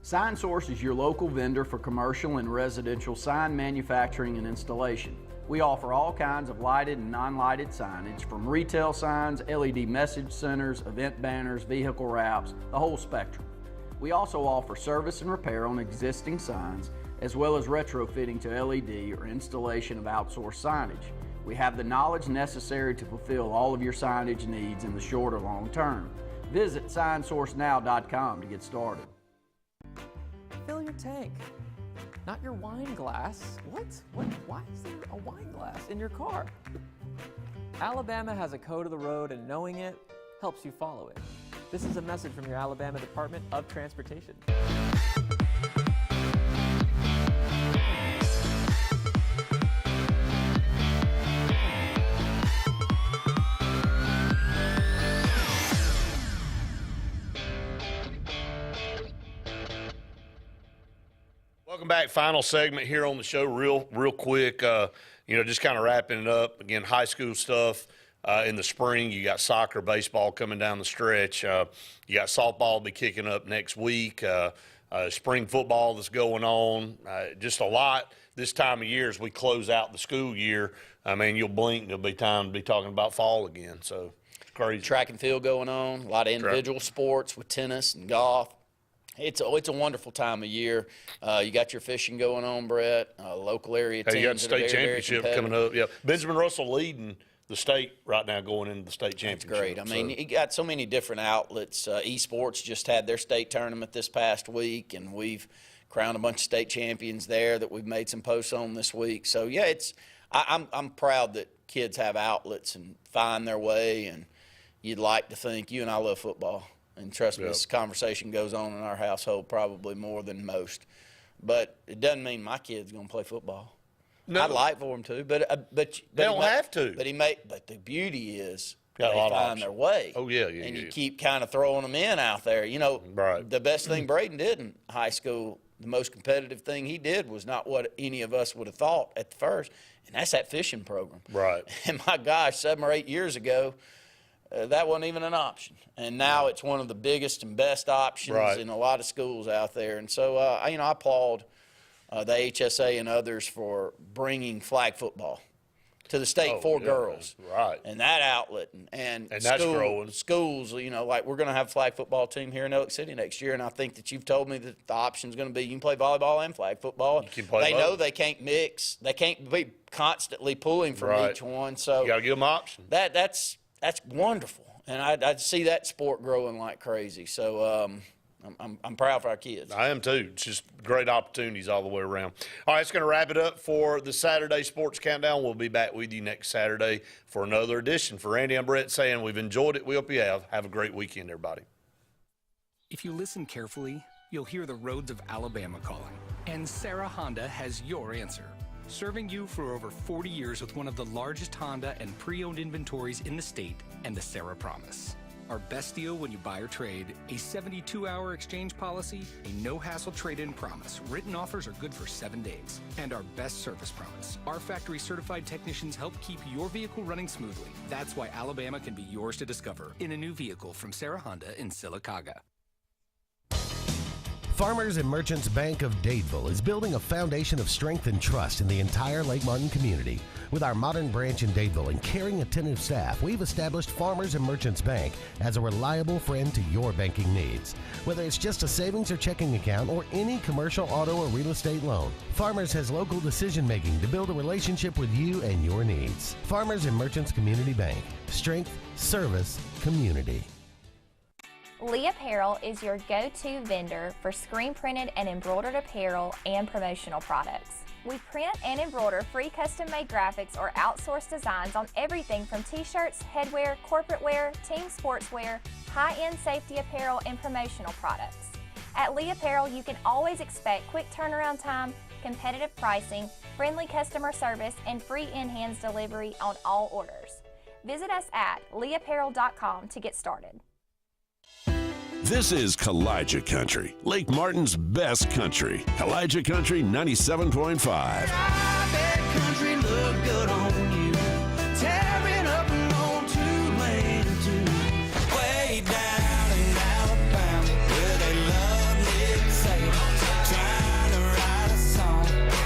S4: Sign Source is your local vendor for commercial and residential sign manufacturing and installation. We offer all kinds of lighted and non-lighted signage, from retail signs, LED message centers, event banners, vehicle wraps, the whole spectrum. We also offer service and repair on existing signs, as well as retrofitting to LED or installation of outsourced signage. We have the knowledge necessary to fulfill all of your signage needs in the short or long term. Visit signsourcenow.com to get started.
S5: Fill your tank, not your wine glass. What? Why is there a wine glass in your car? Alabama has a code of the road, and knowing it helps you follow it. This is a message from your Alabama Department of Transportation.
S3: Welcome back. Final segment here on the show, real quick. Just kind of wrapping it up. Again, high school stuff in the spring. You got soccer, baseball coming down the stretch. You got softball will be kicking up next week. Spring football that's going on. Just a lot this time of year as we close out the school year. I mean, you'll blink and there'll be time to be talking about fall again. So it's crazy.
S4: Track and field going on. A lot of individual sports with tennis and golf. It's a wonderful time of year. You got your fishing going on, Brett. Local area teams.
S3: You got the state
S4: very
S3: championship coming up. Yeah, Benjamin Russell leading the state right now, going into the state championship.
S4: That's great. I mean, you got so many different outlets. Esports just had their state tournament this past week, and we've crowned a bunch of state champions there that we've made some posts on this week. So yeah, I'm proud that kids have outlets and find their way, and you'd like to think you and I love football. And trust me, this conversation goes on in our household probably more than most. But it doesn't mean my kid's going to play football.
S3: No.
S4: I'd like for him to, but
S3: they don't have to.
S4: But the beauty is
S3: Got a
S4: they
S3: lot of
S4: find
S3: options.
S4: their way.
S3: Oh, yeah.
S4: And you keep kind of throwing them in out there. You know, the best thing Braden did in high school, the most competitive thing he did was not what any of us would have thought at the first, and that's that fishing program.
S3: Right.
S4: And my gosh, 7 or 8 years ago, that wasn't even an option. And now it's one of the biggest and best options in a lot of schools out there. And so, I applaud the AHSAA and others for bringing flag football to the state for girls.
S3: Right.
S4: And that outlet. And
S3: that's growing.
S4: Schools, like we're going to have a flag football team here in Elk City next year. And I think that you've told me that the option is going to be you can play volleyball and flag football.
S3: You can play both.
S4: Know they can't mix. They can't be constantly pulling from each one. So
S3: you got to give them options.
S4: That's wonderful. And I see that sport growing like crazy. So I'm proud for our kids.
S3: I am too. It's just great opportunities all the way around. All right, it's going to wrap it up for the Saturday Sports Countdown. We'll be back with you next Saturday for another edition. For Randy and Brett saying we've enjoyed it. We hope you have. Have a great weekend, everybody.
S7: If you listen carefully, you'll hear the roads of Alabama calling. And Sarah Honda has your answer. Serving you for over 40 years with one of the largest Honda and pre-owned inventories in the state and the Sarah Promise. Our best deal when you buy or trade, a 72-hour exchange policy, a no-hassle trade-in promise. Written offers are good for 7 days. And our best service promise. Our factory-certified technicians help keep your vehicle running smoothly. That's why Alabama can be yours to discover in a new vehicle from Sarah Honda in Sylacauga.
S1: Farmers and Merchants Bank of Dadeville is building a foundation of strength and trust in the entire Lake Martin community. With our modern branch in Dadeville and caring, attentive staff, we've established Farmers and Merchants Bank as a reliable friend to your banking needs. Whether it's just a savings or checking account or any commercial, auto, or real estate loan, Farmers has local decision-making to build a relationship with you and your needs. Farmers and Merchants Community Bank. Strength, service, community.
S9: Lee Apparel is your go-to vendor for screen printed and embroidered apparel and promotional products. We print and embroider free custom-made graphics or outsourced designs on everything from t-shirts, headwear, corporate wear, team sportswear, high-end safety apparel, and promotional products. At Lee Apparel, you can always expect quick turnaround time, competitive pricing, friendly customer service, and free in-hands delivery on all orders. Visit us at leeapparel.com to get started.
S21: This is Kalijah Country, Lake Martin's best country. Kalijah Country 97.5.
S12: Country look good on you. Tearing up and on Tulane too. Way down in Alabama, where they love Nick Saban. Trying to write a song,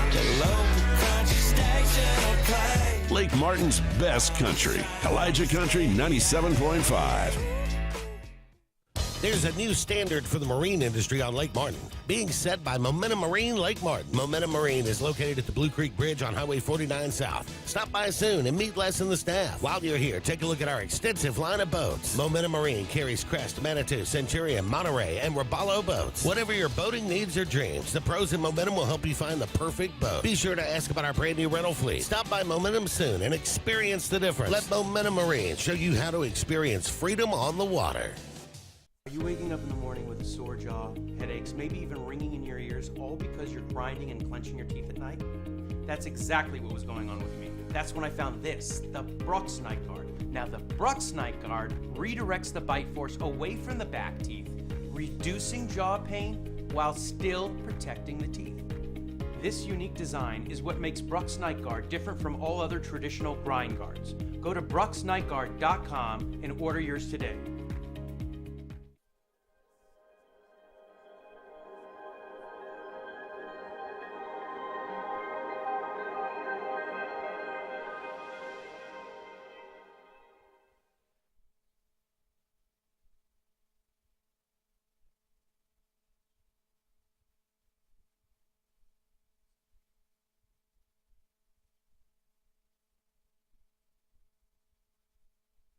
S12: the local country station will play.
S21: Lake Martin's best country. Kalijah Country 97.5.
S1: There's a new standard for the marine industry on Lake Martin, being set by Momentum Marine Lake Martin. Momentum Marine is located at the Blue Creek Bridge on Highway 49 South. Stop by soon and meet Les and the staff. While you're here, take a look at our extensive line of boats. Momentum Marine carries Crest, Manitou, Centurion, Monterey, and Robalo boats. Whatever your boating needs or dreams, the pros in Momentum will help you find the perfect boat. Be sure to ask about our brand new rental fleet. Stop by Momentum soon and experience the difference. Let Momentum Marine show you how to experience freedom on the water.
S23: Are you waking up in the morning with a sore jaw, headaches, maybe even ringing in your ears, all because you're grinding and clenching your teeth at night? That's exactly what was going on with me. That's when I found this, the Brooks Night Guard. Now, the Brooks Night Guard redirects the bite force away from the back teeth, reducing jaw pain while still protecting the teeth. This unique design is what makes Brooks Night Guard different from all other traditional grind guards. Go to brooksnightguard.com and order yours today.